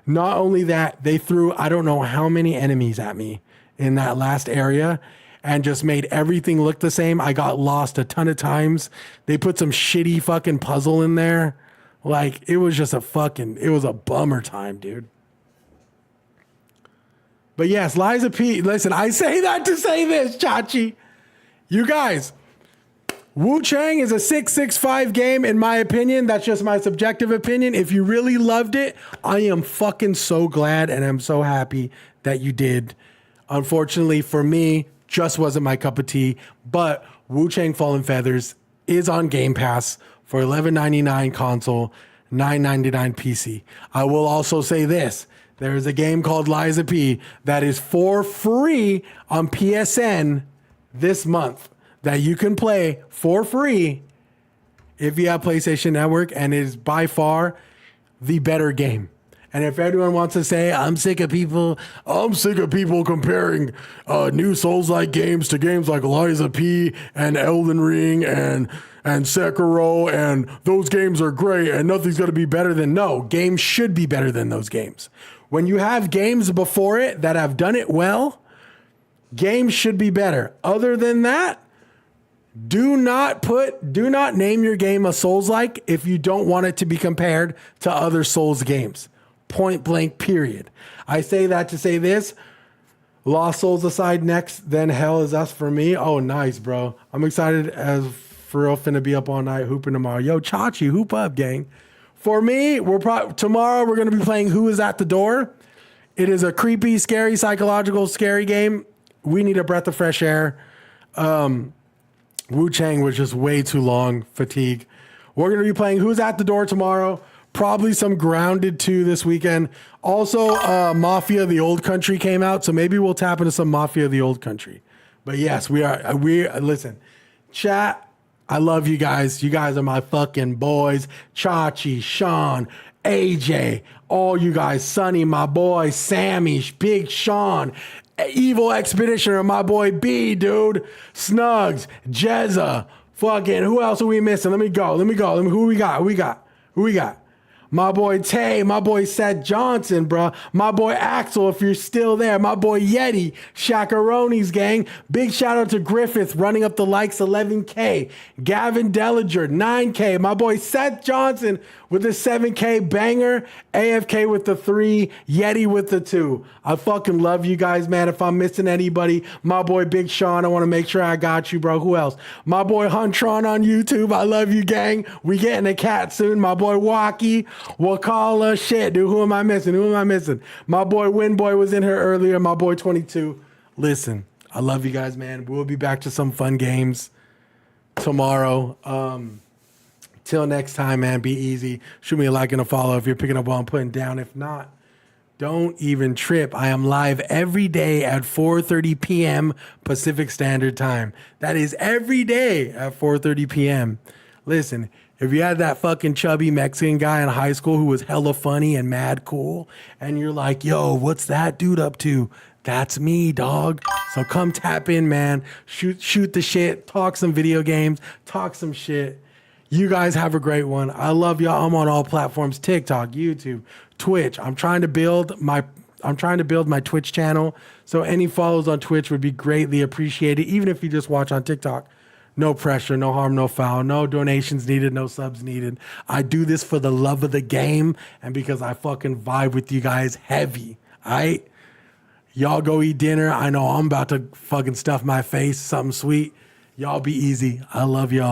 Not only that, they threw I don't know how many enemies at me in that last area and just made everything look the same. I got lost a ton of times. They put some shitty fucking puzzle in there. Like, it was just it was a bummer time, dude. But yes, Lies of P. Listen, I say that to say this, Chachi. You guys, Wu Chang is a 6.65 game, in my opinion. That's just my subjective opinion. If you really loved it, I am fucking so glad and I'm so happy that you did. Unfortunately for me, just wasn't my cup of tea. But Wu Chang Fallen Feathers is on Game Pass for $11.99 console, $9.99 PC. I will also say this. There is a game called Lies of P that is for free on PSN this month that you can play for free if you have PlayStation Network, and it is by far the better game. And if everyone wants to say, I'm sick of people comparing new Souls-like games to games like Liza P and Elden Ring and Sekiro, and those games are great and nothing's going to be better than, no, games should be better than those games. When you have games before it that have done it well, games should be better. Other than that, do not name your game a Souls-like if you don't want it to be compared to other Souls games. Point blank, period. I say that to say this. Lost Souls aside next, then Hell Is Us for me. Oh, nice, bro. I'm excited as for real finna be up all night hooping tomorrow. Yo, Chachi, hoop up, gang. For me, tomorrow we're going to be playing Who Is at the Door. It is a creepy, scary, psychological, scary game. We need a breath of fresh air. Wu Chang was just way too long. Fatigue. We're going to be playing Who's at the Door tomorrow. Probably some Grounded 2 this weekend. Also, Mafia the Old Country came out, so maybe we'll tap into some Mafia the Old Country. But yes, we listen, chat, I love you guys. You guys are my fucking boys. Chachi, Sean, AJ, all you guys, Sonny, my boy, Sammy, Big Sean, Evil Expeditioner, my boy B, dude, Snugs, Jezza, fucking, who else are we missing? Let me go. Who we got? My boy Tay, my boy Seth Johnson, bro. My boy Axel, if you're still there. My boy Yeti, Shakaroni's gang. Big shout out to Griffith running up the likes, 11K. Gavin Dellinger, 9K. My boy Seth Johnson with the 7K banger. AFK with the 3. Yeti with the 2. I fucking love you guys, man. If I'm missing anybody, my boy Big Sean, I want to make sure I got you, bro. Who else? My boy Huntron on YouTube. I love you, gang. We getting a cat soon. My boy Waki. Wakala, shit, dude. Who am I missing? My boy Winboy was in here earlier. My boy 22. Listen, I love you guys, man. We'll be back to some fun games tomorrow. Till next time, man, be easy. Shoot me a like and a follow if you're picking up what I'm putting down. If not, don't even trip. I am live every day at 4:30 p.m. Pacific Standard Time. That is every day at 4:30 p.m. Listen, if you had that fucking chubby Mexican guy in high school who was hella funny and mad cool, and you're like, yo, what's that dude up to? That's me, dog. So come tap in, man. Shoot the shit. Talk some video games. Talk some shit. You guys have a great one. I love y'all. I'm on all platforms: TikTok, YouTube, Twitch. I'm trying to build my Twitch channel. So any follows on Twitch would be greatly appreciated. Even if you just watch on TikTok. No pressure, no harm, no foul, no donations needed, no subs needed. I do this for the love of the game and because I fucking vibe with you guys heavy. All right? Y'all go eat dinner. I know I'm about to fucking stuff my face, something sweet. Y'all be easy. I love y'all.